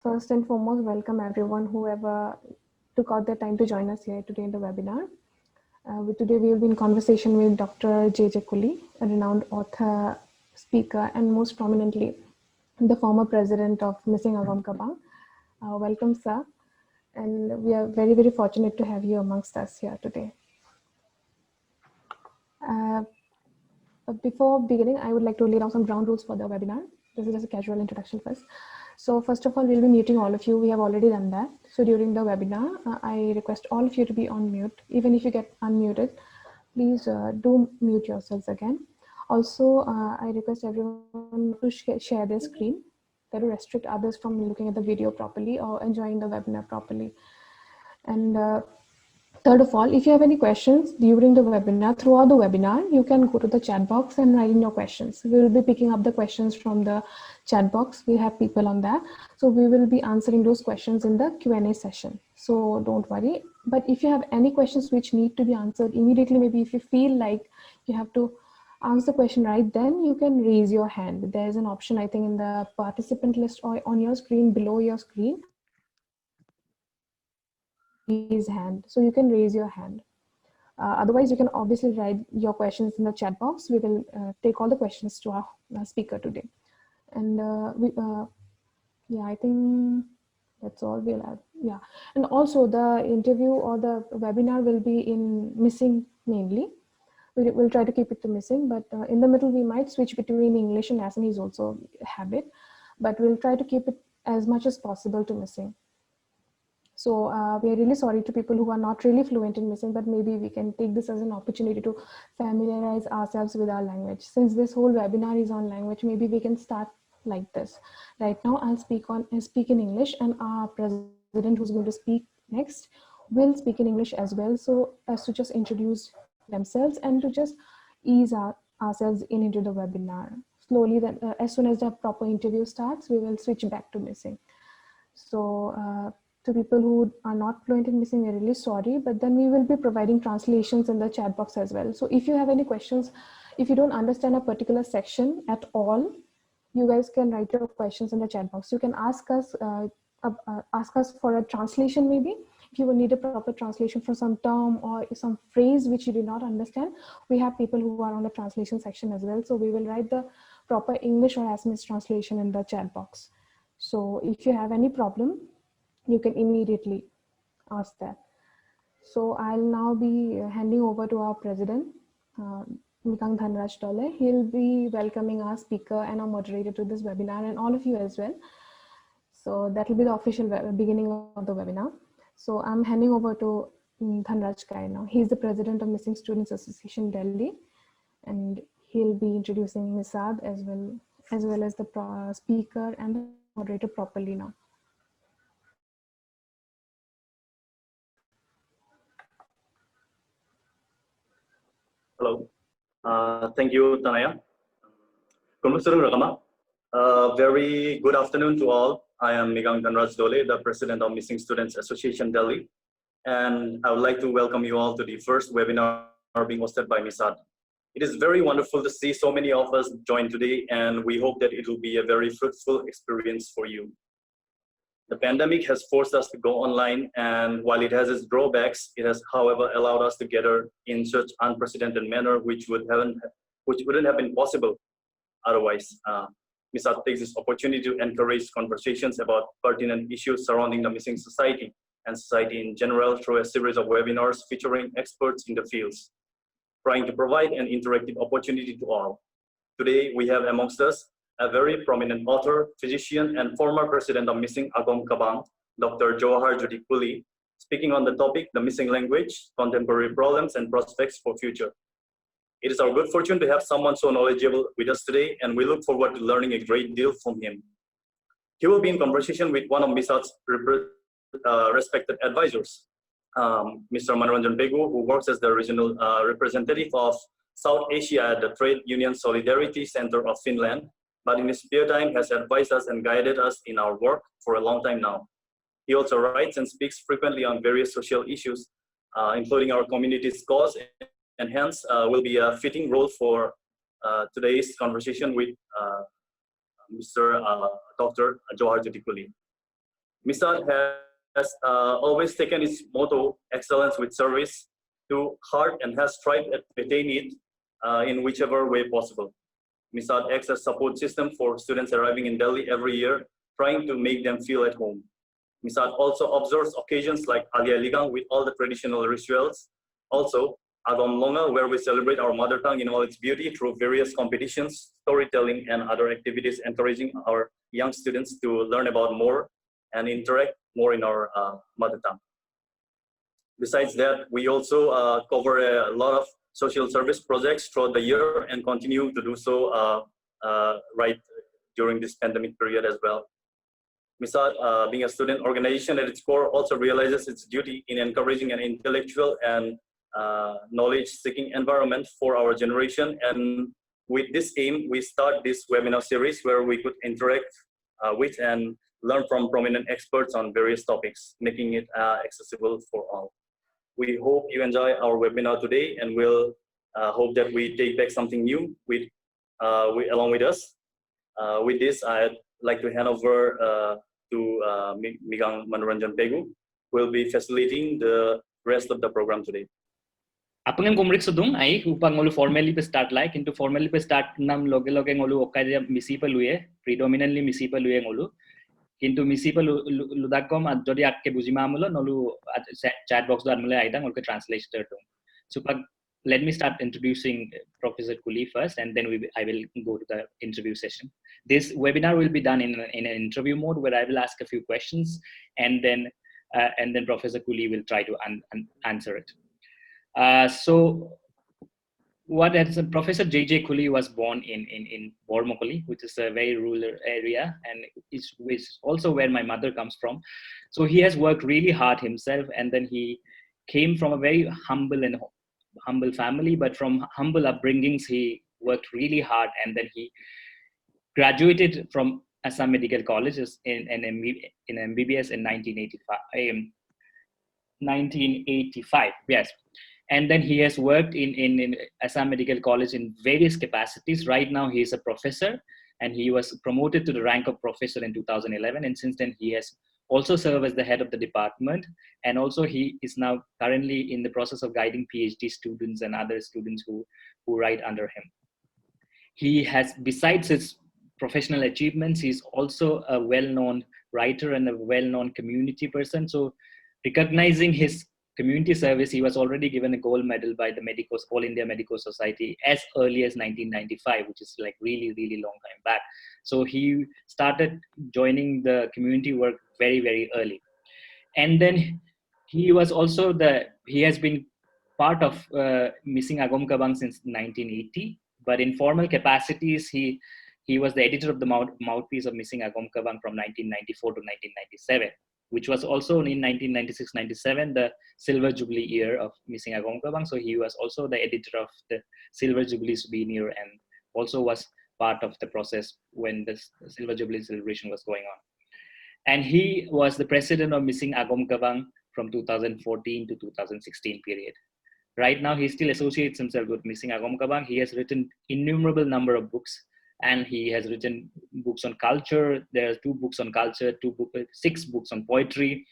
First and foremost, welcome everyone whoever took out their time to join us here today in the webinar. Today we will be in conversation with Dr. J.J. Kuli, a renowned author, speaker, and most prominently, the former president of Missing Agom Kabang. Welcome, sir. And we are very, very fortunate to have you amongst us here today. Before beginning, I would like to lay down some ground rules for the webinar. This is just a casual introduction first. So first of all, we'll be muting all of you. We have already done that. So during the webinar, I request all of you to be on mute. Even if you get unmuted, please do mute yourselves again. Also, I request everyone to share their screen. That will restrict others from looking at the video properly or enjoying the webinar properly. And third of all, if you have any questions during the webinar, throughout the webinar, you can go to the chat box and write in your questions. We will be picking up the questions from the chat box. We have people on that. So we will be answering those questions in the Q&A session. So don't worry. But if you have any questions which need to be answered immediately, maybe if you feel like you have to answer the question right then, you can raise your hand. There's an option, I think, in the participant list or on your screen, below your screen. Raise hand. So you can raise your hand. Otherwise, you can obviously write your questions in the chat box. We will take all the questions to our speaker today. And yeah, I think that's all we'll have. Yeah. And also the interview or the webinar will be in Missing mainly. We'll try to keep it to Missing, but in the middle, we might switch between English and Assamese also habit, but we'll try to keep it as much as possible to Missing. So we are really sorry to people who are not really fluent in Missing, but maybe we can take this as an opportunity to familiarize ourselves with our language. Since this whole webinar is on language, maybe we can start like this. Right now, I'll speak in English, and our president who's going to speak next will speak in English as well. So as to just introduce themselves and to just ease ourselves into the webinar. Slowly, then, as soon as the proper interview starts, we will switch back to Missing. So to people who are not fluent in Missing, we're really sorry, but then we will be providing translations in the chat box as well. So if you have any questions, if you don't understand a particular section at all, you guys can write your questions in the chat box. You can ask us for a translation maybe. If you will need a proper translation for some term or some phrase which you do not understand, we have people who are on the translation section as well. So we will write the proper English or Assamese translation in the chat box. So if you have any problem, you can immediately ask that. So I'll now be handing over to our president, Mikang Dhanraj Dole. He'll be welcoming our speaker and our moderator to this webinar and all of you as well. So that will be the official beginning of the webinar. So I'm handing over to Dhanraj Kai now. He's the president of Missing Students Association Delhi, and he'll be introducing Misad as well as the speaker and the moderator properly now. Hello. Thank you, Tanaya. Very good afternoon to all. I am Mikang Dhanraj Dole, the president of Missing Students Association Delhi. And I would like to welcome you all to the first webinar being hosted by Misad. It is very wonderful to see so many of us join today, and we hope that it will be a very fruitful experience for you. The pandemic has forced us to go online, and while it has its drawbacks, it has, however, allowed us to gather in such unprecedented manner, which wouldn't have been possible otherwise. Misad takes this opportunity to encourage conversations about pertinent issues surrounding the missing society and society in general through a series of webinars featuring experts in the fields, trying to provide an interactive opportunity to all. Today, we have amongst us a very prominent author, physician, and former president of Missing Agom Kabang, Dr. Johar Jody Kuli, speaking on the topic, the missing language, contemporary problems and prospects for future. It is our good fortune to have someone so knowledgeable with us today, and we look forward to learning a great deal from him. He will be in conversation with one of Misad's respected advisors, Mr. Manoranjan Begu, who works as the regional representative of South Asia at the Trade Union Solidarity Center of Finland, but in his spare time has advised us and guided us in our work for a long time now. He also writes and speaks frequently on various social issues, including our community's cause, and hence will be a fitting role for today's conversation with Mr. Dr. Johar Jody Kuli. MISAD has always taken its motto, excellence with service, to heart and has strived to attain it in whichever way possible. MISAD acts as a support system for students arriving in Delhi every year, trying to make them feel at home. MISAD also observes occasions like Alia Ligang with all the traditional rituals. Also, Agom Longa, where we celebrate our mother tongue in all its beauty through various competitions, storytelling, and other activities, encouraging our young students to learn about more and interact more in our mother tongue. Besides that, we also cover a lot of social service projects throughout the year and continue to do so right during this pandemic period as well. MISAD, being a student organization at its core, also realizes its duty in encouraging an intellectual and knowledge-seeking environment for our generation. And with this aim, we start this webinar series where we could interact with and learn from prominent experts on various topics, making it accessible for all. We hope you enjoy our webinar today, and we'll hope that we take back something new along with us. With this, I'd like to hand over to Migang Manoranjan Pegu, who will be facilitating the rest of the program today. Apang komrik sudung ai upang ngolu formally pe start like into formally pe start nam loge ngolu okaja misi pe luye predominantly misi pe luye ngolu kintu misi pe ludakom jodi akke bujima amulo nolu chat box do amule aida ngolke translator dong. So let me start introducing Professor Kuli first, and then I will go to the interview session. This webinar will be done in an interview mode where I will ask a few questions, and then Professor Kuli will try to answer it. So Professor J.J. Kuli was born in Bormokoli, which is a very rural area, and is also where my mother comes from. So he has worked really hard himself, and then he came from a very humble family, but from humble upbringings, he worked really hard, and then he graduated from Assam Medical College in MBBS in 1985. Yes. And then he has worked in Assam Medical College in various capacities. Right now, he is a professor, and he was promoted to the rank of professor in 2011. And since then, he has also served as the head of the department. And also, he is now currently in the process of guiding PhD students and other students who write under him. He has, besides his professional achievements, he's also a well-known writer and a well-known community person. So recognizing his community service, he was already given a gold medal by the All India Medico Society as early as 1995, which is like really, really long time back. So he started joining the community work very, very early. And then he was also he has been part of Missing Agom Kabang since 1980, but in formal capacities, he was the editor of the mouthpiece of Missing Agom Kabang from 1994 to 1997. Which was also in 1996-97, the Silver Jubilee year of Missing Agom Kabang. So he was also the editor of the Silver Jubilee souvenir and also was part of the process when the Silver Jubilee celebration was going on. And he was the president of Missing Agom Kabang from 2014 to 2016 period. Right now, he still associates himself with Missing Agom Kabang. He has written innumerable number of books, and he has written books on culture. There are 2 books on culture, 6 books on poetry.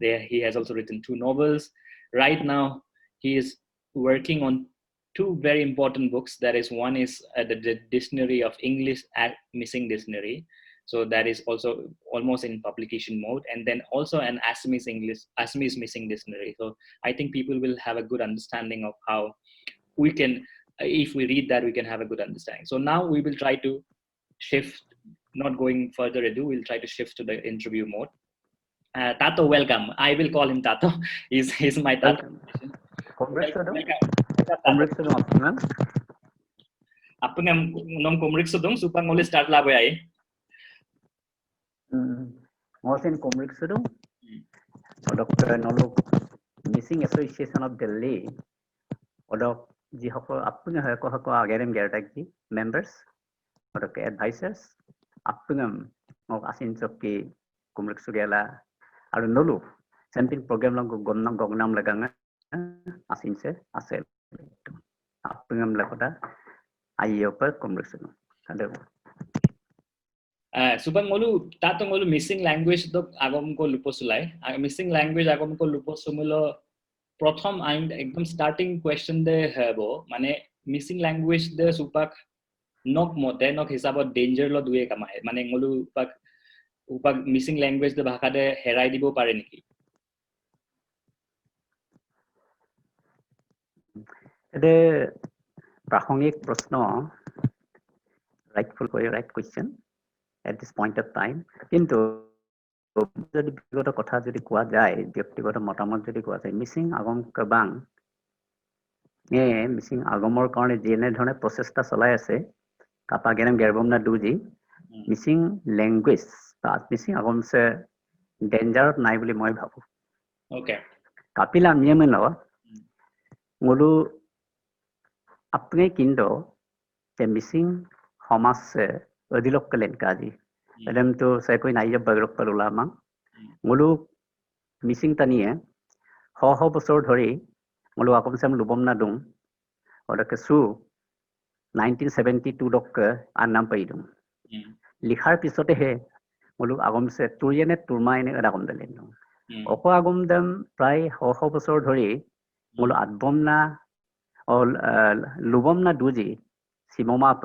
He has also written 2 novels. Right now, he is working on 2 very important books. That is, one is the Dictionary of English at Missing Dictionary. So that is also almost in publication mode. And then also an Assamese Missing Dictionary. So I think people will have a good understanding of how we can, if we read that, we can have a good understanding. So now we will try to shift, not going further ado, we'll try to shift to the interview mode. Tato, welcome. I will call him Tato. He's my Tato. Komrik Sudung, apa yang nom Komrik Sudung supaya ngoleh start lah boy. Ngosin Komrik Sudung, Dr. Nolu Missing Association of Delhi, Odok Jihoko Apungam Hako Agarem Gertaki members, Odok advisors, Apungam of Asin Soki Komrik Sugela, Nolu, something program long Gognam Laganga, Asinse, Asel, Apungam Lakota, Ayopa Komrik Sudung. Subang ngolu tato ngolu missing language dok agom ko luposulai missing language agom ko luposumulo prothom I'm ekdom starting question de hebo mane missing language de supak nok mote nok hisabot danger lo duye kamai mane ngolu upak missing language de bhaka de herai dibo pare niki এতে প্ৰাসংগিক প্ৰশ্ন rightful right question at this point of time কিন্তু যদি ব্যক্তিগত কথা যদি কোৱা যায় ব্যক্তিগত মতামত যদি কোৱা যায় মিসিং আগম কবাং মিসিং আগমৰ কাৰণে যেনে ধৰণে প্ৰচেষ্টা চলাই আছে কাপা গেৰম গেৰবম না দুজি মিসিং ল্যাঙ্গুৱেজ বা মিসিং আগমছে ডেঞ্জাৰত নাই বুলি মই ভাবো okay Kapila নিয়মন ngulu apne kindo te missing সমাজ অধিলোক কলেন কাজি এদম তো সাইকই নাইয়া বাগরক পালুলামা ngulu মিসিং তানিয়ে হ বছৰ ধৰি ngulu আকমসম লুবম না দুং ওডকে সু 1972 ডক আনাম পাইদুম লিখাৰ পিছতে হে ngulu আগমসে তুৰিয়েনে তুৰমাইনে আগম দলেন অক আগম দম প্ৰায় হ বছৰ ধৰি ngulu adbomna ol lubomna duji simomap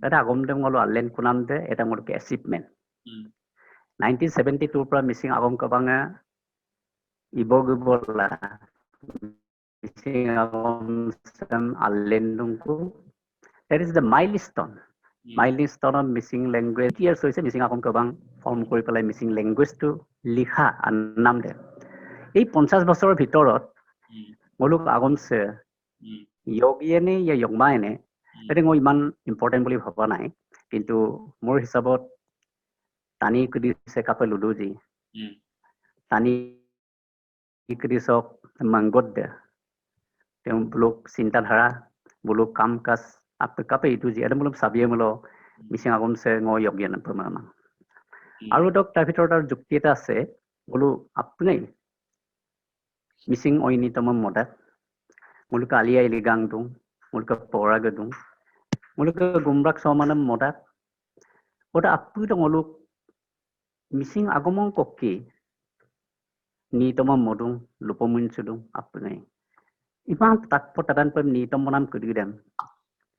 eta agomde ngolo allen kunamde eta ngolo ke achievement 1972 pra missing agom kabanga ibogobola missing agom sam allen dungku that is the milestone of missing language years hoise missing agom kabang form kori pelai missing language to likha annam de ei 50 বছৰৰ ভিতৰত ngoluk agomse yogiene ya yongmaene এটা মই ইমান important বুলি ভাবা নাই কিন্তু মোৰ হিচাপত টানি কদিছে কাপে লুডুজি টানি কদিছক মংগদ দে তেম ব্লক চিন্তাধাৰা ব্লক কাম কাজ আপে কাপে ইটুজি এটা মলম সাবিয়ে মলো মিসিং আগমছে মই yogiene প্ৰমাণ আৰু ডক তাৰ ভিতৰত আৰু যুক্তি এটা আছে বলো আপুনি missing oini tamam moda mulka alia iligang dung mulka poraga dung mulka gumbrak somanam moda oda apu to ngoluk missing agomong kokki ni tamam modung lupomun sudung apne ipan takpotadan pem ni tamonam kudidam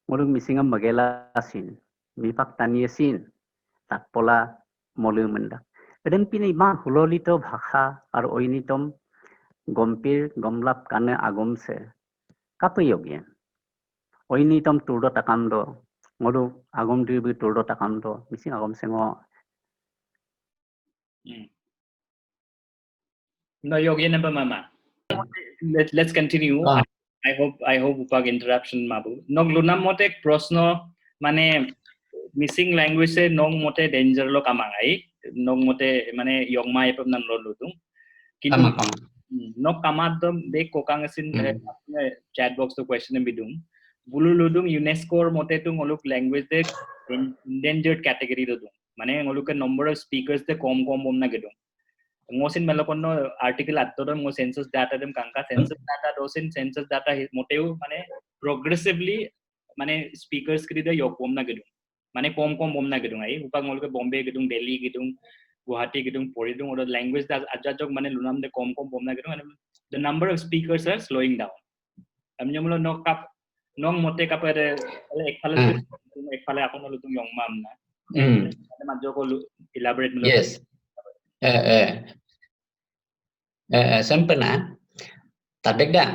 ngoluk missing am magela sin mipak taniye sin takpola molumenda eden pine iman hulolito bhasha ar oinitom gompir gomlap kane agomse kapayogen oinitom turdo takamdo ngodu agom dibi turdo takamdo missing agomse ngo no yogiene mama let's continue I hope upag interruption mabu nog lunam mote proshno mane missing language se nong mote danger lo kamangai nong mote mane yongma epam nan lo lutung kintu nok kamadom de kokang asin chat box to question bidung bulu ludung UNESCO mote tu ngoluk language de endangered category do dung mane ngoluk number of speakers de kom bom na gedung ngosin melokonno article atodom ngo census data dem kanka census data dosin census data moteu mane progressively mane speakers kri de yokom na gedung mane kom bom na gedung ai upag ngoluk Bombay gedung Delhi gedung Guwahati gedung poridung or language that ajajok mane lunam de kom bomna gedung and the number of speakers are slowing down amnyamlo no kap nong mote kapere ekphale akon lutung yongmam na majoko elaborate milo yes sampana tabegdang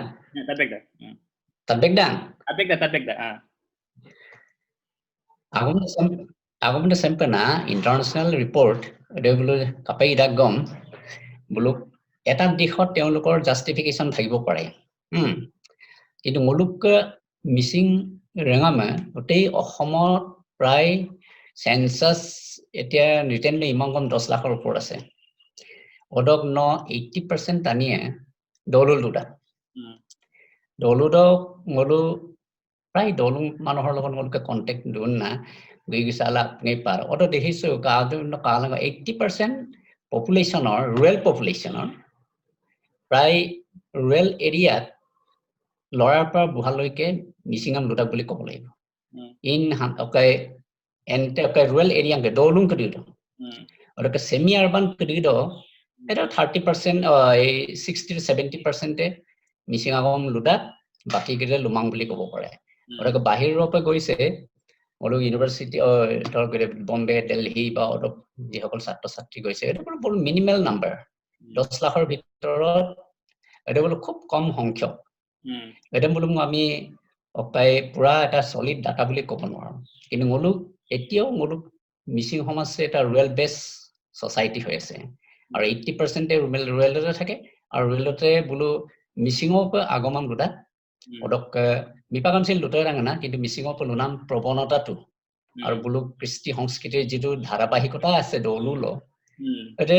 agum na sampana international report rebulu kapai dagom bulu eta dikhot teolokor justification থাকিব পাৰে কিন্তু মুলুক missing ৰেঙামা ওতেই অসমত প্ৰায় census এতিয়া ৰিটেনলি ইমানকম 10 লাখৰ ওপৰত আছে অডক ন 80% টানিয়ে দলুল দুটা দলুদক মলু প্ৰায় দলু মানুহৰ লগত মলকে কন্টাক্ট দুন না গইগিসালা আপনি পাৰ অটো দেখিছো কাল 80% পপুলেশনৰ rural populationৰ প্ৰায় rural এৰিয়াত লৰাৰ পৰা বুঢ়ালৈকে মিছিঙাম দুটা বুলি ক'ব লাগিব in okay and rural area ke dolung kedido or semi urban kedido এটা 30% 60 to 70% মিচিং আগম লুডা বাকি কেইটা লুমাং বুলি ক'ব পাৰে আৰু বাহিৰৰ পৰা গৈছে অলপ ইউনিভাৰ্চিটি ধৰক বম্বে দিল্লী বা অলপ যিসকল ছাত্ৰ ছাত্ৰী গৈছে এটা বৰ মিনিমাল নাম্বাৰ 10 লাখৰ ভিতৰত এটা বৰ খুব কম সংখ্যক এটা বোলো আমি অপাই পুৰা এটা সলিড ডাটা বুলি ক'ব নোৱাৰো কিন্তু মুলুক এতিয়াও মুলুক মিচিং সমাজ এটা ৰুৰেল বেস সোসাইটি হৈ আছে আৰু 80% ৰুৰেলতে থাকে আৰু ৰুৰেলতে বোলো মিচিঙৰ আগমন দুটা অদক বিপাকাঞ্চিল দুটাই ৰাঙনা কিন্তু মিচিঙৰ লুনাম প্ৰৱণতাটো আৰু বোলো কৃষ্টি সংস্কৃতিৰ যিটো ধাৰাবাহিকতা আছে দৌলুল এতে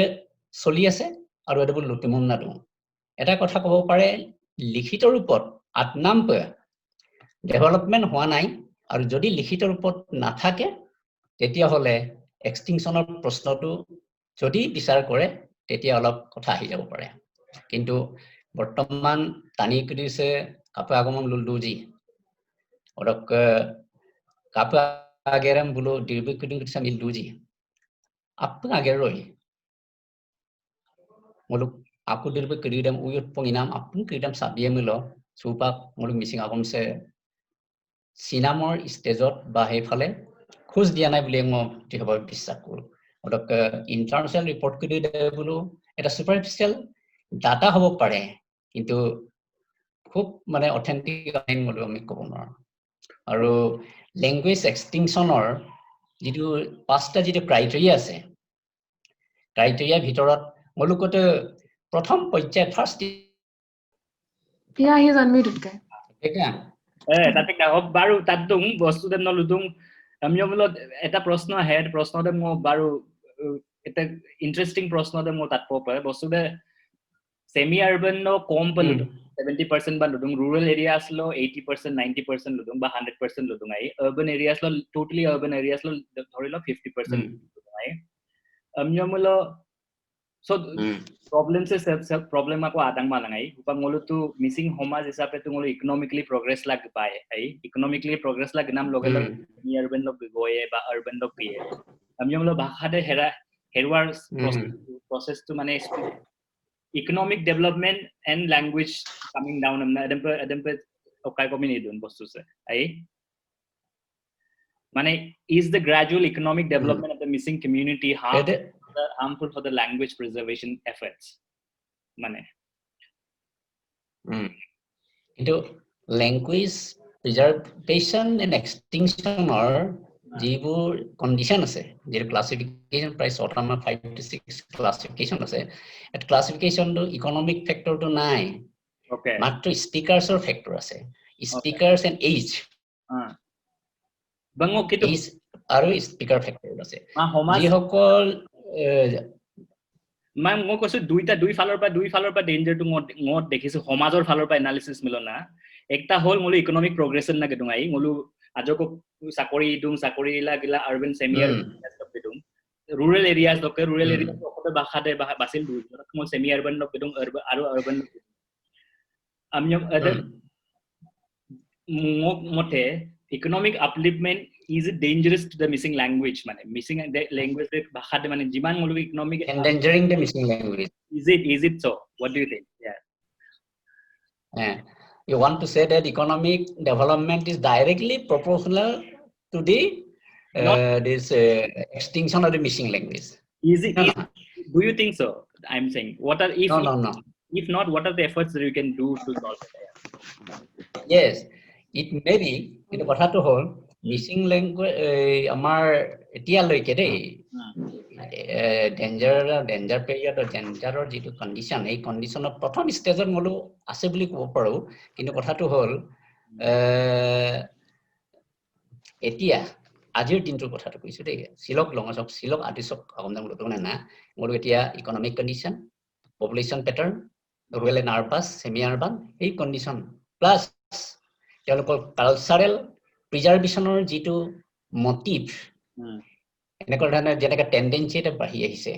চলি আছে আৰু এটা বোলো লুটিমুন্নাটো এটা কথা ক'ব পাৰে লিখিত ৰূপত আত্নাম ডেভেলপমেন্ট হোৱা নাই আৰু যদি লিখিত ৰূপত নাথাকে তেতিয়া হলে এক্সটিংশনৰ প্ৰশ্নটো যদি বিচাৰ কৰে তেতিয়া অলপ কথা আহি যাব পাৰে কিন্তু বৰ্তমান টানি কৰিছে কাপা আগমন লুলদুজি অৰক কাপা আগেৰাম বুলো দিৰবিকুদিং কৰিছে মিলদুজি আপু আগেৰই মুলুক আপু দিৰবিকুদিম উয়ত পঙিনাম আপু কিদাম সাবিয়েমিলো সুপাক মুলুক মিচিং আগমছে সিনামৰ ষ্টেজত বা হেফালে খোজ দিয়া নাই বুলি মই ঠিকভাৱে বিশ্বাস কৰো অৰক ইন্টাৰনেশ্যনেল ৰিপৰ্ট কৰি বুলো এটা সুপাৰফিচিয়েল ডাটা হ'ব পাৰে কিন্তু খুব মানে অথেন্টিক আইন মলো আমি ক'ব নোৱাৰো আৰু ল্যাঙ্গুৱেজ এক্সটিংশনৰ যিটো পাঁচটা যিটো ক্ৰাইটেৰিয়া আছে ক্ৰাইটেৰিয়াৰ ভিতৰত মলুকতে প্ৰথম পৰ্যায় first Yeah, he's unmuted, guy. এটা তাতে কাহক বাৰু তাতদুং বস্তু দেন নলুদুং আমিও বলো এটা প্ৰশ্ন আহে প্ৰশ্নতে মই বাৰু এটা ইন্টাৰেস্টিং প্ৰশ্নতে মই তাত পাব পাৰে বস্তুতে সেমি আরবান নো কম বলুদুং 70% বা লুদুং rural areas lo 80% 90% লুদুং বা 100% লুদুং আই urban areas lo totally urban areas lo ধৰিলো 50% লুদুং আই আমিও বলো so problems is self problem ako adang malangai upang ngolo tu missing homaz hisabe tu ngolo economically progress lag pai ai economically progress lag nam logel ni urban log goye ba urban log pie amyo ngolo bhakha de herwar process to mane economic development and language coming down adam pe okai ko mini dun bostu se ai mane is the gradual economic development of the missing community harmful for the language preservation efforts mane into language preservation and extinction or যিবোৰ condition আছে যে classification প্ৰায় 5 to 6 classification আছে at classification টো economic factor টো নাই okay মাত্ৰ স্পিকাৰছৰ factor আছে স্পিকাৰছ এন্ড এজ bango kitu আৰু স্পিকাৰ ফ্যাক্টৰ আছে homaz যিসকল মই কৈছো দুই ফালৰ পৰা ডেঞ্জাৰ টো মই দেখিছো সমাজৰ ফালৰ পৰা এনালিসিস মিলনা একটা হল মলো ইকোনমিক প্ৰগ্ৰেছন না গদুং আই মলো আজক চাকৰি লাগিলা আৰবান সেমি আৰবান গদুং rural areas dokke rural areas okote bakhade basil du mo semi urban dok gudung aru urban amyo ada mote economic upliftment is dangerous to the missing language mane missing the language bakhade mane jiman molo economic endangering the missing language is it so what do you think yeah you want to say that economic development is directly proportional to the this extinction of the missing language. Is do you think so? I'm saying, what are no. If not, what are the efforts that you can do to solve it? Yes, it may be. In the কথাটো হল missing language আমাৰ এতিয়ালৈকে দেই danger period ডেঞ্জাৰৰ যিটো condition এই কণ্ডিশ্যনৰ প্ৰথম ষ্টেজত মলো আছে বুলি ক'ব পাৰো কিন্তু কথাটো হল এতিয়া আজিৰ দিনটোৰ কথাটো কৈছো দেই সিলক লঙচক সিলক আদিচক আগমদাম লতনে না মোৰ এতিয়া economic condition population pattern rural and urban semi urban এই কন্ডিশন প্লাস তেওঁলোকৰ কালচাৰেল প্ৰিজাৰ্ভেশ্যনৰ যিটো মোটিভ এনেকুৱা ধৰণৰ যেনেকা টেন্ডেন্সি এটা বাঢ়ি আহিছে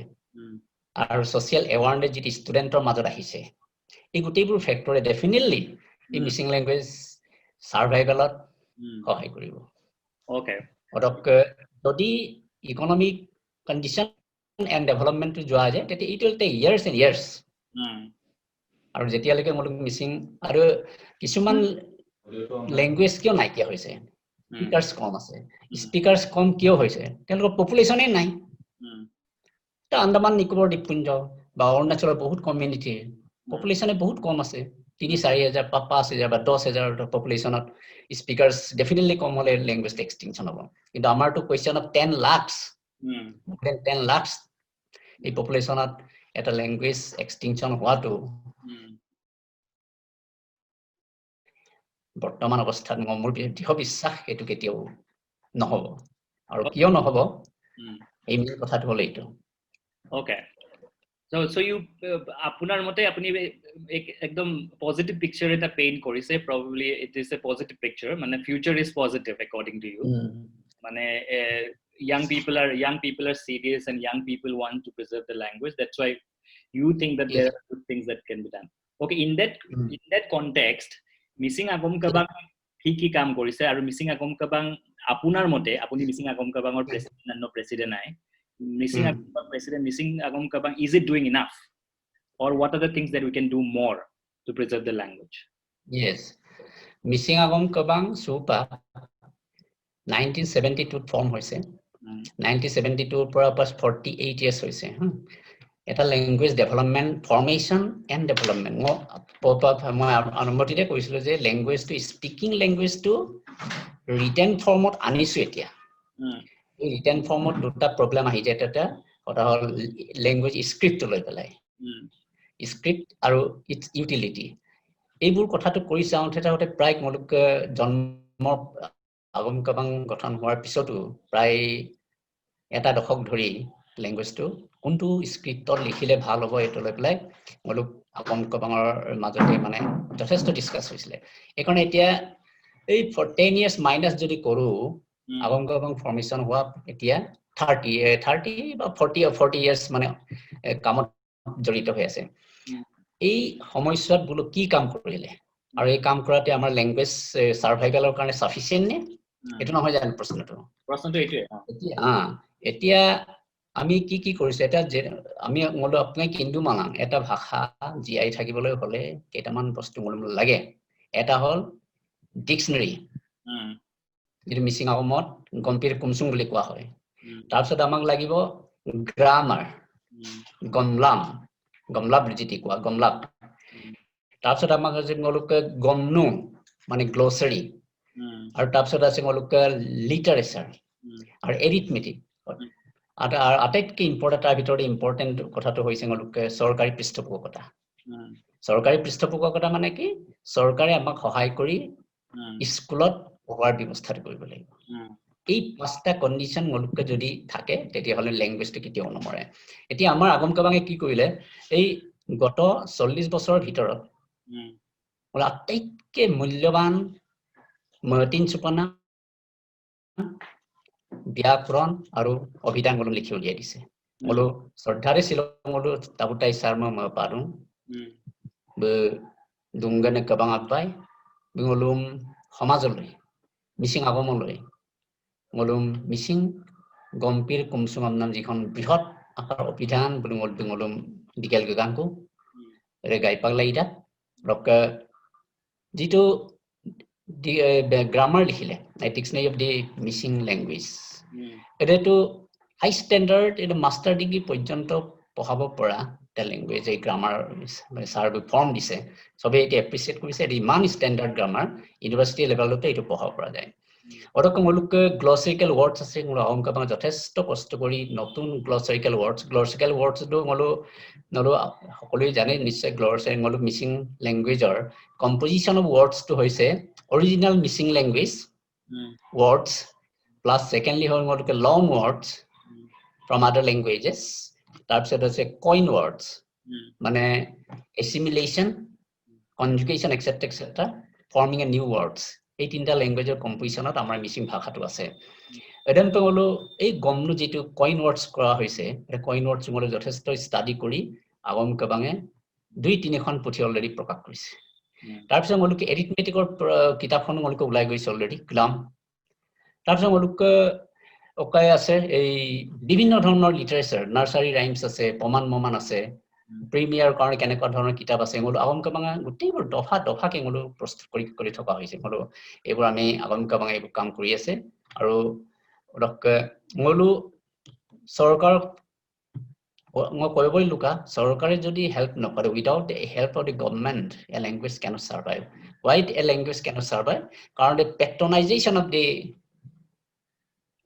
আৰু সোশ্যাল এৱাৰনেছ যিটো ষ্টুডেন্টৰ মাজত আহিছে এই গোটেইবোৰ ফ্যাক্টৰে ডেফিনেটলি এই মিসিং ল্যাঙ্গুৱেজ সাৰ্ভাইভেলত সহায় কৰিব okay অদক যদি economic condition and development to যোৱা যায় তেতিয়া it will take years and years আৰু যেতিয়ালৈকে মূলক মিসিং আৰু কিছুমান ল্যাঙ্গুৱেজ কিয় নাইকিয়া হৈছে স্পিকাৰ্স কম আছে স্পিকাৰ্স কম কিয় হৈছে তেওঁলোকৰ পপুলেশনে নাই তা আন্দামান নিকোবৰ দ্বীপপুঞ্জ বা অৰুণাচলৰ বহুত কমিউনিটি পপুলেশনে বহুত কম আছে 3-4 হাজাৰ 5 হাজাৰ বা 10 হাজাৰ পপুলেশনত স্পিকাৰ্স ডেফিনেটলি কম হলে ল্যাঙ্গুৱেজ এক্সটিংশন হ'ব কিন্তু আমাৰটো question of 10 lakhs more than 10 lakhs এই পপুলেশনত এটা ল্যাঙ্গুৱেজ এক্সটিংশন হোৱাটো বৰ্তমান অৱস্থাত মোৰ দৃঢ় বিশ্বাস এটো কেতিয়াও নহব আৰু কিয় নহব এই কথাটো হল এইটো Okay. So you apunar mote apni ekdom positive picture eta paint korise probably it is a positive picture mane future is positive according to you mane young people are serious and young people want to preserve the language that's why you think that there are good things that can be done okay in that context missing agom kabang ki kaam korise aru missing agom kabang apunar mote apuni missing agom kabangor president and no president ai missing agom kabang is it doing enough or what are the things that we can do more to preserve the language yes missing agom kabang supa 1972 form hoise 1972 পৰা pass 48 years hoise এটা language development formation and development মই অনুমতিতে কৈছিলো যে language to speaking language to written ফৰ্মত আনিছো এতিয়া এই ৰিটেন ফৰ্মত দুটা প্ৰবলেম আহি যায় এটা কথা হল ল্যাঙ্গুৱেজ স্ক্ৰিপ্ট লৈ পেলাই স্ক্ৰিপ্ট আৰু ইটস ইউটিলিটি এইবোৰ কথাটো কৰি চাওঁতে প্ৰায় মূলক জন্ম আগম কাবাং গঠন হোৱাৰ পিছতো প্ৰায় এটা দশক ধৰি ল্যাঙ্গুৱেজটো কোনটো স্ক্ৰিপ্টত লিখিলে ভাল হ'ব এটো লৈ পেলাই মূলক আগম কাবাঙৰ মাজতে মানে যথেষ্ট ডিসকাস হৈছিল এখন এতিয়া এই 10 years মাইনাস যদি কৰো আগম কাবাং ফৰ্মেশন হোৱা এতিয়া 30 বা 40 years মানে কামত জড়িত হৈ আছে এই সময়ছোৱাত বুলো কি কাম কৰিলে আৰু এই কাম কৰাতে আমাৰ ল্যাঙ্গুৱেজ সাৰ্ভাইভালৰ কাৰণে সাফিসিয়েন্ট নে এটো নহয় জানো প্ৰশ্নটো এইটোৱে এতিয়া আমি কি কৰিছে এটা আমি মূল আপোনাক কিন্তু মানাং এটা ভাষা জিআই থাকিবলৈ হলে কেইটামান বস্তু মূল লাগে এটা হল ডিকশনাৰী যেটো মিসিং আগমত গম্পীৰ কুমসুং বুলি কোৱা হয় তাৰপিছত আমাক লাগিব গ্ৰামাৰ গমলাপ যেটি কোৱা গমলাপ তাৰপিছত আমাক আছে মূলক গমনু মানে গ্লোসাৰী আৰু তাৰপিছত আছে মূলক লিটাৰেচাৰ আৰু এৰিথমেটিক আটাইতকৈ ইম্পৰ্টেন্ট কথাটো হৈছে মূলক চৰকাৰী পৃষ্ঠপোষকতা চৰকাৰী পৃষ্ঠপোষকতা মানে কি চৰকাৰে আমাক সহায় কৰি স্কুলত পঢ়াৰ ব্যৱস্থাটো কৰিব লাগিব এই পাঁচটা কন্ডিশন মূলক যদি থাকে তেতিয়া হলে ল্যাঙ্গুৱেজটো কেতিয়াও নমৰে এতিয়া আমাৰ আগম কাবাঙে কি কৰিলে এই গত 40 বছৰৰ ভিতৰত আটাইতকৈ মূল্যৱান 3 চুপনা ব্যাকৰণ আৰু অভিধান মূল লিখি উলিয়াই দিছে মূল শ্ৰদ্ধাৰে শিলং মূল তাবুতাই শৰ্মা মই পাৰো দুংগনে কাবাং আবাই বিঙলুম সমাজলৈ মিসিং আগমলৈ মলুম মিসিং গম্পীৰ কুমসুং নাম যিখন বৃহৎ আকাৰ অভিধান বুলুমল বিঙলুম দিকেল গাংকু ৰেগাই পাগলাইদা ৰক যিটো গ্ৰামাৰ লিখিলে ডিকশনাৰী অফ দি মিসিং ল্যাঙ্গুৱেজ এটো হাই স্ট্যান্ডাৰ্ড এটা মাস্টাৰ ডিগ্ৰি পৰ্যন্ত পঢ়াব পৰা এটা ল্যাঙ্গুৱেজ এই গ্ৰামাৰ সাৰ্ভে ফৰ্ম দিছে সবে এটা এপ্ৰিচিয়েট কৰিছে এটা ইমান স্ট্যান্ডাৰ্ড গ্ৰামাৰ ইউনিভাৰ্সিটি লেভেলতে এটা পঢ়াব পৰা যায় ওৰকম মূলক গ্লসাৰিক্যাল ওয়াৰ্ডস আছে অঙ্ক যথেষ্ট কষ্ট কৰি নতুন গ্লসাৰিক্যাল ওয়াৰ্ডস টো নলো সকলোৱে জানে নিশ্চয় গ্লসাৰি মূলক মিসিং ল্যাঙ্গুৱেজৰ কম্পোজিশন অফ ওয়াৰ্ডস টো হৈছে original Mising language words plus secondly হল মূলক লং ওয়াৰ্ডস ফ্ৰম আদাৰ ল্যাঙ্গুৱেজেস তাৰপিছত আছে কইন ওয়াৰ্ডস মানে এসিমিলেশন কনজুগেশন এটসেট্ৰা ফৰ্মিং এ নিউ ওয়াৰ্ডস এই তিনটা ল্যাঙ্গুৱেজৰ কম্পোজিশনত আমাৰ মিসিং ভাষাটো আছে এডেনটো হলো এই গমনু যেটো কইন ওয়াৰ্ডস কৰা হৈছে এটা কইন ওয়াৰ্ডস মূল যথেষ্ট স্টাডি কৰি আগম কাবাঙে 2-3খন পুথি অলৰেডি প্ৰকাশ কৰিছে তাৰপিছত মূলক এৰিথমেটিকৰ কিতাপখন মূলক ওলাই গৈছে অলৰেডি গ্লাম তাৰপিছত মূলক ওকাই আছে এই বিভিন্ন ধৰণৰ লিটাৰেচাৰ নাৰ্সাৰী ৰাইমছ আছে পমান মমান আছে প্ৰিমিয়াৰ কাৰণে কেনেকুৱা ধৰণৰ কিতাপ আছে এগুলো আগম কাবাঙা গোটেইবোৰ দফা কেগুলো প্ৰস্তুত কৰি থকা হৈছে এগুলো এইবোৰ আমি আগম কাবাঙা এইবোৰ কাম কৰি আছে আৰু এগুলো চৰকাৰ মই কইবই লুকা চৰকাৰে যদি হেল্প নকৰে without the help of the government a language cannot survive why a language cannot survive কাৰণ the patronization of the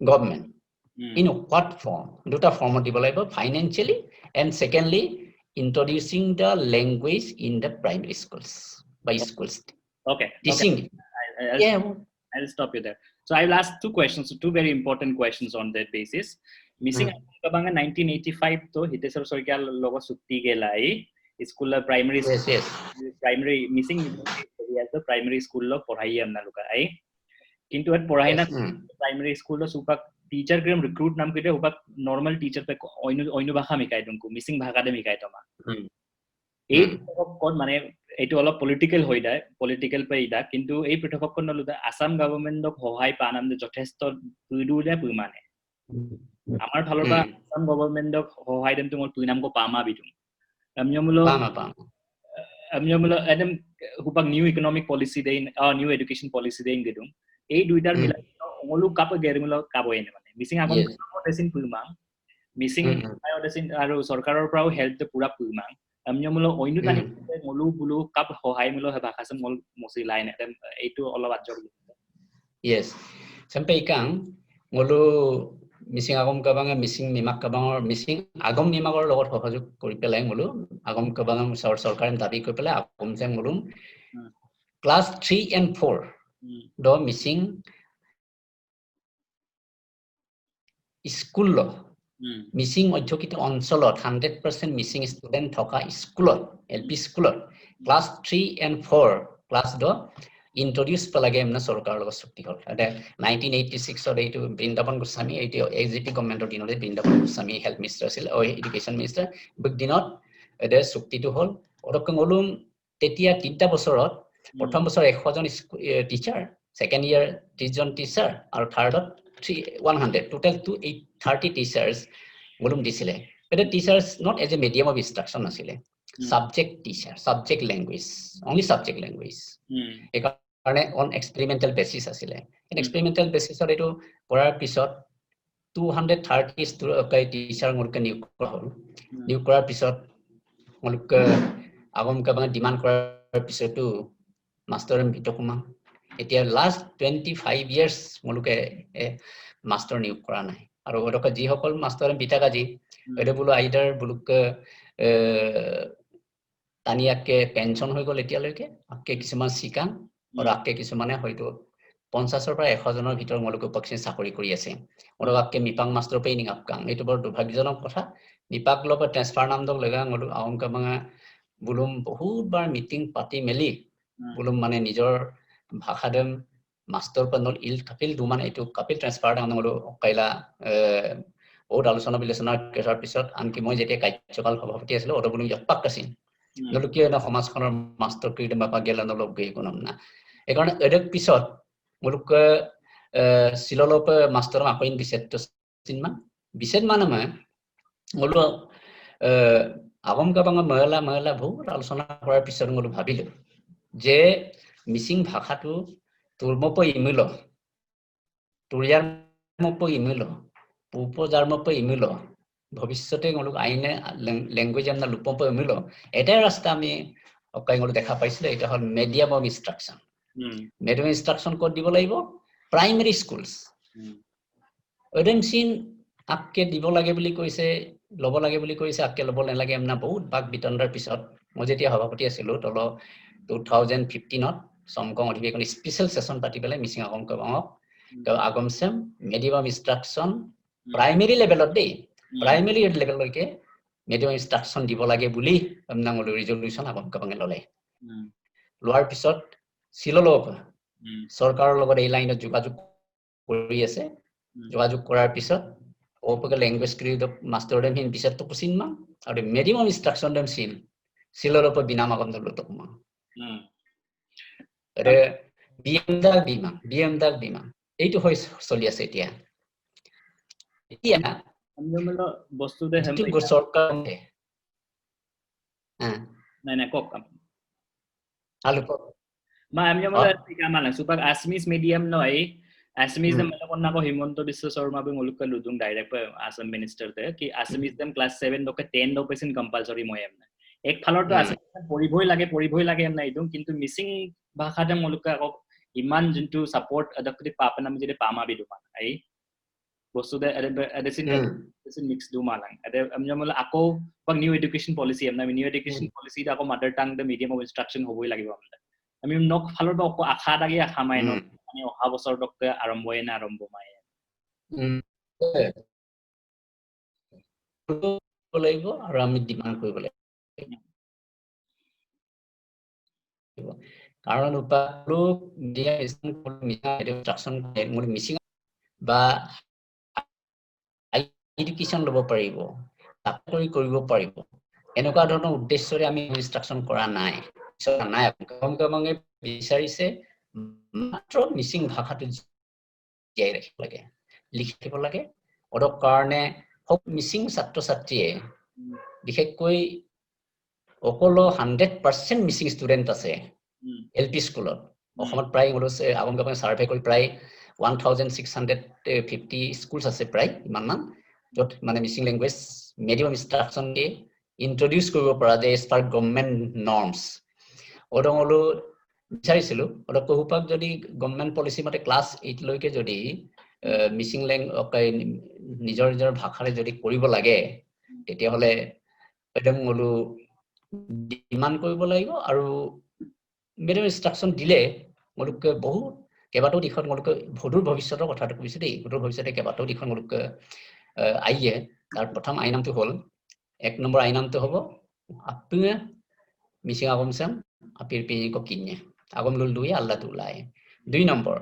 government in what form দুটা ফর্মত দিব লাগিব financially and secondly introducing the language in the primary schools by schools Okay. teaching I'll stop you there. So I'll ask two questions, two very important questions on that basis. Missing kabanga 1985 to Hitesar Sorkal logo sukti gelai school primary yes primary missing as the primary school lo porhai amna luka ai kintu at porhai na primary school lo supak teacher gram recruit nam kite upak normal teacher pe oinu bhasha mikai dunku missing bhaka de mikai toma এই পৃথককরণ মানে এটো অলপ political হৈ যায় political pay ইদা কিন্তু এই পৃথককরণ লুদা আসাম গভর্নমেন্টক সহায় পানাম যে যথেষ্ট দুইদুলে পুমানে আমাৰ ফালৰ পৰা আসাম গভৰ্নমেন্টক সহায় দেম তোমাৰ পুইনামকো পামা বিতুম আমনিমুলো এদম হুপাক নিউ ইকোনমিক পলিসি দেইন নিউ এডুকেশন পলিসি দেইন গেদুম এই দুইটাৰ মিলাই অমলু কাপ গেৰমিলো কাব এনে মানে মিসিং আগম দেচিন পুমা মিসিং আয়োডেচিন আৰু চৰকাৰৰ পৰাও হেল্প তে পুৰা পুমা আমনিমুলো অইনু তানি মলু বুলু কাপ সহায় মিলো ভাষাসম মল মসি লাইন এদম এইটো অলপ আজক yes sampai ikang molu missing agom kabanga missing mimak kabangor missing agom mimakor logot সহযোগ কৰি পেলাই মলু আগম kabanga সৰকাৰে দাবী কৰি পেলাই আগম যে মলু class 3 and 4 do missing school lo missing অধ্যক্ষিত অঞ্চলত 100% missing student থকা স্কুলত LP স্কুলত class 3 and 4 class do introduce pelage emna sarkar logo sukti hol ade 1986 or eitu Brindaban Goswami eitu AGP government dinole Brindaban Goswami health minister sil or education minister big dinot ade sukti to hol orokong olum tetia tinta bosorot prothom bosor 100 jon teacher second year 30 jon teacher or third 100 total to 30 teachers olum disile ade teachers not as a medium of instruction asile subject teacher subject language only subject language karone on experimental basis asile in experimental basis or eto porar pisot 230 teacher mulke niyoগ kora hol niyoগ korar pisot mulke agom kabang demand korar pisot to master bitokuma etia last 25 years mulke master niyoগ kora nai aru odoka ji hokol master bitaka ji ede bulo either buluk তানিয়াকে pension হৈ গল এতিয়ালৈকে আকে কিছুমান Seikan আৰু আকে কিছুমানে হয়তো 50 পৰা 100 জনৰ ভিতৰ মলক পক্ষে চাকৰি কৰি আছে আৰু আকে মিপাং মাস্টাৰ পেইনিং আপকাং এটো বৰ দুৰ্ভাগ্যজনক কথা মিপাক লব ট্ৰান্সফাৰ নাম দক লগা মলু আহংকা বাঙা বুলুম বহুত বাৰ মিটিং পাতি মেলি বুলুম মানে নিজৰ ভাষাদেম মাস্টাৰ পনল ইল কাপিল দুমান এটো কাপিল ট্ৰান্সফাৰ নাম মলু কাইলা বহুত আলোচনা বিলোচনা কৰাৰ পিছত আনকি মই যেতিয়া কাৰ্যকাল সভাপতি আছিল অটো বুলুম জপাক আছিল নলুকিয়ে না সমাজখনৰ মাস্টাৰ ক্ৰীড বা গেলা নলক গৈ কোনম না একাৰণে এডক পিছত মুলুক সিললপ মাস্টাৰ আপইন বিছেত চিনমা বিছেত মানে মুলু আগম কাবাং মহলা বহুত আলোচনা কৰাৰ পিছত মুলু ভাবিলো যে মিসিং ভাষাটো তুৰমপ ইমিল তুৰিয়াৰ মপ ইমিল উপজাৰ্মপ ইমিল ভবিষ্যতে গলক আইনে ল্যাঙ্গুয়েজ আমনা লুপপ মিলো এটা রাস্তা আমি অকাইগুলো দেখা পাইছিল এটা হল medium of instruction medium instruction code দিব লাগিব প্রাইমারি স্কুলস ওডেমসিন আকে দিব লাগে বুলি কৈছে লব লাগে বুলি কৈছে আকে লব নালাগে আমনা বহুত বাক বিতণ্ডাৰ পিছত মই যেতিয়া সভাপতি আছিল তল 2015 ত সমকং অধিবেশন স্পেশাল সেশন পাতি পেলাই missing Agom কবাঙক আগমসেম medium of instruction primary লেভেলত দেই প্রাইমারি লেভেল লৈকে মিডিয়াম ইনস্ট্রাকশন দিব লাগে বুলি আমনাঙল ৰিজলিউশন আগম কাবাঙে ললে লোৱাৰ পিছত সিললক সৰকাৰৰ লগত এই লাইনত যোগাযোগ কৰি আছে যোগাযোগ কৰাৰ পিছত ওপকে ল্যাঙ্গুয়েজ ক্ৰিড মাস্টাৰ দেম হিন পিছত তো কুছিনমা আৰু মিডিয়াম ইনস্ট্ৰাকশন দেম সিললপ বিনাম আগম দলতকমা ৰে বিএমদাগ বিমা এইটো হৈ চলি আছে এতিয়া এতিয়া আমি মানে বস্তুতে যিটো চৰকাৰ নাই কক আলোক Ma আমি আমরা tika mana super Assamese medium noi Assamese dem melakon nako Himonto Biswa Sarma be mulukka ludung direct pa Assam minister te ki Assamese dem class 7 doke 10 doke compulsory moyem na ek phalor to Assamese poriboi lage em na idung kintu missing bhasha dem mulukka ko iman jintu support adakti papa nam jide pama bidu man ai bostu de adesin mix du malang ade amja mala ako pag new education policy em na new education policy da ako mother tongue the medium of instruction hoboi lagibo amda আমি নক ফালৰ পৰা আশা লাগি আশা মাই ন মানে অহা বছৰ তক আৰম্ভই না আৰম্ভ মাই লাগিব আৰু আমি ডিমান্ড কৰিব লাগিব কাৰণ উপালোক দিয়া ইনষ্ট্ৰাকচন মিছিং বা এডুকেশ্যন ল'ব পাৰিব চাকৰি কৰিব পাৰিব এনেকুৱা ধৰণৰ উদ্দেশ্যৰে আমি ইনষ্ট্ৰাকচন কৰা নাই নাই কমকে বিচাৰিছে মাত্ৰ মিছিং ভাষাটো জীয়াই ৰাখিব লাগে লিখিব লাগে অদক কাৰণে হক মিছিং ছাত্ৰ ছাত্ৰীয়ে বিশেষকৈ অকলো 100% মিছিং ষ্টুডেন্ট আছে এলপি স্কুলত অসমত প্ৰায় আগমগমে সাৰ্ভে কৰি প্ৰায় 1650 স্কুলছ আছে প্ৰায় ইমান য'ত মানে মিছিং ল্যাঙ্গুৱেজ মিডিয়াম ইনষ্ট্ৰাকচন দি ইন্ট্ৰোডিউস কৰিব পৰা যায় এজ পাৰ গভৰ্নমেন্ট নৰ্মস ওডংলো বিচাৰিছিলো ওডক কহুপাক যদি গভৰ্নমেন্ট পলিসি মতে ক্লাস 8 লৈকে যদি মিছিং ল্যাঙ্গুৱেজ নিজৰ ভাষাৰে যদি কৰিব লাগে তেতিয়া হলে ওডংলো ডিমান্ড কৰিব লাগিব আৰু মিডিয়াম ইনষ্ট্ৰাকচন দিলে মোলকে বহুত কেবাটো দিশত মোলকে ভদুৰ ভৱিষ্যতৰ কথাটো কৈছে দেই ভদুৰ ভৱিষ্যতে কেবাটো দিশত মোলকে আইয়ে তাৰ প্ৰথম আইনামটো হল এক নম্বৰ আইনামটো হ'ব আপুঙে মিছিং আগমসাম আপিৰ পিনিক কিনে আগম লুল দুই আল্লাহ তুলাই 2 নম্বৰ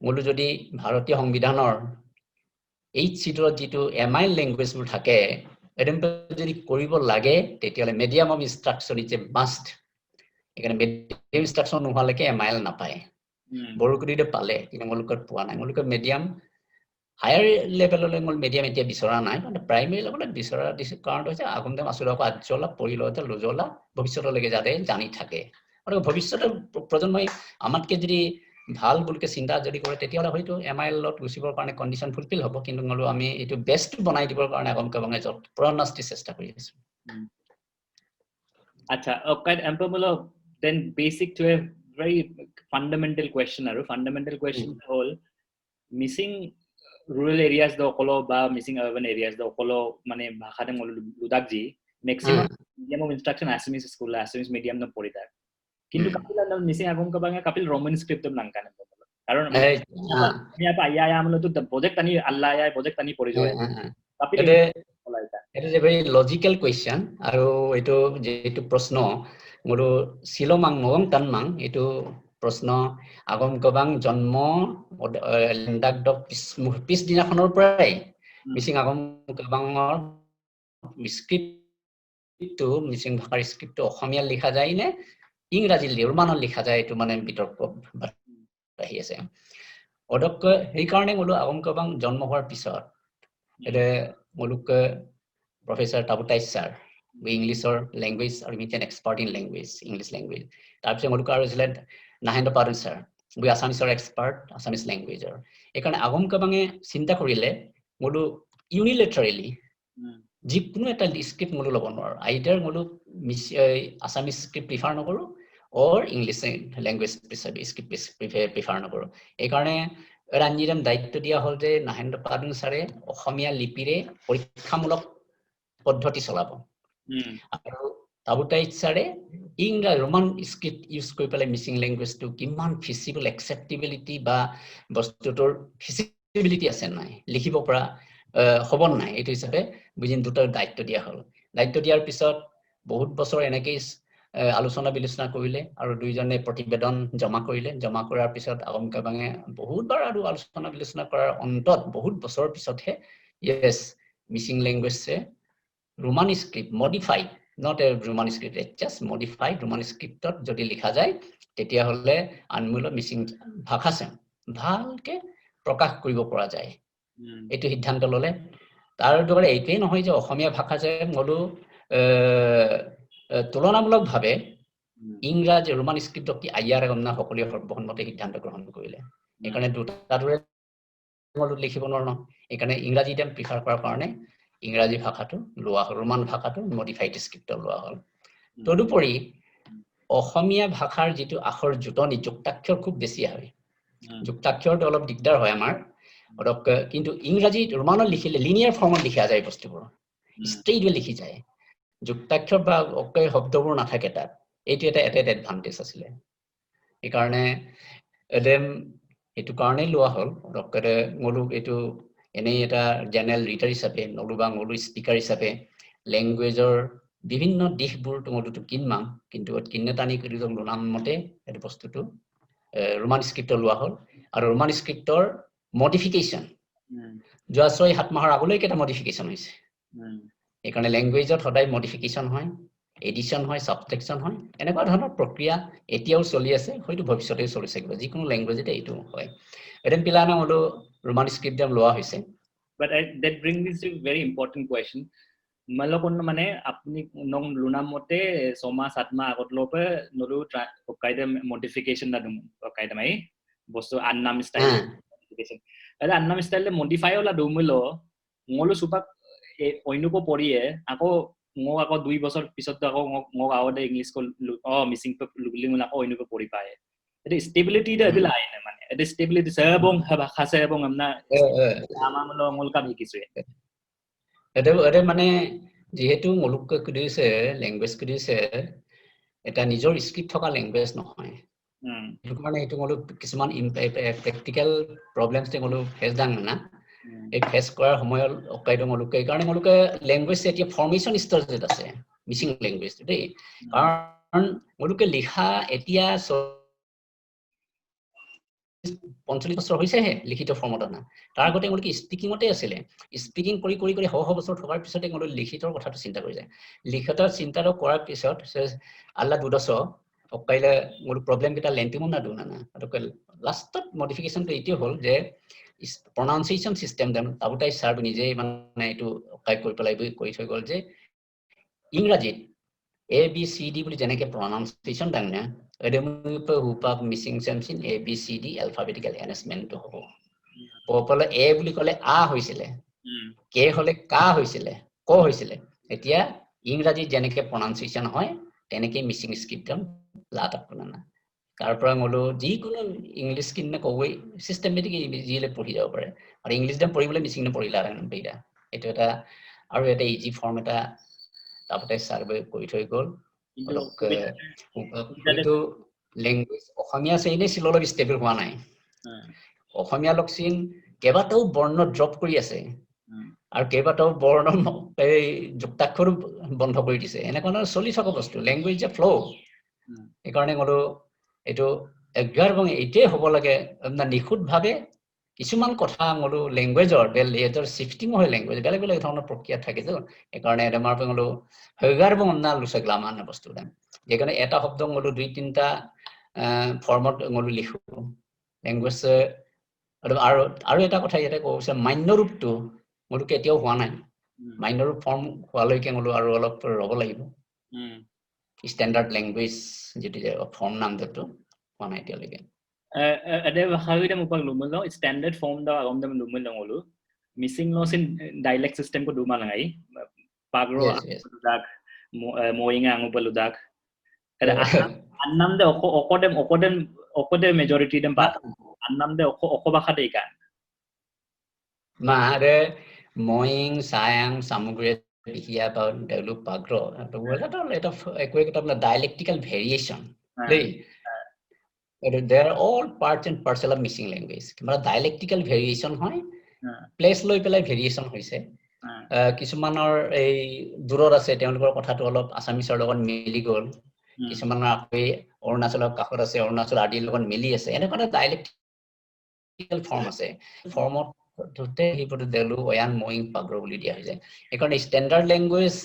মোলু যদি ভাৰতীয় সংবিধানৰ 8 সিটৰ যেটো এমআইএল ল্যাঙ্গুৱেজ বোৰ থাকে এডম যদি কৰিব লাগে তেতিয়ালে medium of instruction is a must এখানে মিডিয়াম ইনষ্ট্ৰাকচন নোহালেকে এমআইএল নাপায় বৰকুদিতে পালে কিন্তু মোলকৰ পোৱা নাই মোলকৰ মিডিয়াম হায়াৰ লেভেললৈ মোল মিডিয়াম এতিয়া বিচৰা নাই মানে প্ৰাইমাৰী লেভেলত বিচৰা কাৰণ হৈছে আগমতে মাসুলক আজলা পৰিলতে লজলা ভৱিষ্যতলৈকে যাতে জানি থাকে আৰু ভৱিষ্যতৰ প্ৰজন্মই আমাতকে যদি ভাল বুলকে চিন্তা যদি কৰে তেতিয়ালে হয়তো এমআইএল লত গুছিবৰ কাৰণে কন্ডিশন ফুলফিল হ'ব কিন্তু মলো আমি এটো বেস্ট বনাই দিবৰ কাৰণে আগমকে যত প্ৰনাস্তি চেষ্টা কৰি আছো আচ্ছা okay এম্পমলো then basic to a very fundamental question aru fundamental question hol missing rural areas the okolo ba missing urban areas the okolo mane bhasha de molu ludakji maximum medium of instruction Assamese school Assamese medium no pori dar kintu kapila no missing agum ka banga kapil roman script dum langkana karon আমি apa ya amlo to project ani allah ya project ani pori joy kapil it is a very logical question আৰু এটো যেটো প্ৰশ্ন মোৰো শিলমাং নগং তানমাং এটো প্ৰশ্ন আগম গবাং জন্ম লেন্ডাক পিছ দিনাখনৰ পৰাই মিছিং আগম গবাঙৰ স্ক্ৰিপ্টটো মিছিং ভাষাৰ স্ক্ৰিপ্টটো অসমীয়া লিখা যায় নে ইংৰাজী ৰোমানত লিখা যায় এটো মানে বিতৰ্ক আহি আছে অদক এই কাৰণে মোলো আগম গবাং জন্ম হোৱাৰ পিছত এতে মোলক Professor Tabutai sir, we English or language or an expert in language, English language. Types of Molukar is led Nahinda Paran sir, we Assamese are expert, Assamese language. Ekan Agum Kabange Sinta Korile, Mulu unilaterally, Jipnu at a script Mululabonor, either Mulu Assamese script prefer Nogoro or English language script prefer Nogoro. Ekane Ranjidam Daito dia holde Nahinda Paran sare, Ohomia Lipire, or Kamulok. পদ্ধতি চলাব আৰু তাবুতাই ইচ্ছাৰে ইংৰা Roman script use কৰি পেলাই মিছিং ল্যাঙ্গুৱেজটো কিমান feasible একসেপ্টেবিলিটি বা বস্তুটোৰ feasibility আছে নাই লিখিব পৰা হ'ব নাই এটো হিচাপে বুজিন দুটাৰ দায়িত্ব দিয়া হ'ল দায়িত্ব দিয়াৰ পিছত বহুত বছৰ এনেকৈ আলোচনা বিলোচনা কৰিলে আৰু দুইজনে প্ৰতিবেদন জমা কৰিলে জমা কৰাৰ পিছত আগম কাবাঙে বহুতবাৰ আৰু আলোচনা বিলোচনা কৰাৰ অন্তত বহুত বছৰৰ পিছতহে yes Mising ল্যাঙ্গুৱেজে Roman script modified, not a Roman script, it's just modified Roman script যদি লিখা যায় তেতিয়া হলে আনমূল মিছিং ভাষা ভালকে প্ৰকাশ কৰিব পৰা যায় এটো সিদ্ধান্ত ললে তাৰ দৰে এইটোৱেই নহয় যে অসমীয়া ভাষা যে মোলো তুলনামূলকভাৱে ইংৰাজী ৰোমান স্ক্ৰিপ্টক কি আয়াৰ গণনা সকলোৱে সৰ্বসন্মতে সিদ্ধান্ত গ্ৰহণ কৰিলে এইকাৰণে দুটা দৰে মোলো লিখিব নোৱাৰো এইকাৰণে ইংৰাজীতে প্ৰিফাৰ কৰাৰ কাৰণে ইংৰাজী ভাষাটো লোৱা হ'ল ৰোমান ভাষাটো মডিফাইড স্ক্ৰিপ্ট লোৱা হ'ল তদুপৰি অসমীয়া ভাষাৰ যেটো আখৰ জুটনি যুক্তাক্ষৰ খুব বেছি হয় যুক্তাক্ষৰটো অলপ দিগদাৰ হয় আমাৰ কিন্তু ইংৰাজী ৰোমানত লিখিলে লিনিয়াৰ ফৰ্মত লিখা যায় বস্তুবোৰ ষ্ট্ৰেইটলি লিখি যায় যুক্তাক্ষৰ বা অক্ষয় শব্দবোৰ নাথাকে তাত এইটো এটা এডভান্টেজ আছিলে এই কাৰণে এডেম এটো কাৰণে লোৱা হ'ল ডক্টৰে মোলো এটো এনেই এটা জেনাৰেল ৰিডাৰ হিচাপে নলুবা মোলো স্পিকাৰ হিচাপে ল্যাঙ্গুৱেজৰ বিভিন্ন দিশবোৰ তোমালোটো কিনমাম কিন্তু কিন্নে টানি কৰি লোনাম মতে এই বস্তুটো ৰোমান স্ক্ৰিপ্ট লোৱা হ'ল আৰু ৰোমান স্ক্ৰিপ্টৰ মডিফিকেশন যোৱা 6-7 মাহৰ আগলৈ কেটা মডিফিকেশন হৈছে এইকাৰণে ল্যাঙ্গুৱেজত সদায় মডিফিকেশন হয় এডিশন হয় সাবট্ৰেকশন হয় এনেকুৱা ধৰণৰ প্ৰক্ৰিয়া এতিয়াও চলি আছে হয়তো ভৱিষ্যতেও চলি থাকিব যিকোনো ল্যাঙ্গুৱেজতে এইটো হয় এডেন পিলানা হলো ৰোমান স্ক্ৰিপ্ট লোৱা হৈছে but that brings me to a very important question malokon mane apni nong lunam mote soma satma agot lope nolu kaide modification da dum kaide mai bostu annam style modification ada annam style modify ola dumulo ngolu supak oinuko poriye ako mo ako 2 বছর পিছত ako mo awode english ko missing lugling ako oinuko pori pae এটা stability da bila aine mane এটা stability sabong khase ebong amna amamlo ngolka bhikisu এটা মানে যেহেতু মুলুক কুদিছে language কুদিছে এটা নিজৰ script থকা ল্যাঙ্গুৱেজ নহয় এটো কাৰণে এটো মুলুক কিছুমান প্ৰ্যাকটিক্যাল প্ৰবলেমছ তে মুলুক ফেস দাং না এই ফেস কৰাৰ সময়ত অকাইটো মুলুক এই কাৰণে মুলুক ল্যাঙ্গুৱেজ এতিয়া ফৰ্মেশন ষ্টেজত আছে মিসিং ল্যাঙ্গুৱেজ দেই কাৰণ মুলুকে লিখা এতিয়া 45 বছৰ হৈছে হে লিখিত ফৰ্মত না তাৰ আগতে মুলুক স্পিকিংতে আছিল স্পিকিং কৰি হ বছৰ থকাৰ পিছতে মুলুক লিখিতৰ কথাটো চিন্তা কৰি যায় লিখিতৰ চিন্তাটো কৰাৰ পিছত আল্লাহ দুদছ অকাইলে মুলুক প্ৰবলেম কেটা লেন্টিমন না দুনা না আৰু লাষ্টত মডিফিকেশনটো এতিয়াও হ'ল যে pronunciation system দেন আউটাই সার্ভ নিজে মানে এটো কাই কৰি পেলাই কৈ থৈ গল যে ইংৰাজীত A B C D বুলি যেনেকে pronunciation দাং না এডেমুপ হুপাক missing সেমসিন A B C D alphabetical arrangement তো হ'ব পপলে A বুলি কলে আ হৈছিলে কে হলে কা হৈছিলে ক হৈছিলে এতিয়া ইংৰাজী যেনেকে pronunciation হয় তেনেকে মিসিং স্ক্ৰিপ্টম লাটা কোনা তাৰ পৰা মলো যিকোনো ইংলিশ কিন্নে কই সিস্টেমেটিক ইজিলি পঢ়ি যাব পাৰে আৰু ইংলিশ দম পঢ়িবলৈ মিসিং ন পঢ়িলা বেটা এটো এটা আৰু এটা ইজি ফৰ্ম এটা তাপতে সাৰ্ভে কৰি থৈ গল কিন্তু ল্যাঙ্গুৱেজ অসমীয়া সেইনে সিললক ষ্টেবল হোৱা নাই অসমীয়া লক্ষিন কেবাটাও বৰ্ণ ড্ৰপ কৰি আছে আৰু কেবাটাও বৰ্ণ এই যুক্তাক্ষৰ বন্ধ কৰি দিছে এনেকুৱা চলি থকা বস্তু ল্যাঙ্গুৱেজ ফ্লো এই কাৰণে মলো এটো এগাৰ গং এতে হ'ব লাগে না নিখুত ভাবে কিছুমান কথা মলো ল্যাঙ্গুৱেজৰ বেলেজৰ শিফটিং হয় ল্যাঙ্গুৱেজ বেলেগ বেলেগ ধৰণৰ প্ৰক্ৰিয়া থাকে তো এই কাৰণে এডমাৰ পেঙলো হেগাৰ বং না লুসগলামান বস্তু দেন যেখানে এটা শব্দ মলো 2-3টা ফৰ্মত মলো লিখো ল্যাঙ্গুৱেজ আৰু এটা কথা ইয়াতে কৈছে মান্য ৰূপটো মলো কেতিয়াও হোৱা নাই মান্য ৰূপ ফৰ্ম হোৱালৈকে মলো আৰু অলপ ৰব লাগিব স্ট্যান্ডাৰ্ড ল্যাঙ্গুৱেজ যেটি ফৰ্ম নাম দটো হোৱা নাই এতিয়ালৈকে ada bahawida mupak lumelo standard form da agom dem lumelo ngolu missing loss in dialect system ko duma langai pagro dak moinga angupaludak ada annam de okodem majority dem pa annam de okobakha de kan ma are moing sayang samugre here about develop pagro the word a lot of dialectical variation they are all parts and parcel of missing language মানে dialectical variation হয় place লৈ পেলাই variation হৈছে কিছুমানৰ এই দূৰৰ আছে তেওঁলোকৰ কথাটো অলপ আসামিছৰ লগত মিলি গল কিছুমানৰ আকৌ অৰুণাচলৰ কাষত আছে অৰুণাচল আদিৰ লগত মিলি আছে এনেকুৱা dialectical form আছে ফৰ্মত দুতে হিপটো দেলু ওয়ান মোইং পাগ্ৰ বুলি দিয়া হৈছে এইকাৰণে স্ট্যান্ডাৰ্ড ল্যাঙ্গুৱেজ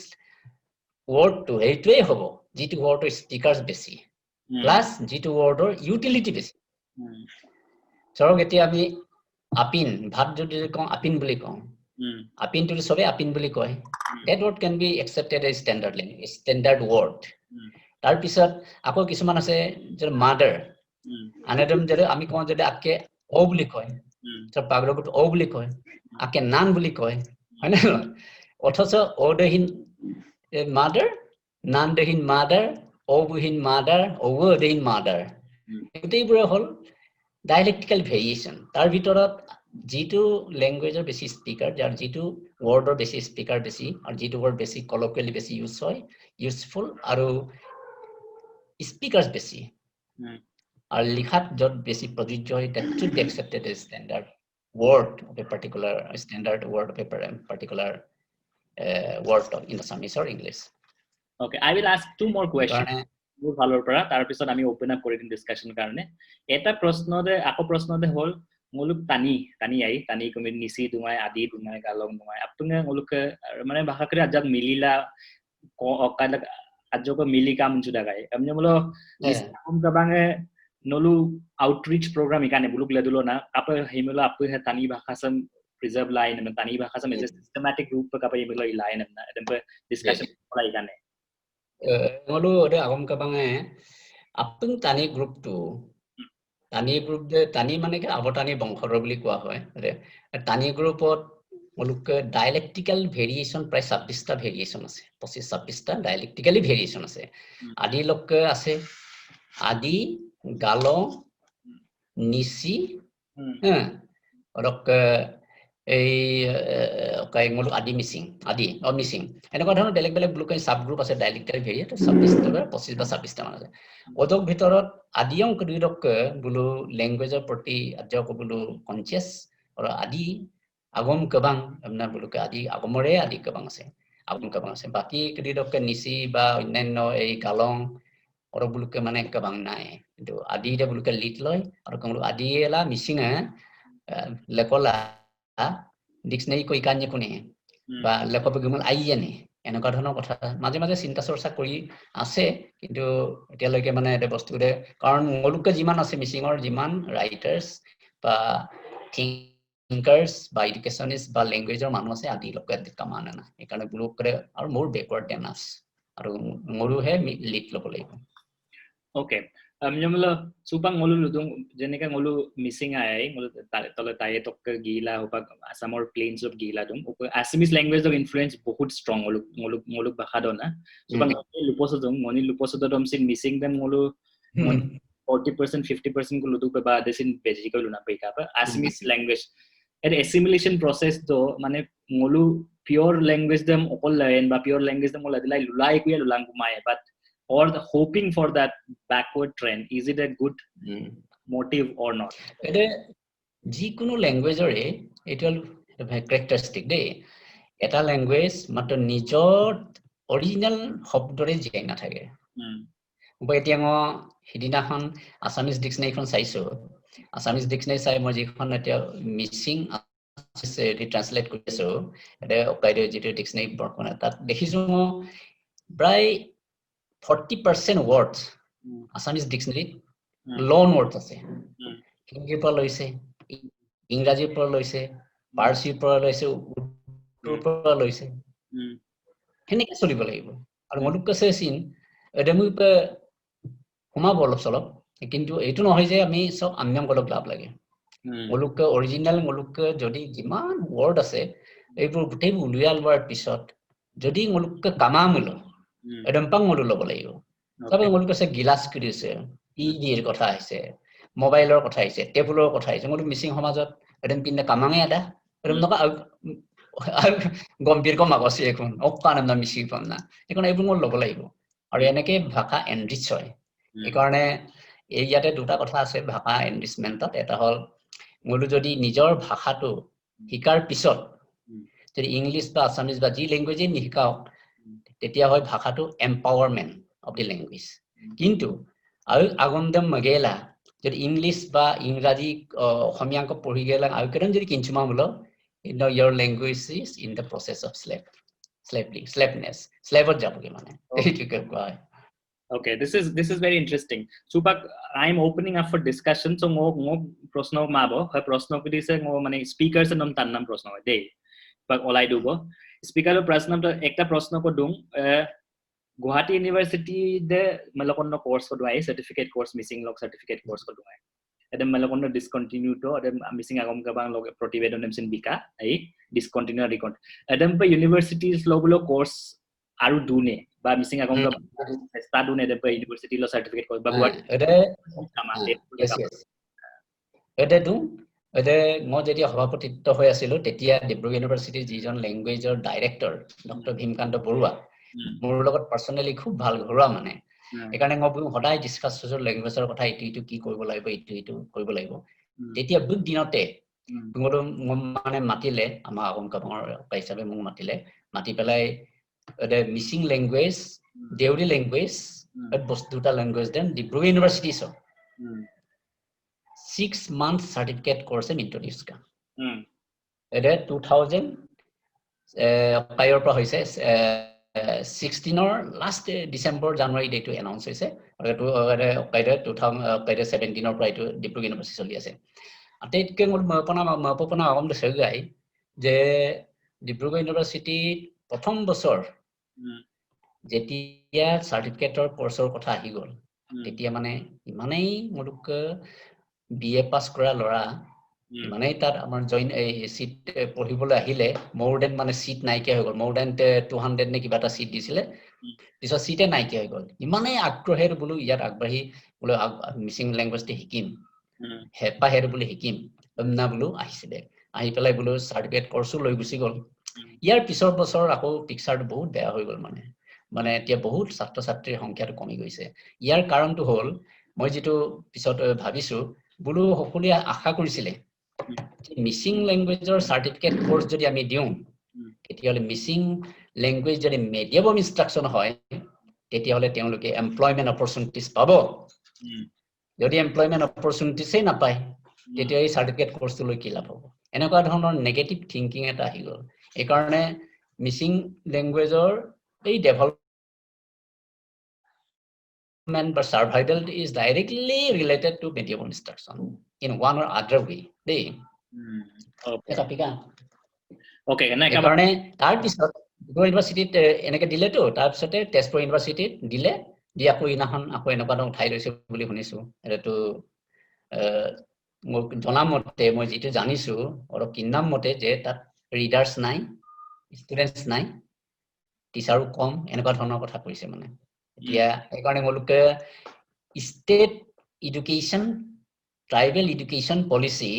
ওয়াৰ্ড টু এইটোই হ'ব যেটো ওয়াৰ্ডৰ স্পিকাৰস বেছি প্লাস যেটো ওয়াৰ্ডৰ ইউটিলিটি বেছি সৰক এতিয়া আমি আপিন ভাত যদি কওঁ আপিন বুলি কওঁ Apin to sobe apin buli koi. That word can be accepted as standard word. Tar pisat ako kisuman ase jere mother. Anadam jere ami kon jere akke o buli koi. Tar pagrobut o buli koi. Akke nan buli koi. Hoina othoso o dehin mother, nan dehin mother, o buhin mother, o dehin mother. Eteibura hol dialectical variation. Tar bitorat G2 language or basic speaker, jar G2 word or basic speaker basi, or G2 word basic colloquially basi use hoy, useful, aru speakers basi. Or likhat jot basic project that should be accepted as standard word of a particular standard word of a particular word in Assamese or English. Okay, I will ask 2 more questions. মোৰ ভালৰ পৰা তাৰ পিছত আমি open up কৰি দিম discussion কাৰণে এটা প্ৰশ্নতে আকো প্ৰশ্নতে হল মুলুক তানি আই তানি কমি নিসি দুমাই আদি দুমাই গালং দুমাই আপুনি মুলুক মানে ভাষা করে আজাক মিলিলা অকাল আজক মিলিকা মুজুদা গায় আমনে মুলো নিসম গাবাঙে নলু আউটরিচ প্রোগ্রাম ইকানে বুলুক লেদুলো না আপ হেমলো আপ হে তানি ভাষা সম প্রিজার্ভ লাইন মানে তানি ভাষা সম এজ সিস্টেমেটিক রূপ কা পাই হেমলো লাইন না এদম ডিসকাশন করা ইকানে ngolu ode agom kabange apung tani group tu tani group de tani mane ke abotani bongkhor boli koa hoy tani group ot muluk dialectical variation প্রায় 26 টা variation আছে 25-26 টা dialectically variation আছে আদি লক আছে আদি গালো নিসি হ্যাঁ রক এই কাই মল আদি মিসিং আদি অ মিসিং এনেকুৱা ধৰণৰ বেলেগ বেলেগ ব্লক সাব গ্ৰুপ আছে ডাইলেক্টাল ভেৰিয়েট 26 টা 25 বা 26 টা মান আছে ওদক ভিতৰত আদি অংক দুই ৰক বুলু ল্যাঙ্গুৱেজৰ প্ৰতি আজক বুলু কনচিয়াস আৰু আদি আগম কবাং আমনা বুলুকে আদি আগমৰে আদি কবাং আছে বাকি দুই ৰক নিসি বা অন্যান্য এই গালং আৰু বুলুকে মানে কবাং নাই কিন্তু আদি দে বুলুকে লিট লয় আৰু কমলো আদি এলা মিসিং লেকলা ডিকশনাৰি কই কান্যে কোনে বা লেখক গুমল আইয়ানে এনেকুৱা ধৰণৰ কথা মাজে মাজে চিন্তা চৰ্চা কৰি আছে কিন্তু এতিয়ালৈকে মানে এটা বস্তুৰে কাৰণ মলুকে যিমান আছে মিসিংৰ যিমান ৰাইটাৰ্স বা থিংকাৰ্স বা এডুকেশনিষ্ট বা ল্যাঙ্গুৱেজৰ মানুহ আছে আদি লোকে কামানা না এইকাৰণে ব্লক কৰে আৰু মোৰ বেকওয়াৰ্ড টেনাস আৰু মোৰহে লিট ল'ব লাগিব ওকে আমজমল সুপাং মলু লুদুং যেনেকা মলু মিসিং আই মলু তলে তাই তক গিলা হপা আসামৰ প্লেইনস অফ গিলা দুম আসামিজ ল্যাঙ্গুৱেজ অফ ইনফ্লুয়েন্স বহুত স্ট্রং মলু ভাষা দনা সুপাং লুপসদম মনি লুপসদম সিন মিসিং দেম মলু 40% 50% কো লুদু বা দেসিন বেজিক্যালি না পেকা Assamese language at assimilation process দো মানে মলু পিওৰ ল্যাঙ্গুৱেজ দেম অকল লাইন বা পিওৰ ল্যাঙ্গুৱেজ দেম লাইলাই লুলাই কুয়া লুলাং কুমাই বাট or the hoping for that backward trend, is it a good motive or not? যিকোনো ল্যাঙ্গুৱেজৰে এটা characteristic দে এটা ল্যাঙ্গুৱেজ মাত্ৰ নিজৰ অৰিজিনাল শব্দৰে জিয়াই নাথাকে এতিয়া হিদিনাখন আসামিজ ডিকশনাৰীখন চাইছো আসামিজ ডিকশনাৰী চাই মই যিখন এতিয়া মিসিং আছে ট্ৰান্সলেট কৰিছো এটা অকাইডে যিটো ডিকশনাৰী বৰ্তমান তাত দেখিছো প্ৰায় 40% words Assamese dictionary loan words আছে হিন্দীৰ পৰা লৈছে ইংৰাজীৰ পৰা লৈছে পাৰ্চীৰ পৰা লৈছে উৰ্দুৰ পৰা লৈছে হেনেকে চলিব লাগিব আৰু মলুক আছে চিন এডেমুক সোমাব অলপ চলপ কিন্তু এইটো নহয় যে আমি সব আম্যাম গলক লাভ লাগে মলুক অৰিজিনাল মলুক যদি যিমান ওয়াৰ্ড আছে এইবোৰ গোটেইবোৰ উলিয়াল লোৱাৰ পিছত যদি মলুক কামামুল এডম পাং মলু লব লাগিব তবে মলু কছে গিলাস কৰিছে ইডিৰ কথা আছে মোবাইলৰ কথা আছে টেবুলৰ কথা আছে মলু মিসিং সমাজত এডম পিনে কামাঙে আদা এডম নকা গম্ভীৰ কম আগছে এখন অকানম না মিসিং পন না এখন এইবোৰ মল লব লাগিব আৰু এনেকে ভাষা এনৰিচ হয় এই কাৰণে এই ইয়াতে দুটা কথা আছে ভাষা এনৰিচমেন্টত এটা হল মলু যদি নিজৰ ভাষাটো শিকাৰ পিছত যদি ইংলিশ বা আসামিজ বা যি ল্যাঙ্গুৱেজে নিশিকাও তেতিয়া হয় ভাষাটো এম্পাৱাৰমেন্ট অফ দি ল্যাঙ্গুৱেজ কিন্তু আৰু আগমদম মগেলা যদি ইংলিশ বা ইংৰাজী অসমীয়াক পঢ়ি গেলা আৰু কেন যদি কিঞ্চুমা হলো your language is in the process of slaveness slaveত যাবগে মানে এইটোকে কয় Okay, this is very interesting. Supak, I'm opening up for discussion. So mo prashno mabo, ha prashno kudi se mo mane speakers nam tan nam prashno de. ওলাই দিব স্পিকাৰৰ প্ৰশ্নটো একটা প্ৰশ্ন কো দুং Guwahati university দে মলকন্ন course কো দুই সার্টিফিকেট কোর্স মিসিং লগ certificate course কো দুই এদম মলকন্ন discontinue তো এদম missing আগম কাবাং লগ প্ৰতিবেদন এমসিন বিকা এই ডিসকন্টিনিউ ৰিকন্ট এদম পে ইউনিভাৰ্সিটিজ লগলো কোৰ্স আৰু দুনে বা মিসিং আগম কাবাং চেষ্টা দুনে এদম পে ইউনিভাৰ্সিটি ল সাৰ্টিফিকেট কোৰ্স বা গুৱাহাটী এটাতো এতে মই যেতিয়া সভাপতিত্ব হৈ আছিলো তেতিয়া ডিব্ৰুগড় ইউনিভাৰ্চিটিৰ যিজন ল্যাঙ্গুৱেজৰ ডাইৰেক্টৰ ডক্টৰ ভীমকান্ত বৰুৱা মোৰ লগত পাৰ্সোনালি খুব ভাল ঘৰুৱা মানে একাৰণে মই সদায় ডিসকাস কৰিছো ল্যাঙ্গুৱেজৰ কথা ইটো কি কৰিব লাগিব ইটো কৰিব লাগিব তেতিয়া দুই দিনতে মোৰ মানে মাতিলে আমাৰ আগম কামৰ হিচাপে মোক মাতি পেলাই এতে মিসিং ল্যাঙ্গুৱেজ দেউৰী ল্যাঙ্গুৱেজ দুটা language then Dibrugarh university 6 months certificate course introduce ka ede 2000 kayor pra hoise 16 or last December January date to announce hoise to kaide 2017 or pra to Dibrugড় University choli ase atet ke mor mapona agam de segai je Dibrugড় University prothom bochor jetia certificate or course or kotha ahi gol tetia mane imanei muluk BA pass কৰা লৰা মানে তাত আমাৰ join এই seat পঢ়িবলৈ আহিলে মোর then মানে seat নাইকিয়া হৈ গল মোর দেন 200 নে কিবা এটা সিট দিছিলে পিছত সিটে নাইকিয়া হৈ গল ইমানেই আগ্ৰহেৰ বুলো ইয়াত আগবাঢ়ি বুলো মিসিং ল্যাঙ্গুৱেজটো শিকিম হেপাহেৰ বুলি শিকিম না বুলো আহিছিলে আহি পেলাই বুলো সাৰ্টিফিকেট কোৰ্সও লৈ গুছি গল ইয়াৰ পিছৰ বছৰ আকৌ পিকচাৰটো বহুত বেয়া হৈ গল মানে এতিয়া বহুত ছাত্ৰ ছাত্ৰীৰ সংখ্যাটো কমি গৈছে ইয়াৰ কাৰণটো হ'ল মই যেটো পিছত ভাবিছো বুলো সকলোৱে আশা কৰিছিলে মিসিং ল্যাঙ্গুৱেজৰ সাৰ্টিফিকেট কোৰ্স যদি আমি দিও তেতিয়ালে মিসিং ল্যাঙ্গুৱেজ যদি মিডিয়াম অফ ইনস্ট্ৰাকচন হয় তেতিয়ালে তেওঁলোকে এমপ্লয়মেন্ট অপৰচুনিটিজ পাব যদি এমপ্লয়মেন্ট অপৰচুনিটিজে নাপায় তেতিয়া এই সাৰ্টিফিকেট কোৰ্সটো লৈ কি লাভ হ'ব এনেকুৱা ধৰণৰ নেগেটিভ থিংকিং এটা আহি গল এই কাৰণে মিসিং ল্যাঙ্গুৱেজৰ এই development but survival is directly related to medium instruction in one or other way they okay na karone tar pisot Dibrugড় ইউনিভাৰ্সিটিত এনেকে দিলে তো তাৰ পিছতে তেজপুৰ ইউনিভাৰ্সিটিত দিলে দি আকৌ ইনাখন আকৌ এনেকুৱা উঠাই লৈছে বুলি শুনিছো এটো মোক জনা মতে মই যেটো জানিছো আৰু কিনাম মতে যে তাত ৰিডাৰ্স নাই ষ্টুডেন্টস নাই টিচাৰো কম এনেকুৱা ধৰণৰ কথা কৈছে মানে এতিয়া এই কাৰণে মলুকে state education tribal education policy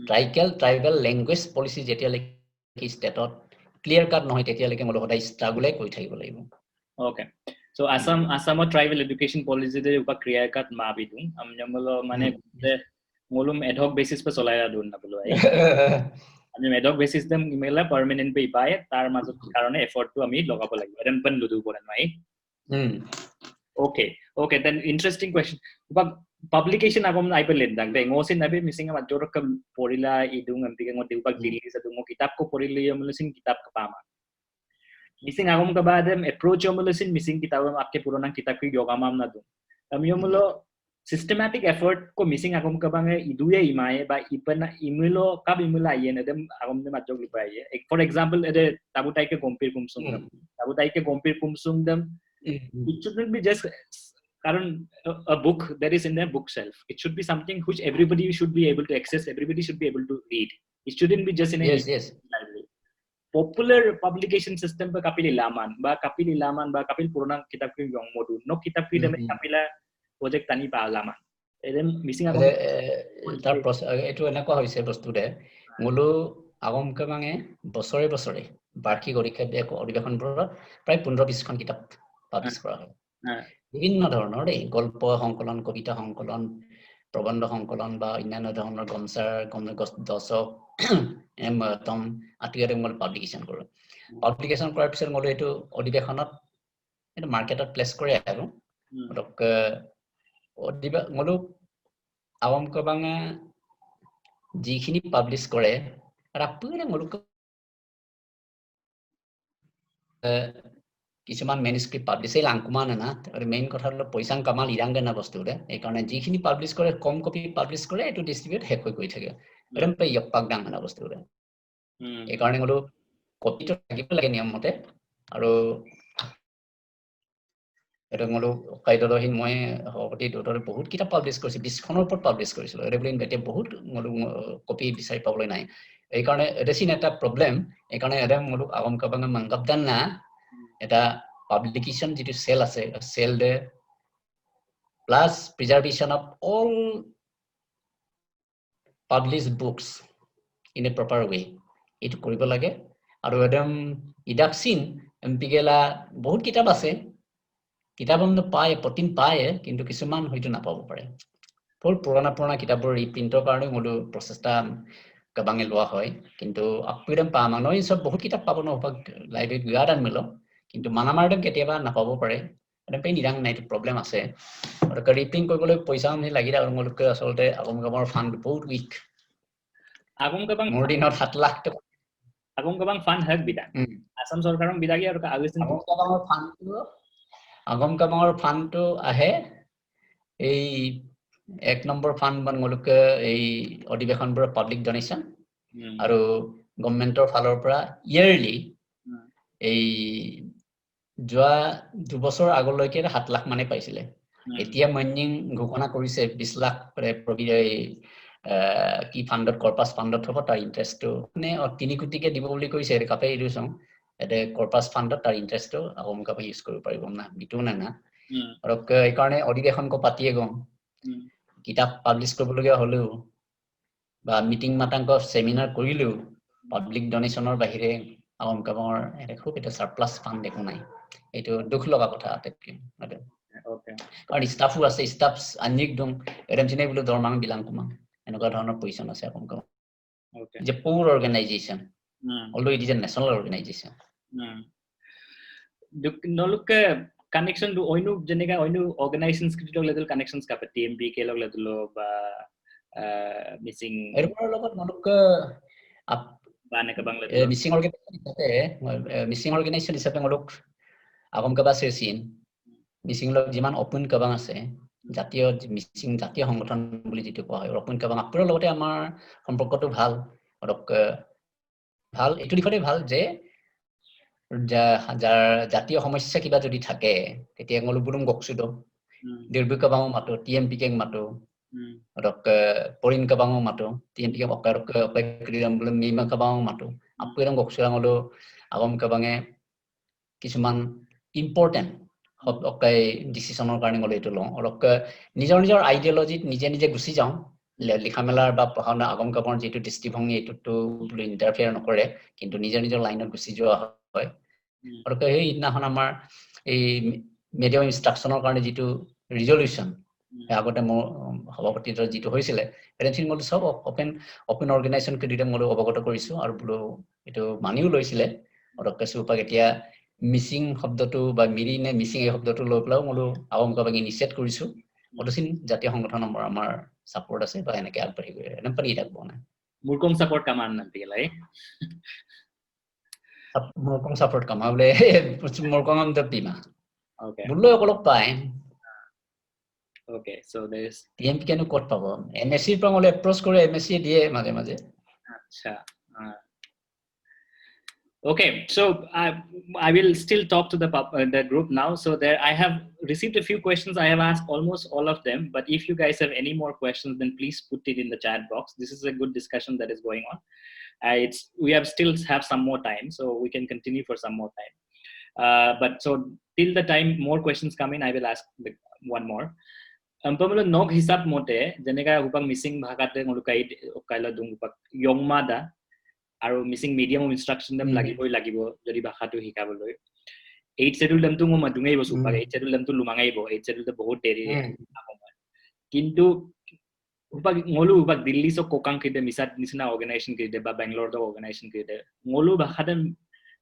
tribal language policy যেতিয়া লেকি ষ্টেটত ক্লিয়াৰ কাট নহয় তেতিয়া লেকি মলু সদায় ষ্ট্ৰাগলে কৰি থাকিব লাগিব okay so asam tribal education policy de upa clear cut ma bi dum am jamolo mane molum ad hoc basis pe cholai dun na bolo ai আমি ad hoc basis dem email permanent pe ipai tar majot karone effort to ami logabo lagibo den pen ludu pore nai okay then interesting question upa publication agom ipe let dang de ngosin nabe missing ma jorok porila idung ampike ngo upa dili sa dungo kitab ko porili yamulusin kitab ka pama missing agom ka badem approach yamulusin missing kitab akke purana kitab ki yogamam na dum amyomulo systematic effort ko missing agom ka bange iduye imaye ba ipana imulo kab imula yene dem agom dem ajog lipaye for example ede tabutai ke compare kumsung dem it shouldn't be just current a book that is in their bookshelf it should be something which everybody should be able to access everybody should be able to read it shouldn't be just in a library popular publication system pa kapil ilaman ba kapil purana kitab ki yong modu no kitab ki dem kapila project tani pa lama edem missing agom tar eto enakwa hoise bostude mulu agom ke mange বছৰে বাৰ্ষিক অধিবেশন প্ৰায় 15-20 খন কিতাপ publish কৰা হয় বিভিন্ন ধৰণৰ গল্প সংকলন কবিতা সংকলন প্ৰবন্ধ সংকলন বা অন্যান্য ধৰণৰ গমচাৰ দশক এমতম আটিয়াৰে মই পাবলিকেশন কৰাৰ পিছত মই এটো অধিবেশনত এটো মাৰ্কেটত প্লেস কৰে আৰু মলো আওয়াম কবাঙা যিখিনি পাবলিশ কৰে ৰাপুৰে মলুক কিছুমান মেনুস্ক্ৰিপ্ট পাবলিশ এই লাংকুমান না আৰু মেইন কথা হল পইচাং কামাল ইৰাংগে না বস্তুৰে এই কাৰণে যিখিনি পাবলিশ কৰে কম কপি পাবলিশ কৰে এটো ডিস্ট্ৰিবিউট হেক হৈ গৈ থাকে এৰম পে ইয়পাক ডাং না বস্তুৰে এই কাৰণে মলো কপিটো থাকিব লাগে নিয়ম মতে আৰু এটা মলো কাইদৰহীন মই সভাপতি দুটাৰে বহুত কিতাপ পাব্লিছ কৰিছে 20খনৰ ওপৰত পাব্লিছ কৰিছিল এটা বুলি এতিয়া বহুত মলো কপি বিচাৰি পাবলৈ নাই এই কাৰণে এটা চিন এটা প্ৰবলেম এই কাৰণে এটা মলো আগম কাবাং মংগবদান না এটা পাব্লিকেশন যেটো সেল আছে cell the plus preservation of all published books in a proper way এটো কৰিব লাগে আৰু একদম ইডাকসিন এমপিগেলা বহুত কিতাপ আছে কিতাপসমূহ পায় প্ৰতিন পায় কিন্তু কিছুমান হয়তো নাপাব পাৰে বহুত পুৰণা কিতাপৰ ৰিপ্ৰিন্টৰ কাৰণে মোলো প্ৰচেষ্টা কাবাঙে লোৱা হয় কিন্তু আপডেট পা মানুহে সব বহুত কিতাপ পাব নহব লাইব্ৰেৰীত গাৰ্ডন মিলো কিন্তু মানামাৰডম কেতিয়াবা নাপাব পাৰে এটা পে নিৰাং নাই প্ৰবলেম আছে আৰু ৰিপ্ৰিন্ট কৰিবলৈ পইচা আমি লাগি আৰু মোলকে আসলতে আগমগমৰ ফান্ড বহুত উইক আগম কাবাং মোৰ দিনত 7 লাখ টকা আগম কাবাং ফান্ড হক বিদা আসাম চৰকাৰৰ বিদাগি আৰু আগস্টিন আগম কাবাঙৰ ফান্ডটো আহে এই 1 নম্বৰ ফান্ড মোলকে এই অধিবেশনবোৰ পাব্লিক ডোনেশন আৰু গভৰ্নমেন্টৰ ফালৰ পৰা ইয়াৰলি এই যোৱা 2 বছৰ আগলৈকে 7 লাখ মানে পাইছিলে এতিয়া মনিং ঘোষণা কৰিছে 20 লাখ প্ৰবিৰই কি ফান্ডত কৰ্পাস ফান্ডত হ'ব তাৰ ইন্টাৰেষ্টটো মানে 3 কোটিকে দিব বুলি কৈছে কাপে ইউজ হম এতে কৰ্পাস ফান্ডত তাৰ ইন্টাৰেষ্টটো আগম কাপে ইউজ কৰিব পাৰিব না বিটো না না আৰু এই কাৰণে অধিবেশন কো পাতিয়ে গম কিতাপ পাব্লিছ কৰিবলগীয়া হলো বা মিটিং মাতাংক সেমিনাৰ কৰিলো পাব্লিক ডোনেশনৰ বাহিৰে আগম কাবাঙৰ এটা খুব এটা সাৰপ্লাস ফান্ড দেখো নাই এটো দুখ লগা কথা আটকে ওকে কাৰণ স্টাফও আছে স্টাফস আনিক দম এডমচিনে বুলো দৰমাং বিলাং কুমা এনেকুৱা ধৰণৰ পজিশন আছে আগম কাবাং ওকে যে পুৰ organisation although it is a national organization নলুক কানেকশন টু অইনু জেনেকা অইনু অর্গানাইজেশনস ক্রিটিক লেভেল কানেকশনস কাপে টিএমপি কে লগ লেদলো বা মিসিং এরপর লগত নলুক বানে কা বাংলা মিসিং অর্গানাইজেশন হিচাপে নলুক আগম কাবা সেসিন মিসিং লগ যিমান ওপেন কাবাং আছে জাতীয় মিসিং জাতীয় সংগঠন বুলি যেটো কোৱা হয় ওপেন কাবাং আপুৰ লগতে আমাৰ সম্পৰ্কটো ভাল আৰু ভাল এটো দিখতে ভাল যে যাৰ জাতীয় সমস্যা কিবা যদি থাকে তেতিয়া ngolubulum goksudo dirbu kabang mato tmp keng mato rok porin kabang mato tmp keng okar okriram bulum mima kabang mato apuram goksura ngolo agam kabange কিছুমান ইম্পৰ্টেন্ট অকাই ডিসিশনৰ কাৰণে গলে এটো লওঁ ৰক নিজৰ আইডিয়োলজিত নিজে গুছি যাওঁ লিখা মেলাৰ বা পঢ়ানা আগম কাবাৰ যেটো দৃষ্টিভংগী এটো ইন্টাৰফেয়াৰ নকৰে কিন্তু নিজৰ লাইনত গুছি যোৱা হয় আৰু এই ইনাখন আমাৰ এই মিডিয়াম ইনষ্ট্ৰাকচনৰ কাৰণে যেটো ৰিজলিউশন আগতে মোৰ সভাপতিৰ যেটো হৈছিল এৰেঞ্জিং মল সব ওপেন অৰ্গানাইজেচন ক্ৰেডিট মল অৱগত কৰিছো আৰু বুলো এটো মানিও লৈছিলে আৰু কেসুপাক এতিয়া মিসিং শব্দটো বা মিৰিনে মিসিং এই শব্দটো লৈ পেলাও মলো আগম কাবাক ইনিচিয়েট কৰিছো মতসিন জাতীয় সংগঠন আমাৰ সাপোৰ্ট আছে বা এনেকে আগবাঢ়ি গৈ এনে পাৰি থাকব না মুৰকম সাপোৰ্ট কামান নাতিলাই মুৰকম সাপোৰ্ট কামাবলে মুৰকম দপিমা ওকে বুলো অলপ পায় okay so there is TMP can code পাব এমএসসি পৰা মলে এপ্ৰোচ কৰে এমএসসি দিয়ে মাজে আচ্ছা Okay, so I will still talk to the group now. So there, I have received a few questions. I have asked almost all of them. But if you guys have any more questions, then please put it in the chat box. This is a good discussion that is going on. We still have some more time, so we can continue for some more time. But so till the time more questions come in, I will ask one more. Pamela nog hisab mote jeneka upang missing bhagate ngolukai okaila dung upak yongmada আৰু missing medium of instruction them লাগিব যদি ভাষাটো শিকাবলৈ 8 schedule দেমটো মই মাদুঙাই Bose পাগে 8 schedule দেমটো লুমাঙাইব 8 শিডিউলটো বহুত দেৰি সময় কিন্তু উপাক ngolu উপাক দিল্লী সক কোকাং কিতে মিসাত নিচিনা অর্গানাইজেশন কিতে বা বেঙ্গালোর দ অর্গানাইজেশন কিতে ngolu ভাষাতে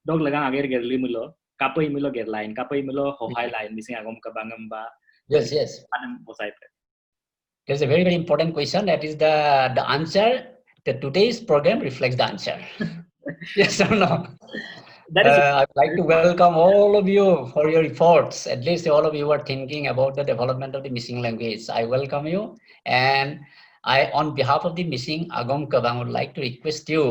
ডগ লাগাং আগেৰ গেৰলি মিলো কাপই মিলো গেৰ লাইন কাপই মিলো হহাই লাইন মিসিং আগম কাবাঙম বা yes আনম বসাইতে there's a very important question that is the answer that today's program reflects the answer. Yes or no? I'd like to welcome all of you for your efforts. At least all of you are thinking about the development of the missing language. I welcome you, and on behalf of the missing Agom Kabang, would like to request you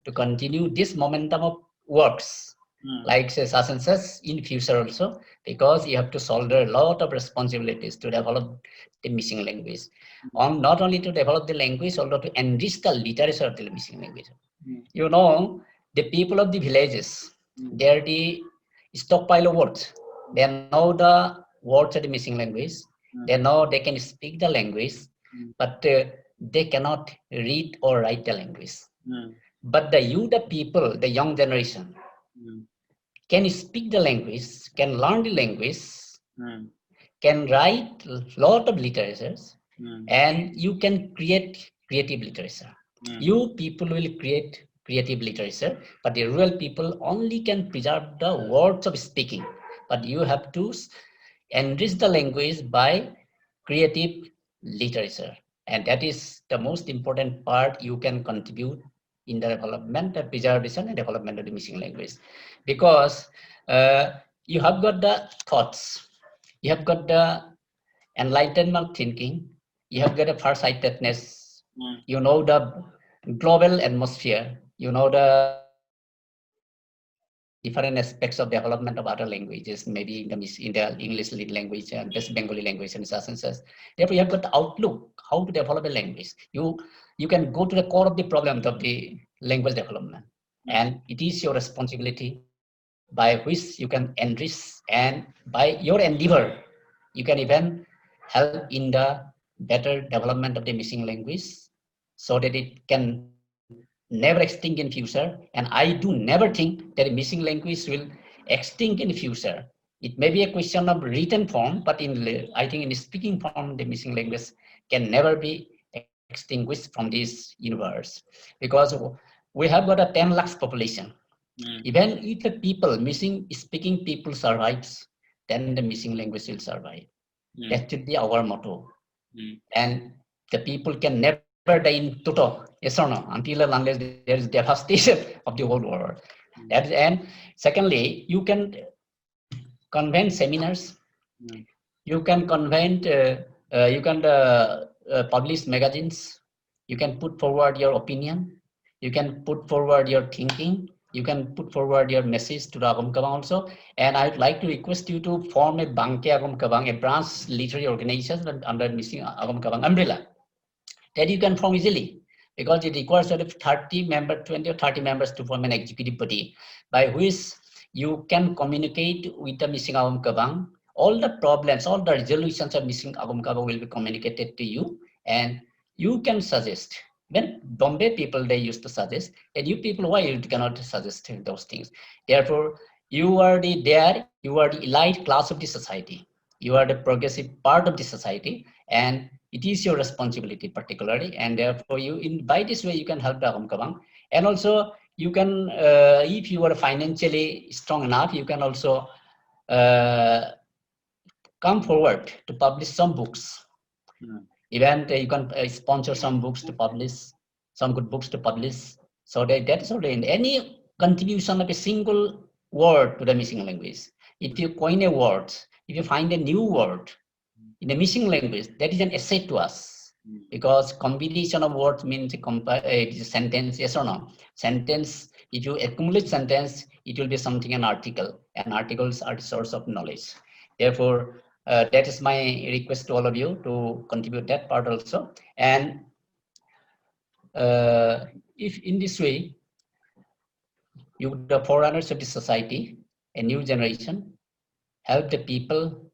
to continue this momentum of works Mm. like say such and such in future also, because you have to shoulder a lot of responsibilities to develop the missing language. Not only to develop the language, also to enrich the literature of the missing language. Mm. You know, the people of the villages, Mm. they are the stockpile of words. They know the words of the missing language. They know they can speak the language, but they cannot read or write the language. Mm. But the people, the young generation, Mm. can speak the language, can learn the language, Mm. can write a lot of literatures, Mm. and you can create creative literature. Mm. You people will create creative literature, but the rural people only can preserve the words of speaking. But you have to enrich the language by creative literature. And that is the most important part you can contribute in the development, preservation, and development of the missing language. Because you have got the thoughts, you have got the enlightenment thinking, you have got a farsightedness, Mm. you know the global atmosphere, you know the different aspects of development of other languages, maybe in the English language and West Bengali language and such and such. Therefore, you have got the outlook, how to develop a language. You can go to the core of the problem of the language development. And it is your responsibility by which you can enrich, and by your endeavor, you can even help in the better development of the missing language, so that it can never extinct in future. And I do never think that a missing language will extinct in future. It may be a question of written form, but I think in speaking form, the missing language can never be extinguished from this universe, because we have got a 10 lakhs population. Even if the people, missing speaking people survives, then the missing language will survive. That should be our motto. And the people can never die in total, yes or no, until and unless there is devastation of the whole world. And secondly, you can convene seminars, you can convene, you can publish magazines, you can put forward your opinion, you can put forward your thinking, you can put forward your message to the Agam Kabang also. And I'd like to request you to form a Bangke Agam Kabang, a branch literary organization under Missing Agam Kabang umbrella, that you can form easily, because it requires sort of 30 members, 20 or 30 members to form an executive body, by which you can communicate with the Missing Agam Kabang. All the problems, all the resolutions of Missing Agam Kabang will be communicated to you, and you can suggest. When Bombay people, they used to suggest, and you people, why you cannot suggest those things? Therefore, you are the elite class of the society. You are the progressive part of the society, and it is your responsibility particularly. And therefore, by this way, you can help the Agam Kabang. And also, you can, if you are financially strong enough, you can also come forward to publish some books. Even you can sponsor some books to publish, some good books to publish. So that is already in any contribution of a single word to the missing language. If you coin a word, if you find a new word in the missing language, that is an asset to us. Because combination of words means a sentence, yes or no? Sentence, if you accumulate sentence, it will be something, an article, and articles are the source of knowledge. Therefore, that is my request to all of you to contribute that part also. And if in this way, you, the forerunners of the society, a new generation, help the people.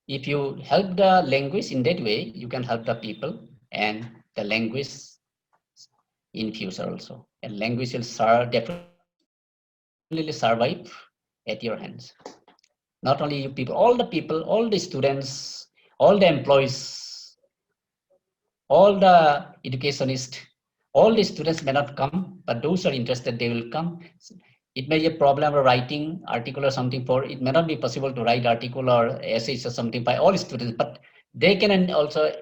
If you help the language in that way, you can help the people and the language in future also. And language will definitely survive at your hands. Not only you people, all the students, all the employees, all the educationists, all the students may not come, but those who are interested, they will come. It may be a problem of writing article or something for, it may not be possible to write article or essays or something by all students, but they can also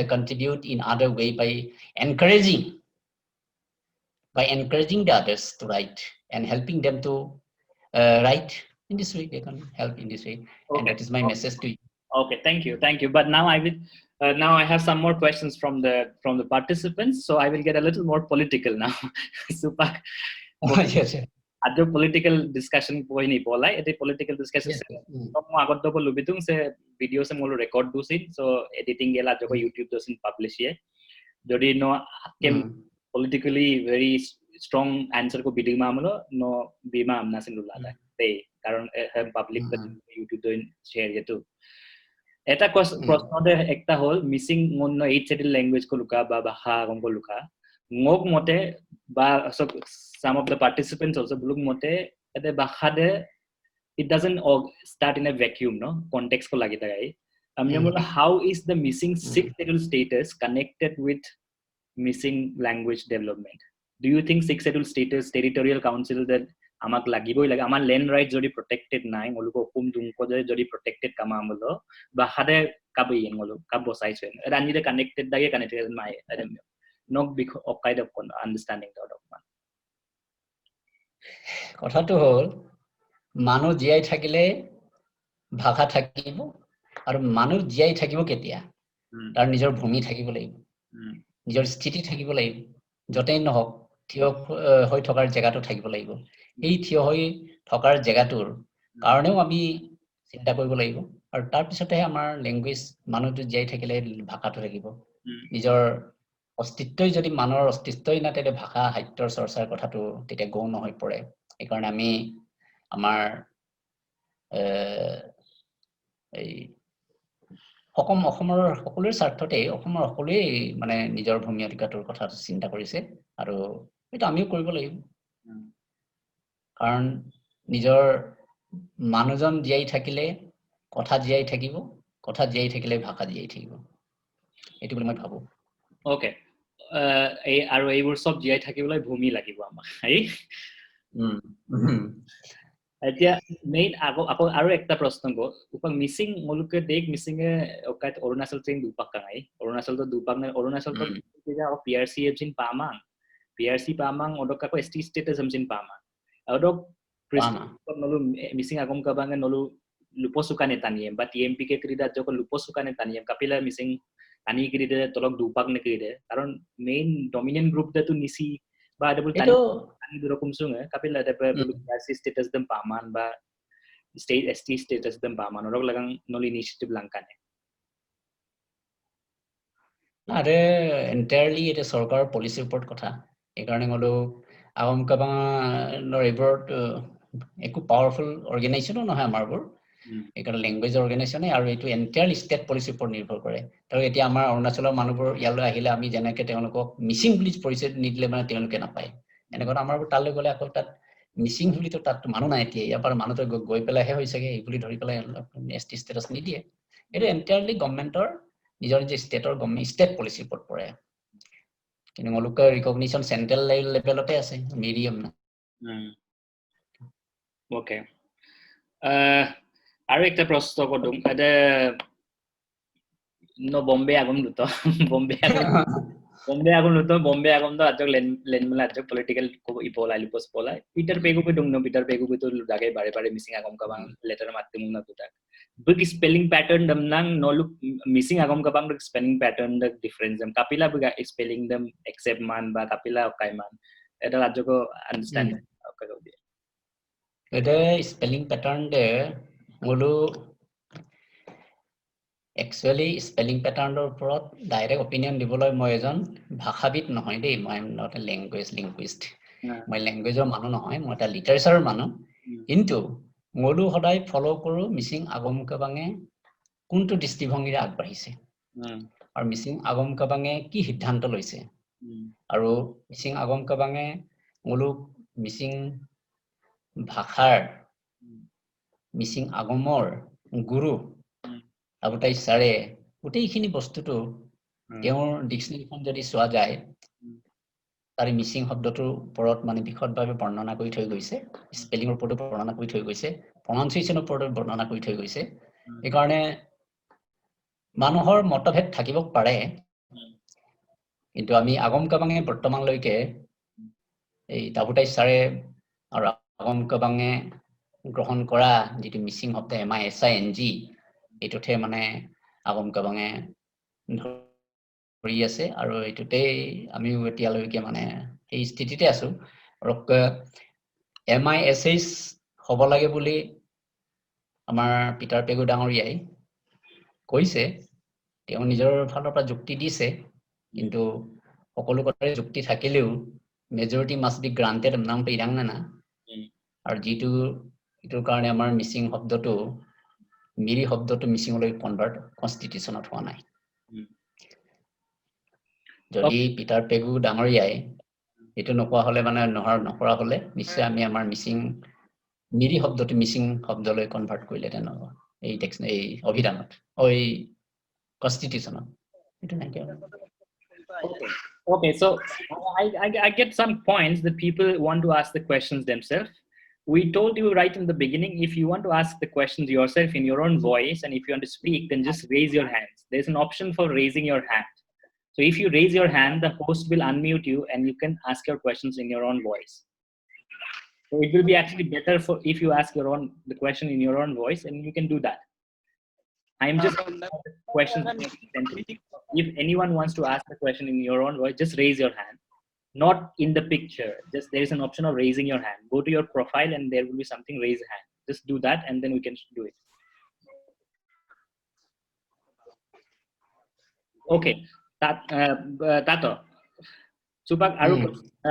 contribute in other way by encouraging the others to write and helping them to write. In this way, they can help in this way. Okay. And that is my message to you. Okay, thank you. But now I will. Now I have some more questions from the participants, so I will get a little more political now. Supak. Yes. ada political discussion poi ni polai ete political discussion Yes. mo agot do ko lubitung se video se molo record dusin so editing gela joko YouTube dosin publish ye jodi no kem politically very strong answer ko bidding mamlo no bima amna sin lulada te karon public YouTube doin share yetu eta প্রশ্নতে একটা হল missing মন 8 settle language ko luka ba bhasha agom ko luka ngok mote ba some of the participants also buluk mote ete bhasha de it doesn't start in a vacuum no context ko lagi tagai how is the missing 6 settle status connected with missing language development do you think 6 settle status territorial council that আমাক লাগিবই লাগে আমাৰ land right যদি protected নাই মলুক হুকুম দুংকো যদি protected কামা আমলো বা হাদে কাবই মলু কাব বসাইছে রানিতে কানেক্টেড দাগে কানেক্টেড নাই নক বিখ অকাইড অফ আন্ডারস্ট্যান্ডিং দট অফ মান কথাটো হল মানুহ জীয়াই থাকিলে ভাষা থাকিব আৰু মানুহ জীয়াই থাকিব কেতিয়া তাৰ নিজৰ ভূমি থাকিব লাগিব নিজৰ স্থিতি থাকিব লাগিব যতেই নহওক থিয় হৈ থকাৰ জেগাটো থাকিব লাগিব এই থিয় হৈ থকাৰ জেগাটোৰ কাৰণেও আমি চিন্তা কৰিব লাগিব আৰু তাৰ পিছতহে আমাৰ ল্যাঙ্গুৱেজ মানুহটো জীয়াই থাকিলে ভাষাটো থাকিব নিজৰ অস্তিত্বই যদি মানুহৰ অস্তিত্বই না তেতে ভাষা সাহিত্যৰ চৰ্চাৰ কথাটো তেতিয়া গৌণ হৈ পৰে এই কাৰণে আমি আমাৰ এই অসমৰ সকলোৰে স্বাৰ্থতে অসমৰ সকলোৱে মানে নিজৰ ভূমি অধিকাৰৰ কথা চিন্তা কৰিছে আৰু এটা আমিও কৰিব লাগিব কাৰণ নিজৰ মানুহজন জীয়াই থাকিলে কথা জীয়াই থাকিব কথা জীয়াই থাকিলে ভাষা জীয়াই থাকিব এটো বুলি মই ভাবো ওকে এই আৰু এইবোৰ সব জীয়াই থাকিবলৈ ভূমি লাগিব আমাক এই এতিয়া মেইন আকৌ আৰু একটা প্ৰশ্ন গো উপক মিসিং মুলুকে দেখ মিসিং এ ওকাত অৰুণাচল ট্ৰেন দুপাক কাই অৰুণাচল তো দুপাক না অৰুণাচল তো যেটা পিআরসি এফজিন পামাং পিআরসি পামাং ওডক কো এসটি স্ট্যাটাস আমজিন পামাং ওডক প্রেসিডেন্ট নলু মিসিং আগম কাবাঙ্গে নলু লুপসুকানে তানিয়েম বা টিএমপি কে ক্রিডা জক লুপসুকানে তানিয়েম কাপিলা মিসিং তানি ক্রিডে তলক দুপাক নে ক্রিডে কারণ মেইন ডমিনেন্ট গ্রুপ দা নিসি ba ada bul tani duro kumsung kapil ada bul PRC status dem paman ba state ST status dem paman orok lagang nol initiative langkane আরে entirely এটা সরকার পলিসির উপর কথা এই কারণে হলো আওয়াম কাবাঙৰ এইবোৰত একো পাৱাৰফুল অৰ্গেনাইজেশ্যনো নহয় আমাৰবোৰ এই কাৰণে ল্যাঙ্গুৱেজ অৰ্গেনাইজেশ্যনে আৰু এইটো এন্টায়াৰলি ষ্টেট পলিচিৰ ওপৰত নিৰ্ভৰ কৰে আৰু এতিয়া আমাৰ অৰুণাচলৰ মানুহবোৰ ইয়ালৈ আহিলে আমি যেনেকৈ তেওঁলোকক মিসিং বুলি পৰিচয় নিদিলে মানে তেওঁলোকে নাপায় এনেকৈ আমাৰবোৰ তালৈ গ'লে আকৌ তাত মিসিং বুলিতো তাত মানুহ নাই এতিয়া ইয়াৰ পৰা মানুহটো গৈ পেলাইহে হৈছেগে এই বুলি ধৰি পেলাই এসটি ষ্টেটাছ নিদিয়ে এইটো এন্টায়াৰলি গভৰ্ণমেণ্টৰ নিজৰ যে ষ্টেটৰ গভৰ্ণমেণ্ট ষ্টেট পলিচিৰ ওপৰত পৰে কিন্তু মলুকৰ ৰিকগনিশ্যন চেন্ট্ৰেল লেভেলতে আছে মিডিয়াম না ওকে আৰু একটা প্ৰশ্ন কদম এটা no Bombay agum luto Bombay agum luto Bombay agum to ajok len mala ajok political ko ipola lipos pola Peter Pegu pe dungno Peter Pegu pe to dage bare missing agum ka bang letter matum na tuta book spelling pattern dam nang no look missing agum ka bang spelling pattern the difference them kapila buga spelling them except man ba kapila okay man eta ajok ko understand okay ko dia এটা spelling pattern দে মলো actually spelling প্যাটাৰ্নৰ ওপৰত direct opinion দিবলৈ মই এজন ভাষাবিদ নহয় দেই মই am not a language লিংগুইষ্ট মই ল্যাঙ্গুৱেজৰ মানুহ নহয় মই এটা লিটাৰেচাৰৰ মানুহ কিন্তু মলো সদায় ফলো কৰো মিসিং আগম কাবাঙে কোনটো দৃষ্টিভংগীৰে আগবাঢ়িছে আৰু মিসিং আগম কাবাঙে কি সিদ্ধান্ত লৈছে আৰু মিসিং আগম কাবাঙে মলো মিসিং ভাষাৰ মিসিং আগমৰ গুৰু আবুতাই সাৰে গোটেইখিনি বস্তুটো তেওঁৰ ডিকশনাৰীখন যদি চোৱা যায় তাৰে মিসিং শব্দটোৰ ওপৰত মানে বিশদভাৱে বৰ্ণনা কৰি থৈ গৈছে স্পেলিংৰ ওপৰত বৰ্ণনা কৰি থৈ গৈছে প্ৰনাউন্সিয়েচনৰ ওপৰত বৰ্ণনা কৰি থৈ গৈছে এই কাৰণে মানুহৰ মতভেদ থাকিব পাৰে কিন্তু আমি আগম কাবাঙে বৰ্তমানলৈকে এই আবুতাই সাৰে আৰু আগম কাবাঙে গ্ৰহণ কৰা যেটো মিসিং শব্দ MISING এটোতে মানে আগম কাবাঙে ধৰি আছে আৰু এটোতে আমি এতিয়ালৈকে মানে এই স্থিতিতে আছো আৰু MISH হ'ব লাগে বুলি আমাৰ পিটাৰ পেগু ডাঙৰীয়াই কৈছে, তেওঁ নিজৰ ফালৰ পৰা যুক্তি দিছে, কিন্তু সকলো কথাৰে যুক্তি থাকিলেও মেজৰিটি মাষ্ট বি গ্ৰান্টেড নামটো ইৰাং না আৰু ইটোৰ কাৰণে আমাৰ মিচিং শব্দটো মিৰি শব্দটো মিচিঙলৈ কনভাৰ্ট কনষ্টিটিউশ্যনত হোৱা নাই। যদি পিটাৰ পেগু ডাঙৰীয়াই এইটো নোকোৱা হলে মানে নকৰা হলে নিশ্চয় আমি আমাৰ মিৰি শব্দটো মিচিং শব্দলৈ কনভাৰ্ট কৰিলে তেনেকুৱা এই অভিধানত এই কনষ্টিটিউশ্যনত এইটো নাইকিয়া হ'ব। Okay, so I get some points that people want to ask the questions themselves. We told you right in the beginning, if you want to ask the questions yourself in your own voice, and if you want to speak, then just raise your hands. There's an option for raising your hand. So if you raise your hand, the host will unmute you and you can ask your questions in your own voice. So it will be actually better for if you ask the question in your own voice, and you can do that. I'm just questions. If anyone wants to ask a question in your own voice, just raise your hand. Not in the picture. Just there is an option of raising your hand. Go to your profile and there will be something, raise hand. Just do that and then we can do it. Okay. Tato. Supak,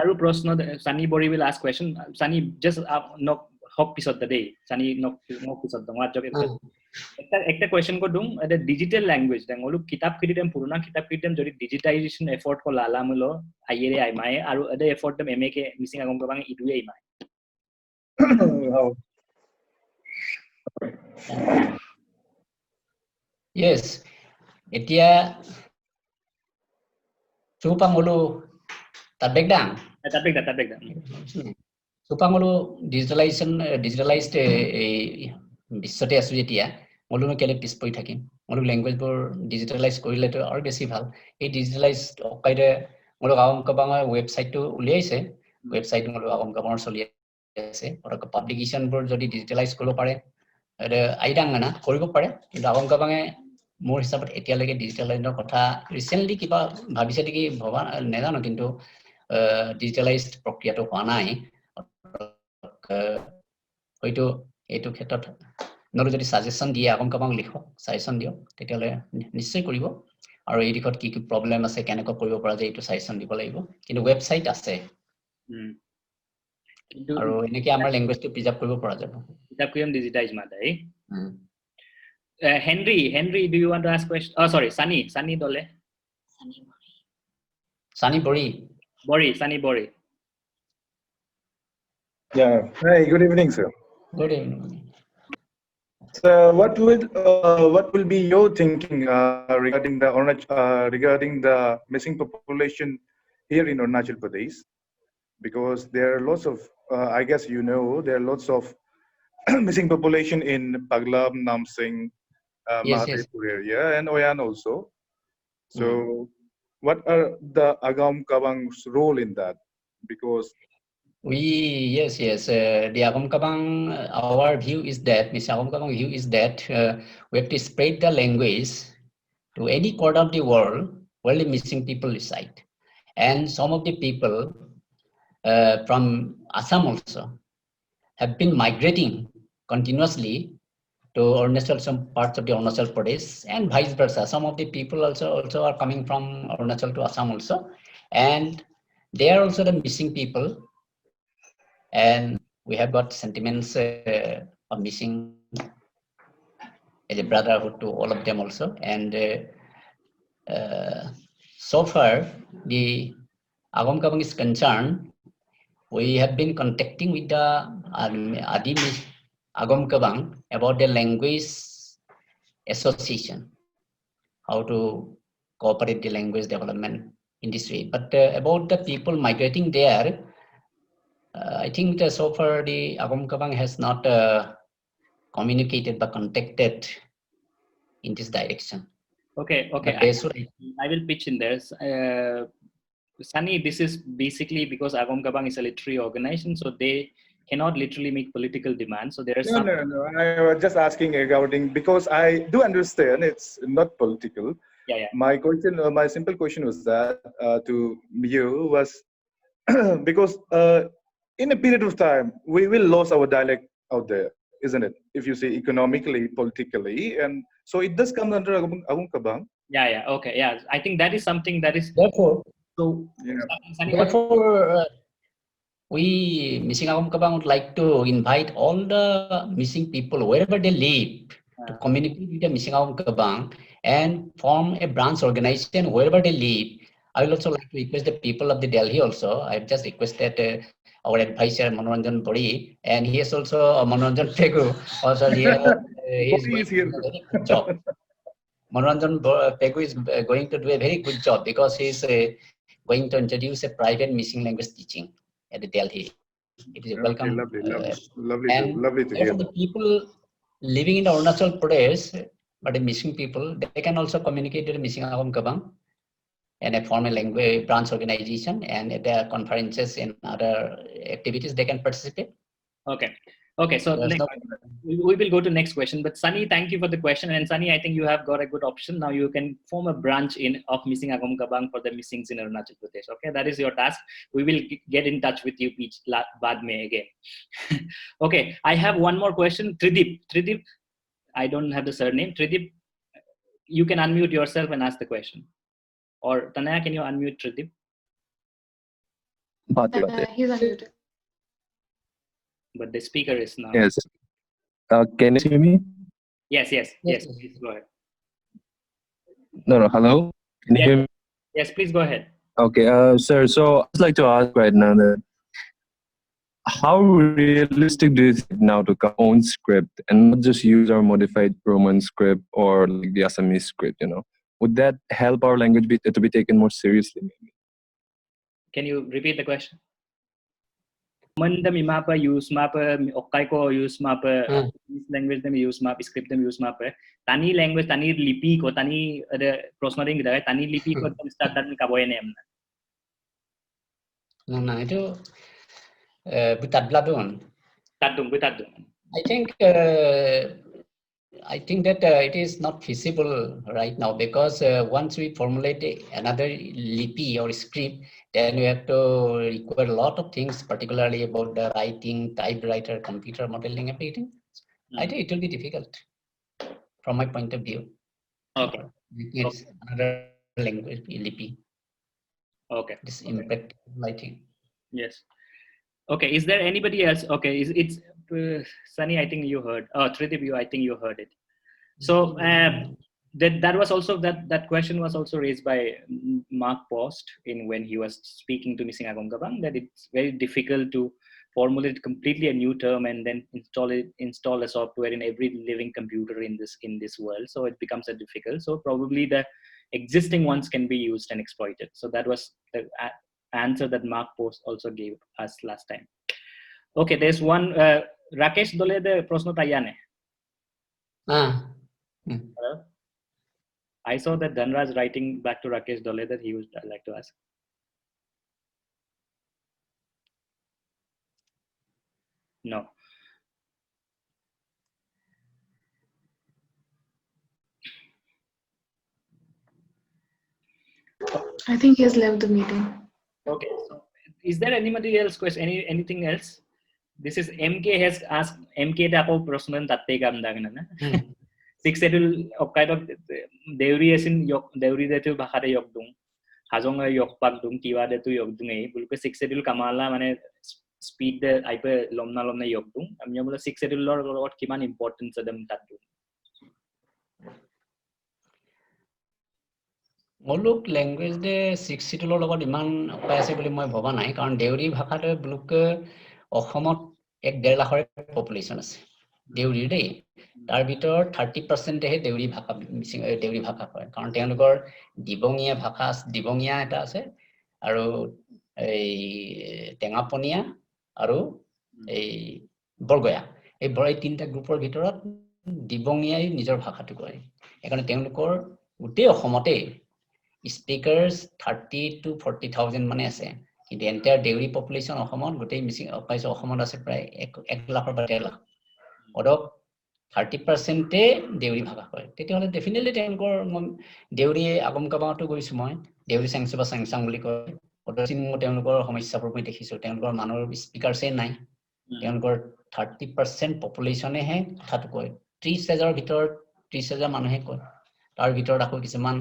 Aru Prosno, Sunny Bori will ask question. Sunny, just knock hop piece of the day. Sunny knock piece of the day. একটা question কো দুং এটা digital language Deng ওলু কিতাব কিদিম পুরোনা কিতাব কিদিম যদি digitisation effort কো লালা মুলো আইরে আইমাই আৰু এডে effort them এমএকে missing আগম গবাং ইদুই আইমাই Yes, এতিয়া চুপাঙলু তাবেকদাং চুপাঙলু digitalized বিশ্বতে আছো যেতিয়া মলুনো কেলে পিছ পৰি থাকিম মলু ল্যাঙ্গুৱেজবোৰ ডিজিটালাইজ কৰিলেতো আৰু বেছি ভাল এই ডিজিটালাইজ অকাইৰে মলু আগম কবাঙৰ ৱেবছাইটটো উলিয়াইছে ৱেবছাইট মলু আগম কবাঙৰ চলি আছে আৰু পাব্লিকেশনবোৰ যদি ডিজিটালাইজ কৰিব পাৰে আইডাংনা কৰিব পাৰে কিন্তু আগম কবাঙে মোৰ হিচাপত এতিয়ালৈকে ডিজিটালাইজৰ কথা ৰিসেন্টলি কিবা ভাবিছে নেকি ভবা নেজানো কিন্তু ডিজিটালাইজড প্ৰক্ৰিয়াটো হোৱা নাই হয়তো এইটো ক্ষেত্ৰত নলু যদি সাজেশন দিয়ে আগম কবাং লিখক সাজেশন দিও তেতিয়ালে নিশ্চয় কৰিব আৰু এই দিশত কি কি প্ৰবলেম আছে কেনেকৈ কৰিব পৰা যায় এইটো সাজেশন দিব লাগিব কিন্তু ৱেবছাইট আছে আৰু এনেকৈ আমাৰ ল্যাঙ্গুৱেজটো প্ৰিজাৰ্ভ কৰিব পৰা যাব প্ৰিজাৰ্ভ কৰিম ডিজিটাইজ মাদাই Henry, do you want to ask question? Oh, sorry, Sunny Dole. Sunny Bori. Sunny Bori. Yeah. Hi, good evening, sir. Good evening. So, what will be your thinking regarding the missing population here in Arunachal Pradesh? Because there are lots of, I guess you know, there are lots of missing population in Paglam, Namsing, Mahadirpur area, and Oyan also. So, what are the Agam Kabang's role in that? Because Yes. The Agam Kabang, our view is that, Mr. Agam Kabang view is that we have to spread the language to any corner of the world where the missing people reside. And some of the people from Assam also have been migrating continuously to Arunachal, some parts of the Arunachal Pradesh, and vice versa. Some of the people also are coming from Arunachal to Assam also, and they are also the missing people. And we have got sentiments of missing as a brotherhood to all of them also. And so far, the Agam Kabang is concerned, we have been contacting with the Adi Agam Kabang about the language association, how to cooperate the language development in this way. But about the people migrating there, I think so far the Agam Kabang has not communicated but contacted in this direction. Okay. I will pitch in there. Sunny, this is basically because Agam Kabang is a literary organization, so they cannot literally make political demands. So there are some. No. I was just asking regarding, because I do understand it's not political. Yeah. My simple question was that to you was because in a period of time, we will lose our dialect out there, isn't it? If you say economically, politically, and so it does come under Agum Kabang. Yeah. Okay. Yeah. I think that is something that is Therefore, so. Yeah. Sunny, what- therefore, we Missing Agum Kabang would like to invite all the missing people wherever they live to communicate with the Missing Agum Kabang and form a branch organization wherever they live. I will also like to request the people of the Delhi also. I've just requested our advisor Manoranjan Bori, and he is also Manoranjan Pegu. Also, he is Bori going is to here. do a very good job. Manoranjan Pegu is going to do a very good job because he is going to introduce a private missing language teaching at the Delhi. It is a welcome. Lovely to hear. Therefore, the people living in Arunachal Pradesh, but the missing people, they can also communicate with the Missing Agum Kabang and a formal language branch organization, and at the conferences and other activities they can participate. Okay. Okay. So There's next, we will go to next question. But Sunny, thank you for the question. And Sunny, I think you have got a good option. Now you can form a branch of Missing Agum Kabang for the missings in Arunachal Pradesh. Okay, that is your task. We will get in touch with you each baad mein again. Okay, I have one more question. Tridip, I don't have the surname. Tridip, you can unmute yourself and ask the question. Or Tanaya, can you unmute Tridip? He's unmuted. But the speaker is now. Yes. Can you hear me? Yes. Please go ahead. No. Hello. Can you hear me? Yes, please go ahead. Okay, sir. So I'd like to ask right now that how realistic do you think now to come own script and not just use our modified Roman script or like the Assamese script? Would that help our language to be taken more seriously? Maybe? Can you repeat the question? Mandam imapa use mapa okai ko use mapa language them use map script them use mapa tani language tani lipi ko tani ada prosmaring kita tani lipi ko start dan kaboy name No, itu butadladun. Butadum. I think that it is not feasible right now because once we formulate another lipi or script, then we have to require a lot of things, particularly about the writing, typewriter, computer modeling, everything. I think it will be difficult from my point of view. Okay. It's another language, lipi. Okay. This impact writing. Yes. Okay. Is there anybody else? Okay. It's Sunny, I think you heard. Tridip, I think you heard it. So that was also that question was also raised by Mark Post when he was speaking to Missing Agum Kabang, that it's very difficult to formulate completely a new term and then install a software in every living computer in this world. So it becomes a difficult. So probably the existing ones can be used and exploited. So that was the answer that Mark Post also gave us last time. Okay, there's one Rakesh Dole the Prosno Tayane. Hello? I saw that Dhanraj writing back to Rakesh Dole that he would like to ask. No. I think he has left the meeting. Okay. So is there anybody else question? Anything else? This is MK has asked MK Dapo Prosman Tatte Gamdagana. 6 schedule of kind of Deuri as in yok Deuri that you Bahada Yokdung. Hazonga Yokpak Dung Kiva de to Yokdunga, Bulka 6 schedule Kamala Mane speed the Iper Lomna Lomna Yokdung. I'm Yamula 6 schedule or what Kiman importance of them Tatu. Moluk language de 6 schedule লগত ইমান উপায় আছে বুলি মই ভবা নাই কাৰণ দেউৰী ভাষাটো ব্লুকে অসমত 1.5 লাখৰ পপুলেশ্যন আছে দেউৰী দেই তাৰ ভিতৰত 30% হে দেউৰী ভাষা কয় কাৰণ তেওঁলোকৰ দিবঙীয়া এটা আছে আৰু এই টেঙাপনীয়া আৰু এই বৰগয়া এই তিনটা গ্ৰুপৰ ভিতৰত দিবঙীয়াই নিজৰ ভাষাটো কয় একাৰণে তেওঁলোকৰ গোটেই অসমতে speakers 30 to 40,000 mane ase the entire Deuri population অসমত গোটেই মিসিং অকাইছ অসমত আছে প্ৰায় 1 লাখৰ পৰা 1.5 লাখ অৰক 30% এ দেউৰী ভাষা কয় তেতিয়াহলে ডেফিনেটলি তেওঁলোকৰ দেউৰী আগম কাবাটো গৈছো মই দেউৰী সাংসবা সাংসাং বুলি কয় অটচিং তেওঁলোকৰ সমস্যাবোৰ মই দেখিছো তেওঁলোকৰ মানুহৰ স্পিকাৰছে নাই তেওঁলোকৰ 30% পপুলেশ্যনেহে কথাটো কয় 30,000 ভিতৰত 30,000 মানুহে কয় তাৰ ভিতৰত আকৌ কিছুমান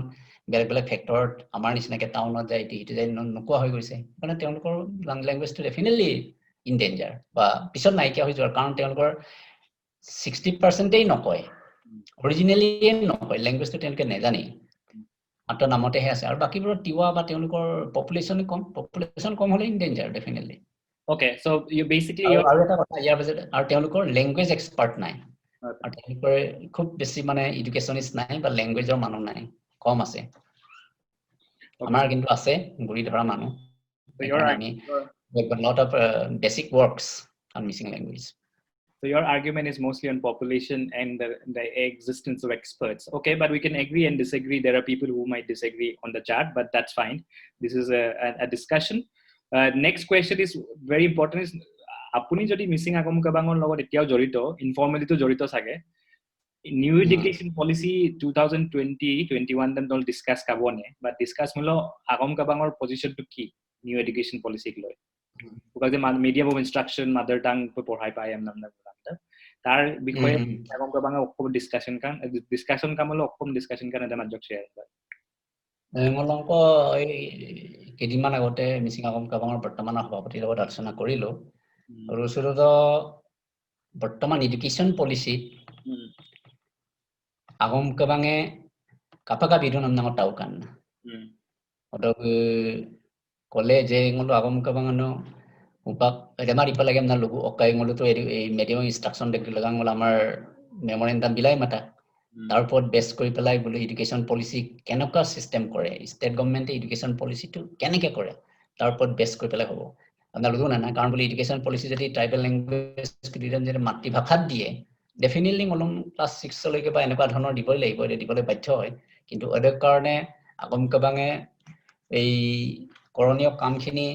বেলেগ ফেক্টৰত আমাৰ নিচিনাকে টাউনত যায় ইটো যায় নোকোৱা হৈ গৈছে মানে তেওঁলোকৰ ল্যাঙ্গুৱেজটো ডেফিনেটলি ইন ডেঞ্জাৰ বা পিছত নাইকিয়া হৈ যোৱাৰ কাৰণ তেওঁলোকৰ 60%ই নকয় অৰিজিনেলি নকয় ল্যাঙ্গুৱেজটো তেওঁলোকে নেজানে মাত্ৰ নামতেহে আছে আৰু বাকিবোৰ তিৱা বা তেওঁলোকৰ পপুলেশ্যন কম হলে in danger definitely Okay, so you basically আৰু এটা কথা ইয়াৰ পিছত আৰু তেওঁলোকৰ ল্যাঙ্গুৱেজ এক্সপাৰ্ট নাই আৰু তেওঁলোকৰ খুব বেছি মানে এডুকেশ্যনিষ্ট নাই বা ল্যাঙ্গুৱেজৰ মানুহ নাই কম আছে আমাৰ কিন্তু আছে গুৰি ধৰা মানুহ So your আমি we have a lot of basic works on missing language. So your argument is mostly on population and the existence of experts. Okay, but we can agree and disagree. There are people who might disagree on the chat, but that's fine. This is a discussion. Next question is very important. Is apuni jodi missing agam kabangon logot etiao jorito informally to jorito sage. New education policy 2020-21 then don't discuss kabone, but discuss mulo agam kabangor position to key new education policy loy. Because the medium of instruction mother tongue পঢ়াই পাই am namna তাৰ বিষয়ে আগম কাবাঙা অকম discussion কামলো অকম discussion কাৰণে মাজক share কৰে মলংক এই কেদিনমান আগতে মিছিং আগম কাবাঙৰ বৰ্তমানৰ সভাপতিৰ লগত আলোচনা কৰিলো আৰু সুৰদ বৰ্তমান এডুকেশ্যন পলিচি আগম কাবাঙে কাপাকা বিধন নামৰ টাউকান অদক কলে যে ngolo agam kabangano upak remar ipalagam na lugu okay ngolo to এই medium instruction দেখি লাগাং ngolo আমাৰ মেমোৰেন্ডাম বিলাই মাতা তাৰপৰ বেস কৰি পেলাই বলে এডুকেশন পলিসি কেনকা সিস্টেম কৰে স্টেট গভৰ্নমেন্টে এডুকেশন পলিসিটো কেনেকে কৰে তাৰপৰ বেস কৰি পেলাই হ'ব আপনাৰা লুগু না কাৰণ বলে এডুকেশন পলিসি যদি ট্ৰাইবেল ল্যাঙ্গুৱেজ কিদিন যে মাতৃভাষাত দিয়ে ডেফিনেটলি মলম ক্লাস 6 লৈকে বা এনেকুৱা ধৰণৰ দিবই লাগিব দিবলৈ বাধ্য হয় কিন্তু অদৰ কাৰণে আগম কাবাঙে এই কৰণীয় কামখিনি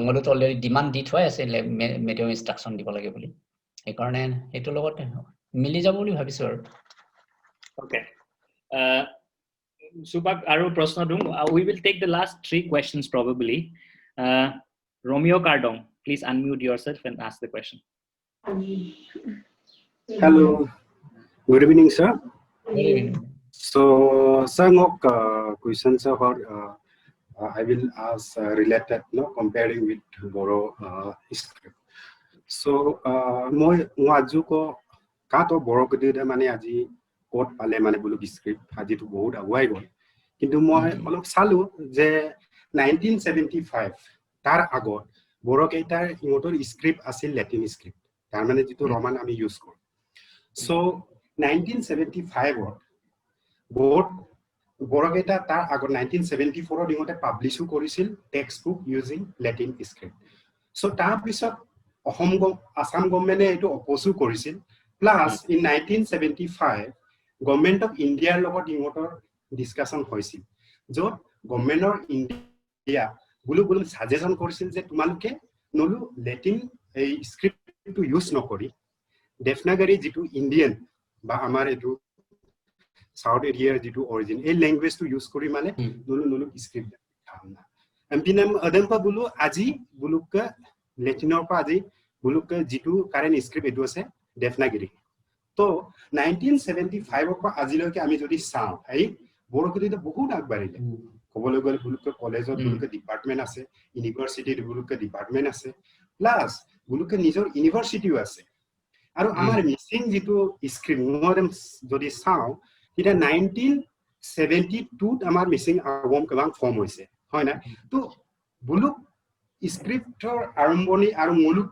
মূলত অলৰেডি ডিমান্ড দি থোৱা আছে মিডিয়াম ইনষ্ট্ৰাকচন দিব লাগে বুলি এই কাৰণে এটো লগত মিলি যাব বুলি ভাবিছো আৰু ওকে সুপাক আৰু প্ৰশ্ন দিম we will take the last 3 questions probably Romeo Cardong please unmute yourself and ask the question Hello good evening sir good evening so sir ngok questions about I will ask related, no, comparing with Boro script. So, moi aju ko kato Boro kodi de mane aji code pale mane bulu script aji to bahut aguai gol. Kintu moi olop salu je 1975 tar agot Boro keitar imotor script asil Latin script. Tar mane jitu Roman ami use kor. So 1975 or board Borogeta tar agot 1974 dingote publish korisil textbook using Latin script. So tar pisot Assam government eto oppose korisil plus in 1975 government of India logot dingotor discussion hoisil jot government of India bulu suggestion korisil je tumaluke nolu Latin script to use nokori Devanagari jitu Indian ba amar etu South area jitu origin a language to use kori mane nolu script thamna ampinam adampa bulu aji bulukka Latinor pa aji bulukka jitu current script etu ase Devanagari to 1975 pa aji loke ami jodi sao ai borokoti to bahut agbarile kobole gole bulukka college or bulukka department ase university bulukka department ase plus bulukka nijor university ase aru amar missing jitu script modem jodi sao এটা 1972 আমাৰ missing আগম কাবাং form হইছে হয় না তো বুলুক স্ক্ৰিপ্টৰ আৰম্ভণি আৰু মুলুক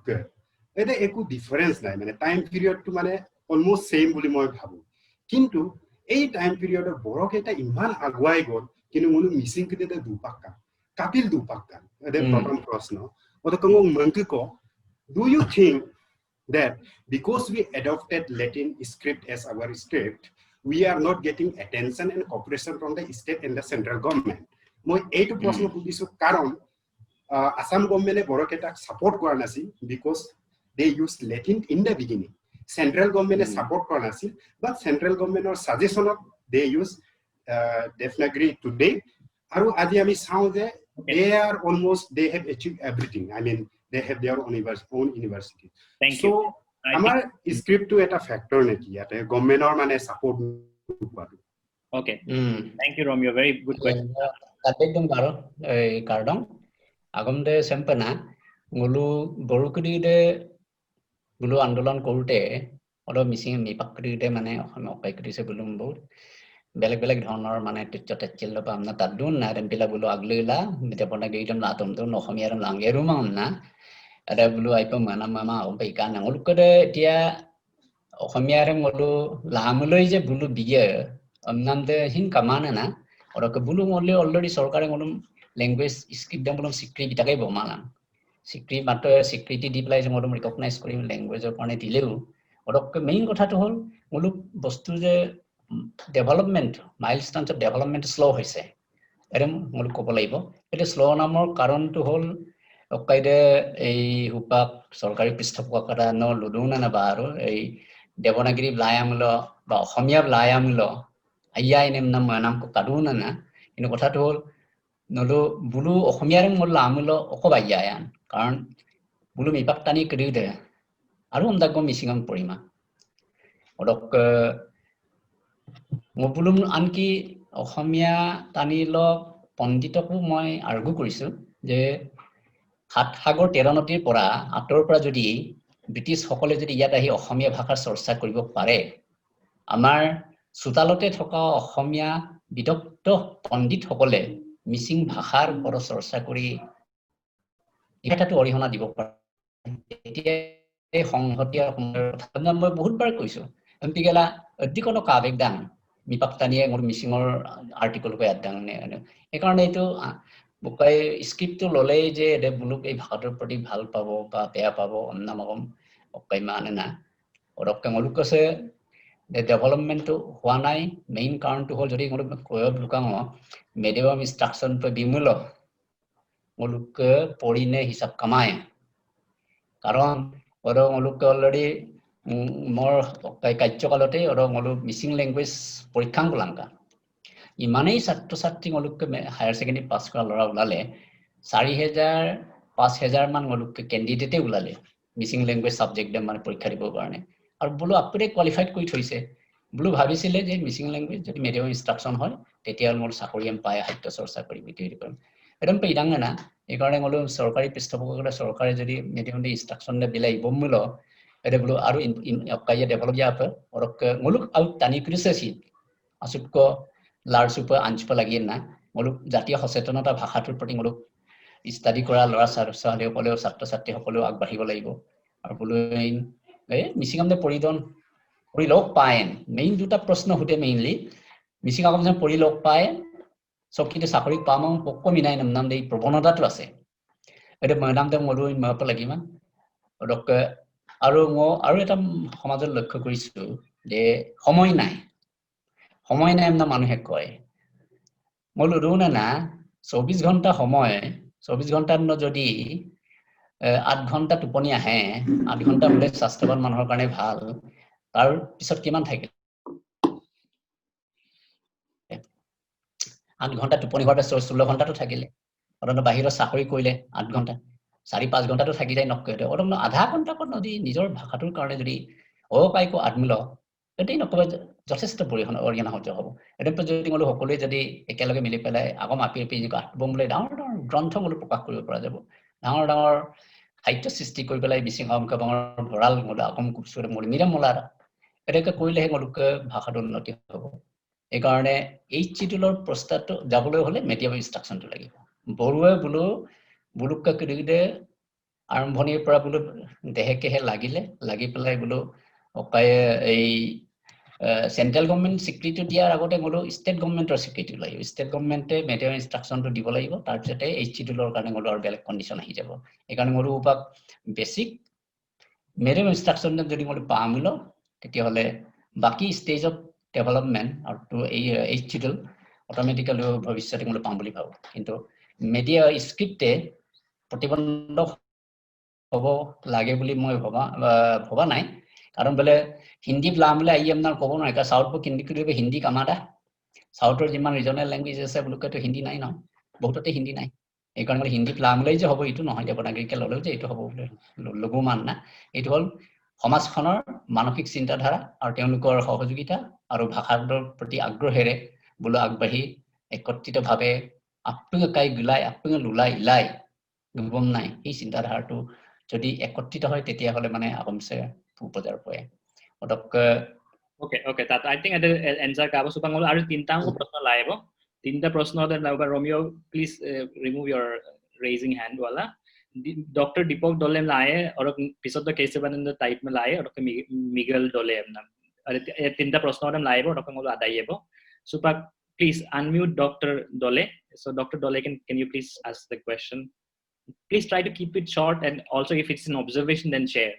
এটা একো ডিফাৰেন্স নাই মানে টাইম পিৰিয়ডটো মানে অলমোস্ট সেম বুলি মই ভাবো কিন্তু এই টাইম পিৰিয়ডৰ বৰক এটা ইমান আগুৱাই গল কিন্তু মুলুক মিসিং কিতে দুপাক্কা কাপিল দুপাক্কা এটা প্ৰথম প্ৰশ্ন অতকং মংকি কো do you think that because we adopted Latin script as our script we are not getting attention and cooperation from the state and the central government. Moi eitu proshno pudisu karon Assam government e boroketa support kora nasil because they used Latin in the beginning. Central government e support kora nasil but central government or suggestion of they use Devanagari today. Aru aji ami sao je they are almost, they have achieved everything. I mean, they have their own university. Thank So, you. our script to a factor neki yate government or mane support. Okay. Thank you, Romeo. Very good question. Kadang karo kardong agam de sempena ngulu borukudi de gulu andolan korute odo missing mi pakri de mane okai kri se bulum bol beleg dhonor mane ticchil lo pamna tadun na ren pila bulu aglila mite pona geidam la tom do no khomiaram langeru mamna ada bulu aipa mana mama ompai kana ngulu kode dia khomiaram ngulu lamuloi je bulu biye amnam de hin kamana na odo ke bulu ngole already sorkare ngulum language script dam bulum sikri bitakai bomalam sikri mato security di play ngolum recognize kori language or kone dileu odo ke main kotha to hol ngulu bostu je development milestones of development slow hoise erem ngulu ko bolaibo ete slow namor karon to hol okaide ei hupak sorkari pishthopokara no luduna na baro ei devanagiri blayamlo ba khomia blayamlo ayai nem nam ko kaduna na ino kotha to hol nolo bulu khomia rem ngol amlo okobayan karon bulu mipak tani kedide aru amdago misingam porima odok mobulum anki অসমীয়া টানি লক পণ্ডিতকো মই আৰ্গু কৰিছো যে হাত সাগৰ তেৰ নদীৰ পৰা আঁতৰ পৰা যদি ব্ৰিটিছ সকলে যদি ইয়াত আহি অসমীয়া ভাষাৰ চৰ্চা কৰিব পাৰে আমাৰ সুতালতে থকা অসমীয়া বিদগ্ধ পণ্ডিত সকলে মিচিং ভাষাৰ ওপৰত চৰ্চা কৰি এটাটো অৰিহণা দিব পাৰে এতিয়া এই সংহতীয়া কথা মই বহুতবাৰ কৈছো এমপিগেলা অধিকনো কাবেগদান মিপাক্তানিয়ে মোৰ মিচিঙৰ আৰ্টিকল কৈ আদান এইকাৰণে এইটো বুকাই স্ক্ৰিপ্টটো ললে যে বুলুক এই ভাষাটোৰ প্ৰতি ভাল পাব বা বেয়া পাব অন্নামগম অকাই মানে না অৰককে মলুক আছে ডেভেলপমেন্টটো হোৱা নাই মেইন কাৰণটো হ'ল যদি মোৰ কয় লুকাং মেডিয়াম ইনষ্ট্ৰাকচনটো বিমূল মলুক পঢ়িনে হিচাপ কামায় কাৰণ মলুক অলৰেডি মোৰ কাৰ্যকালতে মলু মিচিং লেংগুৱেজ পৰীক্ষাং কলাংকা ইমানেই ছাত্ৰ ছাত্ৰী মলুকে হায়াৰ ছেকেণ্ডাৰী পাছ কৰা ল'ৰা ওলালে 4,000-5,000 মান মলুকে কেণ্ডিডেটে ওলালে মিচিং লেংগুৱেজ ছাবজেক্ট মানে পৰীক্ষা দিবৰ কাৰণে আৰু বুলো আপৰে কোৱালিফাইড কৰি থৈছে বুলো ভাবিছিলে যে মিচিং লেংগুৱেজ যদি মিডিয়াম ইনষ্ট্ৰাকচন হয় তেতিয়া মোৰ চাকৰি পায় সাহিত্য চৰ্চা কৰিম এটি কৰিম একদম পেইদাং না এইকাৰণে মলু চৰকাৰী পৃষ্ঠপোষকতা চৰকাৰে যদি মিডিয়াম ইনষ্ট্ৰাকচন বিলাই বমূল এটা বলো আৰু কাইয়া ডেভেলপ ইয়াপ অৰক মুলুক আউট টানি ক্ৰিসেসি আসুক লাৰসুপ আঞ্চপ লাগিয়ে না মুলুক জাতীয় সচেতনতা ভাষাটোৰ প্ৰতি মুলুক ষ্টাডি কৰা ল'ৰা ছোৱালীসকলেও ছাত্ৰ ছাত্ৰীসকলেও আগবাঢ়িব লাগিব আৰু বলো মিচিঙামে পৰিলক পায় মেইন দুটা প্ৰশ্ন সুধে মেইনলি মিচিঙামে পৰিলক পায় চকিতে চাকৰি পাম পক্ক মিনাই নাম দেই প্ৰৱণতাটো আছে এটা মনামতে মলু মাপ লাগিব অৰক আৰু এটা সমাজৰ লক্ষ্য কৰিছো যে সময় নাই না মানুহে কয় মলু ৰুনা না 24 ঘণ্টা সময় 24 ঘণ্টাৰ যদি 8 ঘণ্টা টোপনি আহে 8 ঘণ্টা হলে স্বাস্থ্যৱান মানুহৰ কাৰণে ভাল তাৰ পিছত কিমান থাকে 8 ঘণ্টা টোপনি হোৱাৰ পিছত 16 ঘণ্টাটো থাকিলে অৰণ বাহিৰৰ চাকৰি কৰিলে 8 ঘণ্টা 4-5 ঘণ্টাটো থাকি যায় নকয় অৰণ আধা ঘণ্টা যদি নিজৰ ভাষাটোৰ কাৰণে যদি অপাইকো আত্মল এটাই নকবা যথেষ্ট অৰিহণা হতে হ'ব এটা যদি মলো সকলোৱে যদি একেলগে মিলি পেলাই আগম আপি আত্মবমলৈ ডাঙৰ গ্ৰন্থমূলক প্ৰকাশ কৰিব পৰা যাব ডাঙৰ সাহিত্য সৃষ্টি কৰি পেলাই মিচিং অংকবাঙৰ ভৰাল মলো আগম কুচুৰ মলো মিৰামলাৰ এটাকে কৰিলেহে মলোক ভাষাটোৰ উন্নতি হ'ব এইকাৰণে এই চিটুলৰ প্ৰস্তাৱটো যাবলৈ হলে মিডিয়াম ইনষ্ট্ৰাকচনটো লাগিব বৰুৱে বুলুক কিৰিদে আৰম্ভণিৰ পৰা বুলো দেহেকেহে লাগি পেলাই বুলো অকাই এই সেন্ট্ৰেল গভৰ্নমেন্ট স্বীকৃতি দিয়াৰ আগতে মলো ষ্টেট গভৰ্নমেন্টৰ স্বীকৃতি লাগিব ষ্টেট গভৰ্নমেন্টে মিডিয়াম ইনষ্ট্ৰাকচনটো দিব লাগিব তাৰ পিছতে এই চিটুলৰ কাৰণে মলো আৰু বেলেগ কণ্ডিশ্যন আহি যাব এইকাৰণে মলো উপাক বেসিক মিডিয়াম ইনষ্ট্ৰাকচন যদি মলো পামিলো তেতিয়া হলে বাকি স্টেজ অফ ডেভেলপমেন্ট আৰু এই চিটুল অটোমেটিক্যালি ভৱিষ্যতে মলো পাম বুলি ভাবো কিন্তু মিডিয়া স্ক্ৰিপ্টে প্ৰতিবন্ধক হ'ব লাগে বুলি মই ভবা নাই কাৰণ বলে হিন্দী ব্লামলে আই আপনাৰ কব না এটা সাউথ পো হিন্দি কৰিবে হিন্দি কামাদা সাউথৰ যিমান ৰিজনাল ল্যাঙ্গুৱেজ আছে বুলুকেটো হিন্দি নাই ন বহুততে হিন্দি নাই এই কাৰণে হিন্দী প্লামলৈ যে হ'ব এইটো নহয় দেৱনাগৰীকে ল'লেও যে এইটো হ'ব বুলি লঘু মান না এইটো হ'ল সমাজখনৰ মানসিক চিন্তাধাৰা আৰু তেওঁলোকৰ সহযোগিতা আৰু ভাষাৰ প্ৰতি আগ্ৰহেৰে বোলো আগবাঢ়ি একত্ৰিতভাৱে আপুঙে কাই গুলাই আপুঙে লুলাই ইলাই গুবম নাই এই চিন্তাধাৰাটো যদি একত্ৰিত হয় তেতিয়াহ'লে মানে আহোমছে উপজাৰ পৰে অতক Okay, that I think ada answer ka supang ngolo aru tinta ko prashna laibo. Tinta prashna da lauba Romeo, please remove your raising hand wala. Dr. Deepak Dole laye aur pisot da kaise banan da type mein laye aur Miguel Dole amna. Are tinta prashna da laibo aur ngolo adaibo. Supak please unmute Dr. Dole. So Dr. Dole can you please ask the question? Please try to keep it short and also if it's an observation then share.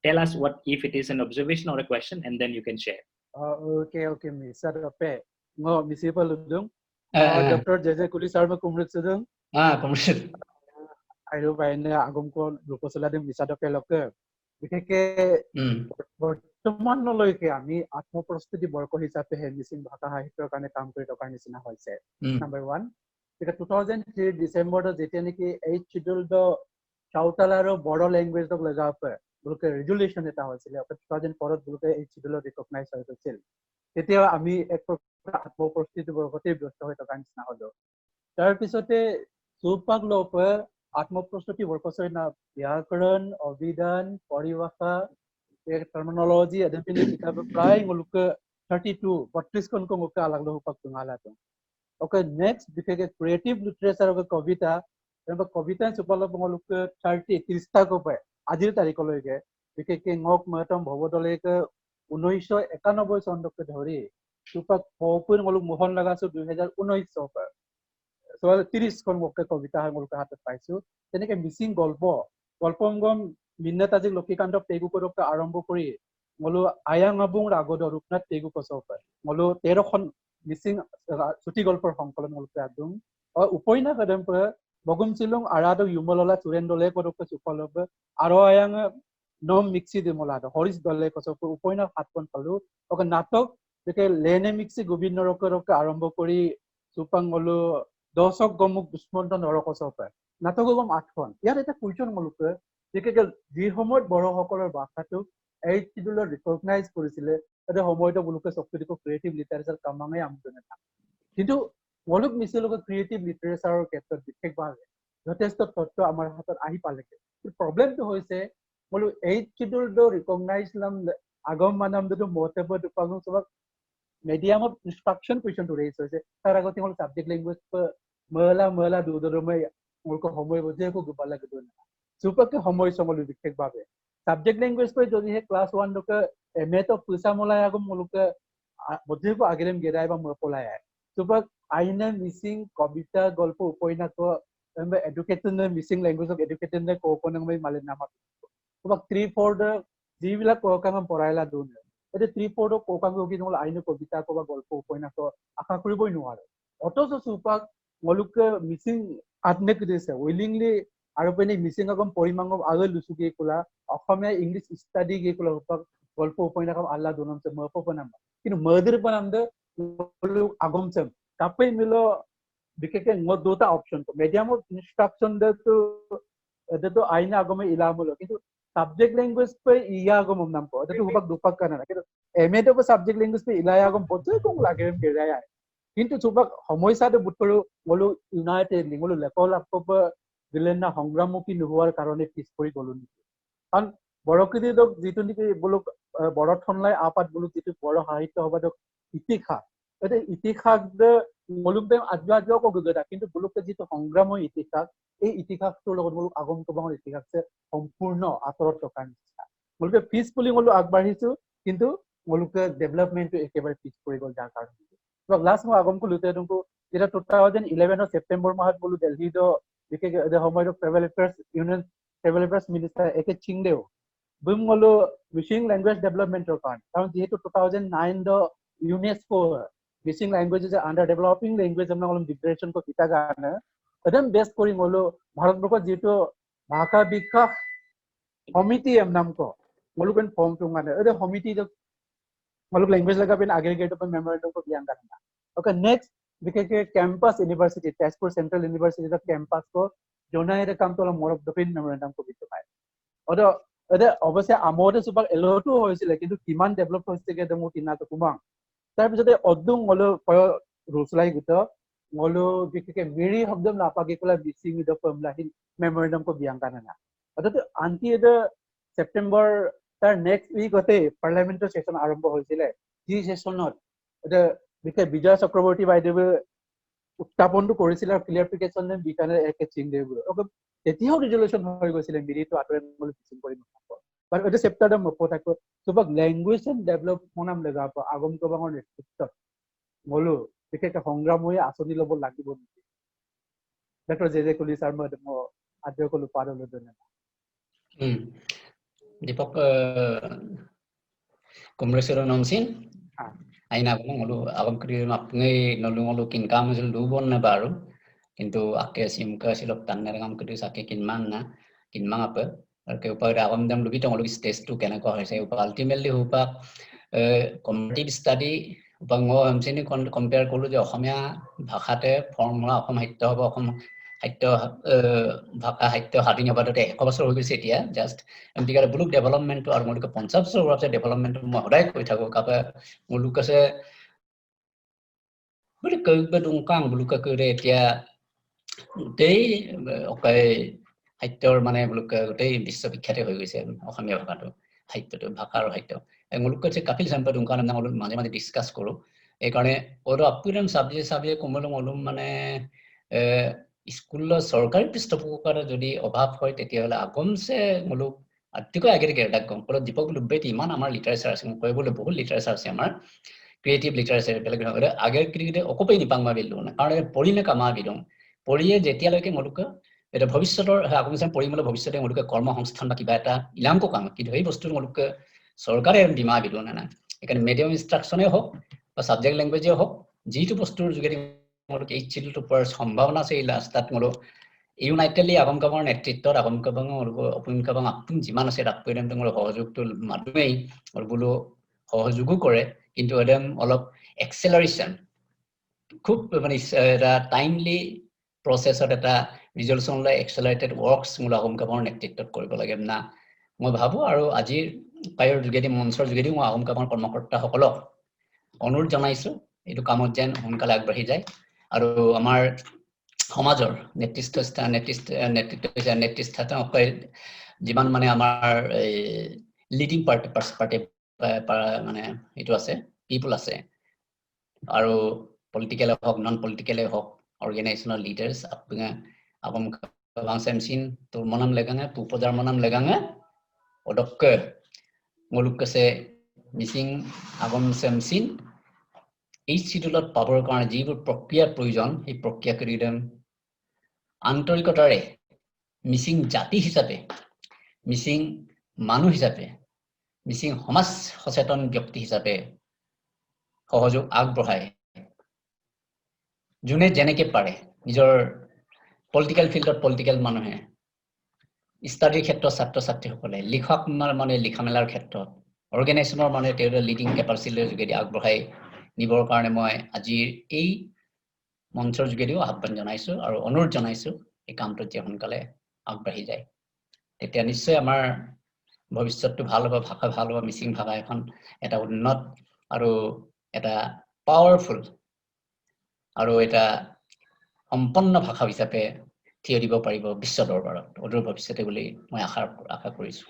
Tell us what if it is an observation or a question and then you can share. Okay, Mr. Rape. Ngo municipal udung. Dr. JJ Kuli Sarma Kumrit Sudung. কমৰ্চিয়েল Ayo bayne agum ko Lukosala de Mr. Rape loke. Bikeke বৰ্তমান লৈকে আমি আত্মপ্ৰস্তুতি বৰ্ষ হিচাপে হে মিচিং ভাষা সাহিত্যৰ কাৰণে কাম কৰি থকাৰ নিচিনা হৈছে নাম্বাৰ 1 এটা 2003 ডিসেম্বৰ যেতিয়া নেকি এইচ শিডিউল দ চাউতালাৰ বড়ো ল্যাঙ্গুৱেজ দ লগাপ বুলকে ৰেজুলেচন এটা হৈছিল 2004 ত বুলকে এইচ শিডিউল ৰিকগনাইজ হৈছিল তেতিয়া আমি এক প্ৰকাৰ আত্মপ্ৰস্তুতি বৰ্ষতে ব্যস্ত হৈ থকাৰ নিচিনা হলো তাৰ পিছতে সুপাক লোপ আত্মপ্ৰস্তুতি বৰ্ষৰ না ব্যাকৰণ অভিধান পৰিভাষা terminology ada pilih kita apply nguluk 32 42 kon ko nguk alang lo pak tungala to okay next bikhe creative literature of kavita eba kavita supala nguluk 30 30 ta ko pa ajir tarikh loike bikhe ke ngok matam bhobodole ke 1991 sondok ke dhori supak popur nguluk mohon lagasu 2019 so pa so 30 kon nguk kavita nguluk hatat paisu teneke missing golpo golpongom মিন্নাতাজি Lakshmikanta তেগু কৰক আৰম্ভ কৰি মলো আয়াং আবুং ৰাগদ Rupnath তেগু কছপ মলো 13খন missing ছুটি গল্পৰ সংকলন মলকে আদুং উপন্যাস Adam পৰা বগুম চিলং আৰাদ ইউমললা সুৰেন্দ্ৰলে কৰক সুফলব আৰু আয়াং নম মিক্সি দিমলাদ হৰিশ দলে কছপ উপন্যাস 7খন পালো ওকে নাটক যেকে লেনে মিক্সি গোবিন্দ ৰক আৰম্ভ কৰি সুপাং মলো দশক গমুক দুষ্মন্ত নৰকছপ নাটক গম 8খন ইয়াৰ এটা কুইচন মলকে যেকে যি সময়ত বড় সকলৰ ভাষাটো এই শিডিউলত ৰিকগনাইজ কৰিছিলে এটা সময়তো বুলুকে সক্ৰিয় ক্ৰিয়েটিভ লিটাৰেচাৰ কামাঙে আমজনে না কিন্তু মলুক মিছিলক ক্ৰিয়েটিভ লিটাৰেচাৰৰ ক্ষেত্ৰত বিশেষভাৱে যথেষ্ট তত্ত্ব আমাৰ হাতত আহি পালেকে প্ৰবলেমটো হৈছে মলু এই শিডিউলটো ৰিকগনাইজ নাম আগম মানামটো মতেব দুপাগো সব মিডিয়াম অফ ইনষ্ট্ৰাকচন কুৱেশ্যনটো ৰেইজ হৈছে তাৰ আগতে মল সাবজেক্ট ল্যাঙ্গুৱেজ মলা দুদৰমে মলক সময় বুঝে কো গবালা গদন সুপকে সময় সমলু বিশেষভাৱে সাবজেক্ট ল্যাঙ্গুৱেজ পে যদি হে ক্লাস 1 লোকে এমএ তো পুসা মলাই আগম মুলুকে বুঝে কো আগেরম গেরাই বা মপলাই সুপক আইনা মিসিং কবিতা গল্প উপন্যাস MBA educated missing language of educated নে কোকনং মে মালে নামা সুপক 3-4 জিবিলা কোকাম পঢ়াইলা দুন এতে 3-4 কোকাম কি নল আইনা কবিতা কো বা গল্প উপন্যাস আশা কৰিবই নোৱাৰে অতছ সুপক মুলুকে মিসিং আত্মক দিছে উইলিংলি আৰু পেনি মিসিং আগম পৰিমাংগ আগৈ লুসুকি কোলা অসমীয়া ইংলিশ স্টাডি গে কোলা গল্প উপন্যাস আল্লাহ দুনমছে মপপনাম কিন্তু মদৰ পনাম দে আগমছে কাপে মিলো বিশেষকে ন দুটা অপশন মিডিয়াম অফ ইনস্ট্রাকশন দে তো আইনা আগমে ইলামুলো কিন্তু সাবজেক্ট ল্যাঙ্গুৱেজ পে ইয়া আগম নাম পো দে হুবাক দুপাক কানা কিন্তু এমএ তো সাবজেক্ট ল্যাঙ্গুৱেজ পে ইলাই আগম বতে কোং লাগে গেৰায় কিন্তু সুবাক সমস্যাটো বুটৰো বলো ইউনাইটেড লিংগুলো লেকল আপপ দিলেনা সংগ্ৰামমুখী নোহোৱাৰ কাৰণে পিছ পৰি গলো কাৰণ বড়কৃতিক যিটো নেকি বলো বড়থনলাই আপাত বলো যিটো বড় সাহিত্য সভাদক ইতিহাস এটা ইতিহাস মলুকদে আজবাজও কগদা কিন্তু বলুকে যিটো সংগ্ৰামৰ ইতিহাস এই ইতিহাসটোৰ লগত বলো আগম কবাঙৰ ইতিহাসে সম্পূৰ্ণ আতৰত থকা নিচিনা বলুকে পিছ পলি বলো আগবাঢ়িছো কিন্তু বলুকে ডেভেলপমেন্টটো একেবাৰে পিছ পৰি গল যাৰ কাৰণে তো লাষ্ট মই আগম কলুতে তুমকো যেটা 2011 সেপ্টেম্বৰ মাহত বলো দিল্লীত বিশেষ সময় tribal affairs union tribal affairs minister একে চিংদেও বুম মলো মিচিং ল্যাঙ্গুৱেজ ডেভেলপমেন্টৰ কাৰণ যেহেতু 2009 the UNESCO Mising language under developing language আমৰা অলম ডিক্লাৰেশন কো কিতা গানে একদম বেস্ট কৰি মলো ভাৰতবৰ্ষত যেটো ভাষা বিকাশ সমিতি নাম কো মলুকন ফৰ্ম তো মানে এ সমিতি মলুক ল্যাঙ্গুৱেজ লাগা পেন আগে গেট অফ মেমোৰেন্ডাম কো জ্ঞান গানা ওকে নেক্সট বিশেষকৈ কেম্পাছ ইউনিভাৰ্চিটি তেজপুৰ চেন্ট্ৰেল ইউনিভাৰ্চিটিৰ কেম্পাছको জনাইৰে কাম তোলা মোৰ দপিন মেমৰেন্ডাম কো বিটো পায় অদ এদে অৱশ্যে আমতে সুপাক এলটো হৈছিলে কিন্তু কিমান ডেভেলপ হৈছে কে মোৰ তিনাটো কুমাং তাৰ পিছতে অদ্দুং মলো পয় ৰুসলাই গুত মলো বিশেষকৈ মেৰি শব্দম নাপাকি কলা মিসিং ইদ ফৰ্মুলাহিন মেমৰেন্ডাম কো বিয়াংকানা না অদতে আনকি এদে সেপ্টেম্বৰ তাৰ নেক্সট উইকতে পাৰ্লামেন্টৰ সেশন আৰম্ভ হৈছিলে যি সেশনত এদে বিশেষ বিজয় চক্ৰৱৰ্তী বাইদেৱে উত্থাপনটো কৰিছিল আৰু ক্লিয়াৰিফিকেশ্যন বিকানে একে চিং দেব ওকে তেতিয়াও ৰিজল্যুচন হৈ গৈছিলে মিৰিটো আতৰে মল চিং কৰি নকব বাট এটা চেপ্টাৰ মপতাক সুবক ল্যাঙ্গুৱেজ এন্ড ডেভেলপমেন্ট নাম লগা আগম কবাঙৰ নেতৃত্ব মলো বিশেষকৈ সংগ্ৰাম হৈ আচনি লব লাগিব ডক্টৰ জে কুলি ছাৰ মই আদ্য কলো পাৰলো ধন্যবাদ দীপক কমৰেশ্বৰৰ নামচিন আইনা ngolu abang kri apngai nolungolu kinkam sul dubon na baru কিন্তু আকে সিমকা সিলক টান্নাৰ কাম কৰি সাকে কিনমান না কিনমান আপে আৰু কে উপায় আগম দাম লুবি তংলক স্টেজ টু কেনেকুৱা হৈছে উপ আলটিমেটলি হুপা কম্পিটিটিভ ষ্টাডি উপাং আমচিনি কম্পেয়াৰ কৰিলো যে অসমীয়া ভাষাতে ফৰ্মুলা অসম সাহিত্য হ'ব অসম সাহিত্য ভাষা সাহিত্য স্বাধীন হবাতে 100 বছৰ হৈ গৈছে এতিয়া জাস্ট এমটিকাৰ বুলুক ডেভেলপমেন্ট আৰু মলক 50 বছৰ হোৱাতে ডেভেলপমেন্ট মই সদায় কৈ থাকো কাপে মুলুক আছে বুলি কইবে দুংকাং বুলুক কৰে এতিয়া গোটেই অকাই সাহিত্যৰ মানে গোটেই বিশ্ববিখ্যাত হৈ গৈছে অসমীয়া ভাষাটো সাহিত্যটো ভাষা আৰু সাহিত্য মুলুক আছে কাপিল সম্পদ উনকান নাম মাজে মাজে ডিসকাস কৰো এই কাৰণে ওৰ আপুৰম সাবজেক্ট কোমল মলুম মানে স্কুলৰ চৰকাৰী পৃষ্ঠপোষকতাৰ যদি অভাৱ হয় তেতিয়াহলে আগমছে মুলুক আতিকৈ আগেৰে কেটাক কম কল দীপক লুবেটি ইমান আমাৰ লিটাৰেচাৰ আছে কইবলে বহুত লিটাৰেচাৰ আছে আমাৰ ক্ৰিয়েটিভ লিটাৰেচাৰ বেলেগ নহলে আগেৰ ক্ৰিয়েটিভ অকপেই নিপাংমা বিলু না কাৰণ পঢ়িলে কামা বিলু পঢ়িয়ে যেতিয়ালৈকে মুলুক এটা ভৱিষ্যতৰ আগমছে পঢ়িমলে ভৱিষ্যতে মুলুক কৰ্মসংস্থান বা কিবা এটা ইলামকো কাম কিন্তু এই বস্তু মুলুক চৰকাৰে দিমা বিলু না এখানে মিডিয়াম ইনষ্ট্ৰাকচনে হোক বা সাবজেক্ট ল্যাঙ্গুৱেজে হোক যিটো বস্তুৰ যোগেদি মুলুক এই চিলটো পোৱাৰ সম্ভাৱনা আছে এই লাস্টত মুলুক ইউনাইটেডলি আগম কামৰ নেতৃত্বত আগম কামৰ মুলুক অপুন কাম আপুন যিমান আছে ৰাপৰিম মুলুক সহযোগটো মাধ্যমেই আৰু বুলো সহযোগো কৰে কিন্তু এডম অলপ এক্সেলাৰেশন খুব মানে এটা টাইমলি প্ৰসেছত এটা ৰিজলুচন লৈ এক্সেলাৰেটেড ওয়াৰ্কস মূল আগম কামৰ নেতৃত্বত কৰিব লাগে না মই ভাবো আৰু আজিৰ পায়ৰ যোগেদি মঞ্চৰ যোগেদি মই আগম কামৰ কৰ্মকৰ্তাসকলক অনুৰোধ জনাইছো এইটো কামত যেন সোনকালে আগবাঢ়ি যায় আৰু আমাৰ সমাজৰ নেতৃত্ব যিমান মানে আমাৰ লিডিং পাৰ্টি মানে এইটো আছে পিপল আছে আৰু পলিটিক্যাল হক নন পলিটিক্যাল হক অর্গানাইজেশনাল লিডার্স আপনা আগম বাংসেমসিন তো মনাম লেগাঙে পুপদার মনাম লেগাঙে ওডক্কে মুলুকছে মিসিং আগম সেমসিন এই শিডিউলত পাবৰ কাৰণে যিবোৰ প্ৰক্ৰিয়াৰ প্ৰয়োজন এই প্ৰক্ৰিয়া কৰিদম আন্তৰিকতাৰে মিসিং জাতি হিচাপে মিসিং মানুহ হিচাপে মিসিং সমাজ সচেতন ব্যক্তি হিচাপে সহযোগ আগবঢ়ায় যোনে যেনেকে পাৰে নিজৰ পলিটিক্যাল ফিল্ডত পলিটিক্যাল মানুহে ষ্টাডিৰ ক্ষেত্ৰত ছাত্ৰ ছাত্ৰীসকলে লিখক মানে লিখা মেলাৰ ক্ষেত্ৰত অৰ্গানাইজেশনৰ মানে তেওঁৰ লিডিং কেপাচিটিৰ যোগেদি আগবঢ়াই নিবৰ কাৰণে মই আজিৰ এই মঞ্চৰ যোগেদিও আহ্বান জনাইছো আৰু অনুৰোধ জনাইছো এই কামটো যে সোনকালে আগবাঢ়ি যায় তেতিয়া নিশ্চয় আমাৰ ভৱিষ্যতটো ভাল হ'ব ভাষা ভাল হ'ব মিসিং ভাষা এখন এটা উন্নত আৰু এটা পাৱাৰফুল আৰু এটা সম্পন্ন ভাষা হিচাপে থিয় দিব পাৰিব বিশ্ব দৰবাৰত অদূৰ ভৱিষ্যতে বুলি মই আশা কৰিছো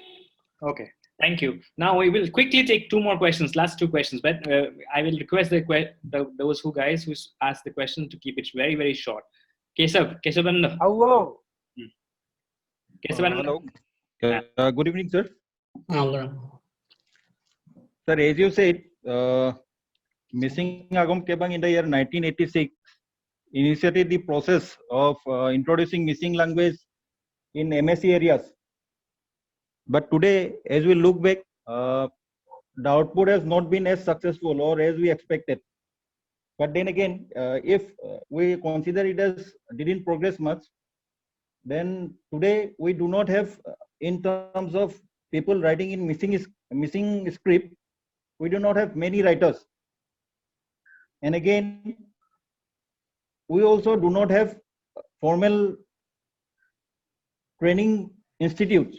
Okay, thank you. Now we will quickly take two more questions, last two questions, but I will request those who guys who ask the question to keep it very, very short. Kesavan. Hello. Kesavan. Hello. Good evening, sir. Hello. Sir, as you said, Missing Agom Kebang in the year 1986 initiated the process of introducing missing language in MSc areas. But today, as we look back, the output has not been as successful or as we expected. But then again, if we consider it as didn't progress much, then today we do not have, in terms of people writing in missing script, we do not have many writers. And again, we also do not have formal training institutes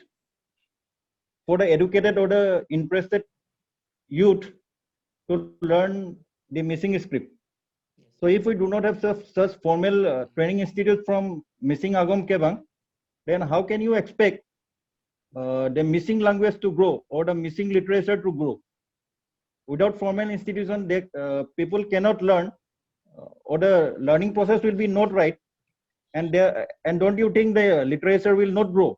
for the educated or the interested youth to learn the missing script. So if we do not have such formal training institute from Missing Agom Kebang, then how can you expect the missing language to grow or the missing literature to grow? Without formal institution, people cannot learn, or the learning process will be not right, and don't you think the literature will not grow?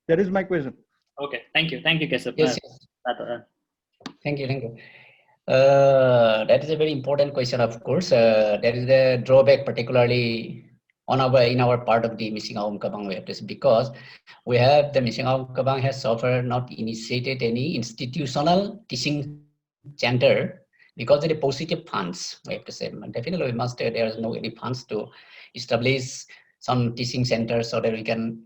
That is my question. Okay, thank you, Keshav. Yes, thank you. That is a very important question, of course. There is a drawback, particularly in our part of the Missing Agom Kabang, we have to say, because we have the Missing Agom Kabang has so far not initiated any institutional teaching center because of the positive funds, we have to say. Definitely we must, there is no any funds to establish some teaching centers so that we can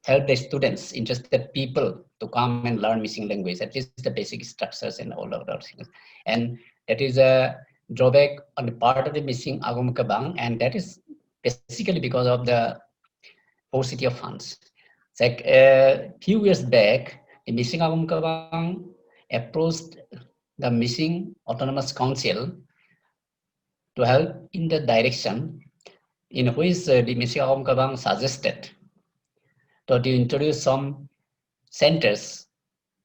help the students, interested people to come and learn missing language, at least the basic structures and all of those things. And that is a drawback on the part of the Missing Agom Kabang, and that is basically because of the paucity of funds. It's like a few years back, the Missing Agom Kabang approached the Missing Autonomous Council to help in the direction in which the Missing Agom Kabang suggested to introduce some centers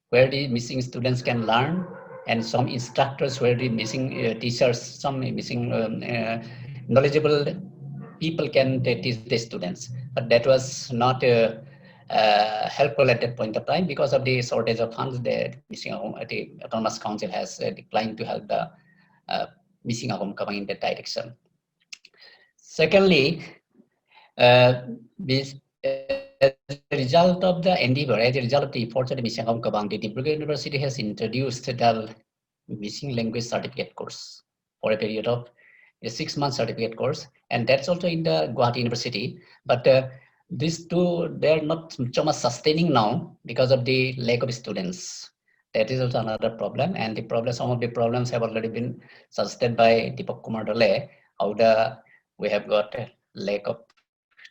where the missing students can learn, and some instructors where the missing teachers, some missing knowledgeable people can teach the students. But that was not helpful at that point of time because of the shortage of funds. The Missing the Autonomous Council has declined to help the Missing Agom Kabang in that direction. Secondly, as a result of the endeavor, as a result of the efforts of the Missing Agom Kabang, the Dibrugarh University has introduced the Missing Language Certificate course for a period of a 6-month certificate course, and that's also in the Guwahati University. But these two, they're not so much sustaining now because of the lack of students. That is also another problem, and some of the problems have already been suggested by Deepak Kumar Dole, how we have got a lack of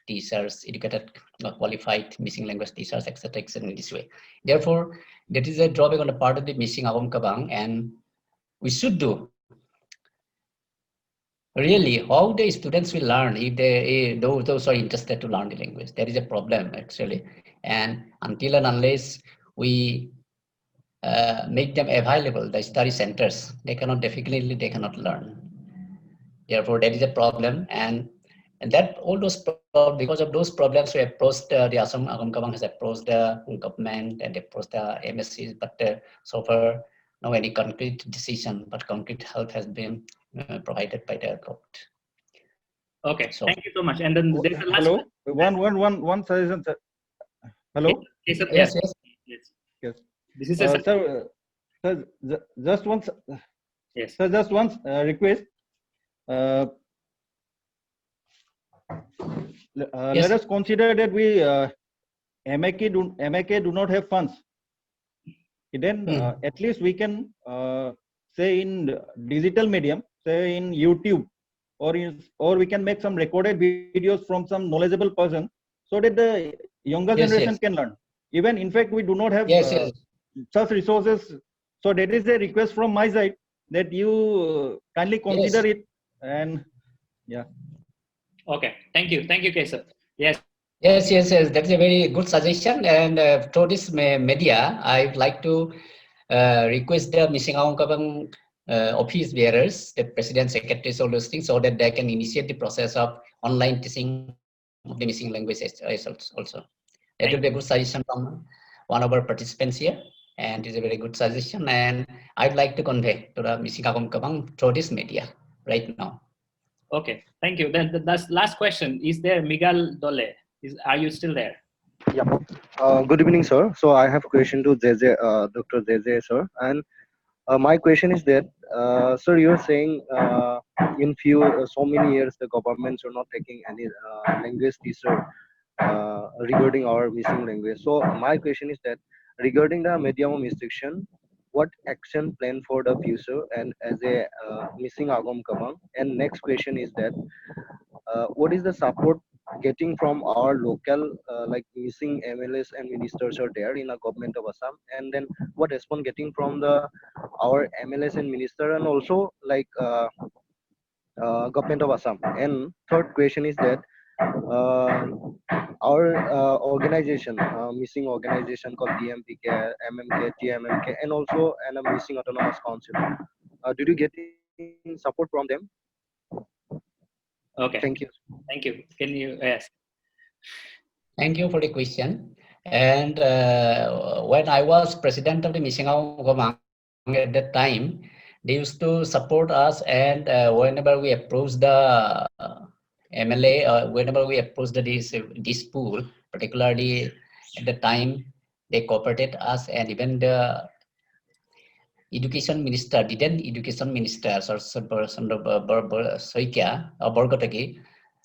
teachers, educated, qualified missing language teachers, etc. in this way. Therefore, that is a drawback on the part of the Missing Agom Kabang, and we should do really how the students will learn if those are interested to learn the language. That is a problem actually, and until and unless we make them available, the study centers, they cannot learn. Therefore, that is a problem, and that all those because of those problems, we approached the Assam Agom Kabang has approached the government and approached the MSCs, but so far no any concrete decision, but concrete help has been provided by the government. Okay, so thank you so much. And then there's the last hello, one suggestion, sir. Hello. Yes. This is sir, just once. Yes. Sir, just once request. Let us consider that we MAK do not have funds. Then at least we can say in digital medium, say in YouTube, or we can make some recorded videos from some knowledgeable person, so that the younger generation can learn. Even in fact, we do not have such resources. So that is a request from my side that you kindly consider it. And yeah. Okay, thank you, Keshav. Yes. Yes, that's a very good suggestion. And through this media, I would like to request the Missing Agom Kabang office bearers, the president, secretaries, all those things, so that they can initiate the process of online teaching of the missing languages also. That will be a good suggestion from one of our participants here, and it's a very good suggestion. And I'd like to convey to the Missing Agom Kabang through this media right now. Okay, thank you. Then the last question is there, Miguel Dole. Are you still there? Yeah. Good evening, sir. So I have a question to Dr. JJ, sir. And my question is that, sir, you're saying in so many years the governments are not taking any language teacher regarding our missing language. So my question is that regarding the medium of instruction, what action plan for the future and as a missing Agam Kamang? And next question is that what is the support getting from our local like missing MLAs and ministers are there in a government of Assam, and then what response getting from the our MLAs and minister, and also like government of Assam. And third question is that uh, our organization, missing organization called DMPK, MMK, TMMK, and also a missing autonomous council. Did you get support from them? Okay. Thank you. Thank you. Can you, yes. Thank you for the question. And when I was president of the Missing Agam at that time, they used to support us, and whenever we approach the MLA, whenever we approach this pool, particularly at the time, they cooperated us, and even the education minister, the then education minister, Soikia or Borgotaki,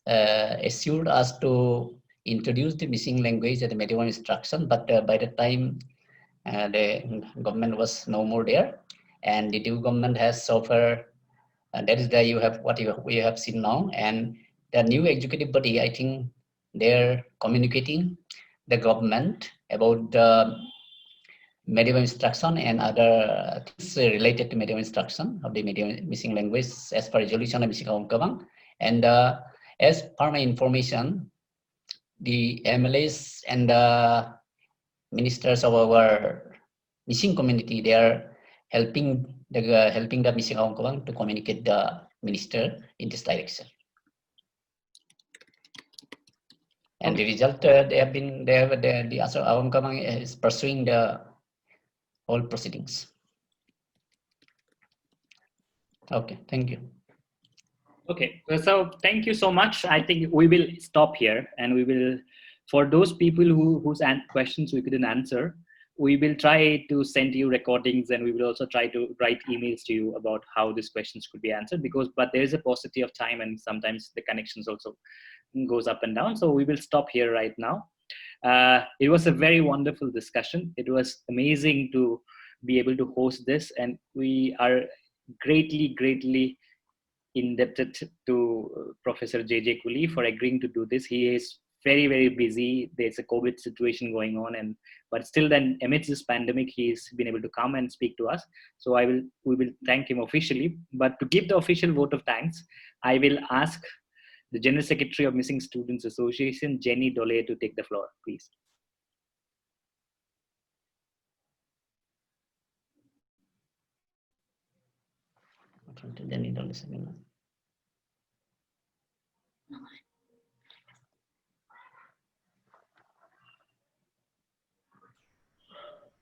assured us to introduce the missing language at the medium instruction, but by the time the government was no more there, and the new government has suffered, and that is the we have seen now. And the new executive body, I think they're communicating the government about the medium instruction and other things related to medium instruction of the medium missing language as per resolution of Missing Agam Kamang. And as per my information, the MLAs and the ministers of our missing community, they are helping the Missing Agam Kamang to communicate the minister in this direction. And the result, the Agam Kamang is pursuing the all proceedings. Okay, thank you. Okay, so thank you so much. I think we will stop here, and we will, for those people whose questions we couldn't answer, we will try to send you recordings, and we will also try to write emails to you about how these questions could be answered, but there is a paucity of time, and sometimes the connections also goes up and down. So we will stop here right now. It was a very wonderful discussion. It was amazing to be able to host this, and we are greatly indebted to Professor J.J. Cooley for agreeing to do this. He is very busy. There's a COVID situation going on, but still then amidst this pandemic, he's been able to come and speak to us. So we will thank him officially. But to give the official vote of thanks, I will ask the General Secretary of Missing Students Association, Jenny Dole, to take the floor, please.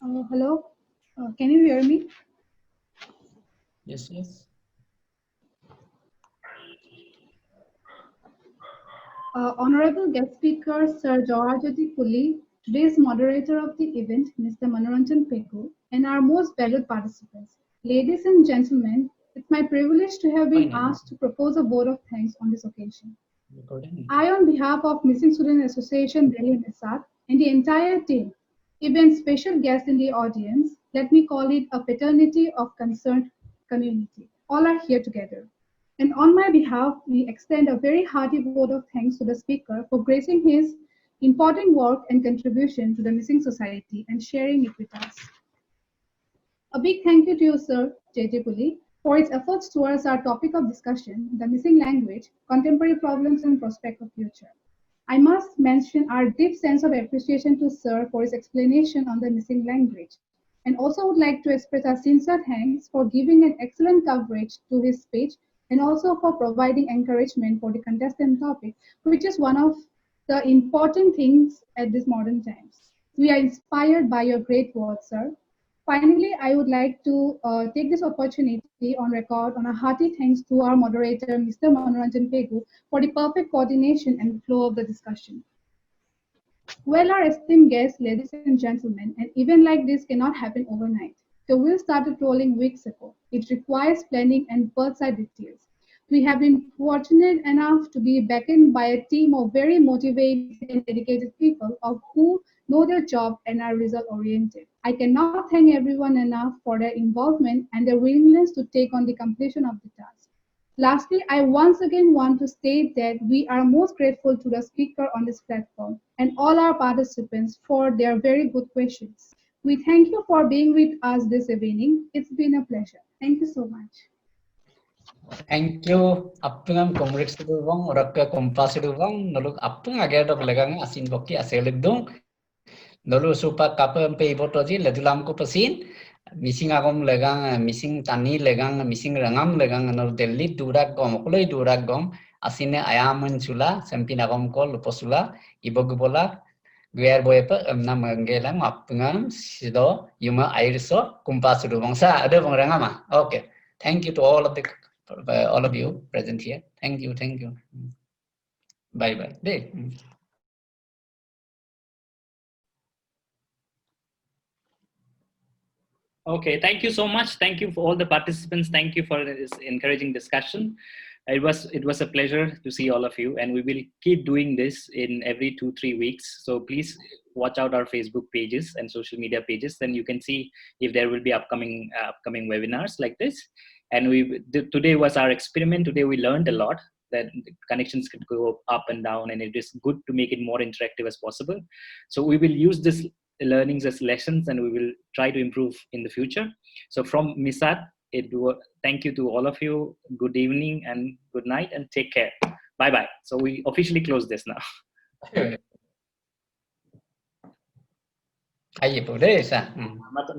Hello, can you hear me? Yes. Honorable guest speaker, Sir Jawharjyoti Cooley, today's moderator of the event, Mr. Manoranjan Pegu, and our most valued participants. Ladies and gentlemen, it's my privilege to have been asked to propose a vote of thanks on this occasion. I, on behalf of Missing Students Association Delhi Nisat and the entire team, even special guests in the audience, let me call it a fraternity of concerned community. All are here together. And on my behalf, we extend a very hearty vote of thanks to the speaker for gracing his important work and contribution to the missing society and sharing it with us. A big thank you to you, Sir J.J. Cooley, for his efforts towards our topic of discussion, the missing language, contemporary problems and prospect of future. I must mention our deep sense of appreciation to Sir for his explanation on the missing language, and also would like to express our sincere thanks for giving an excellent coverage to his speech, and also for providing encouragement for the contestant topic, which is one of the important things at this modern times. We are inspired by your great words, Sir. Finally, I would like to take this opportunity on record on a hearty thanks to our moderator, Mr. Manoranjan Pegu, for the perfect coordination and flow of the discussion. Well, our esteemed guests, ladies and gentlemen, an event like this cannot happen overnight. The wheels started rolling weeks ago. It requires planning and bird's-eye details. We have been fortunate enough to be backed by a team of very motivated and dedicated people of who know their job, and are result oriented. I cannot thank everyone enough for their involvement and their willingness to take on the completion of the task. Lastly, I once again want to state that we are most grateful to the speaker on this platform and all our participants for their very good questions. We thank you for being with us this evening. It's been a pleasure. Thank you so much. Thank you. Apungam comrades to bang, orakka kompas to bang, noluk apung agad of legang asin boki aselidung, nolu supa kapam pay botoji, ledulam ko pasin, missing agom legang, missing tani legang, missing rangam legang, nol delhi durak gom, kulay durak gom, asine ayaman chula, sempinagom ko luposula, ibogubola, guer boepa, nam gelang, apungam, sido, yuma iriso, kompas to bangsa, ada bang rangama. Okay. Thank you to all of you present here. Thank you. Bye bye. Okay, thank you so much. Thank you for all the participants. Thank you for this encouraging discussion. It was a pleasure to see all of you, and we will keep doing this in every 2-3 weeks. So please watch out our Facebook pages and social media pages. Then you can see if there will be upcoming webinars like this. And today was our experiment. Today we learned a lot that connections could go up and down, and it is good to make it more interactive as possible. So we will use this learnings as lessons, and we will try to improve in the future. So from Misad, thank you to all of you. Good evening and good night, and take care. Bye bye. So we officially close this now. Aye, po deh, sa. Mata.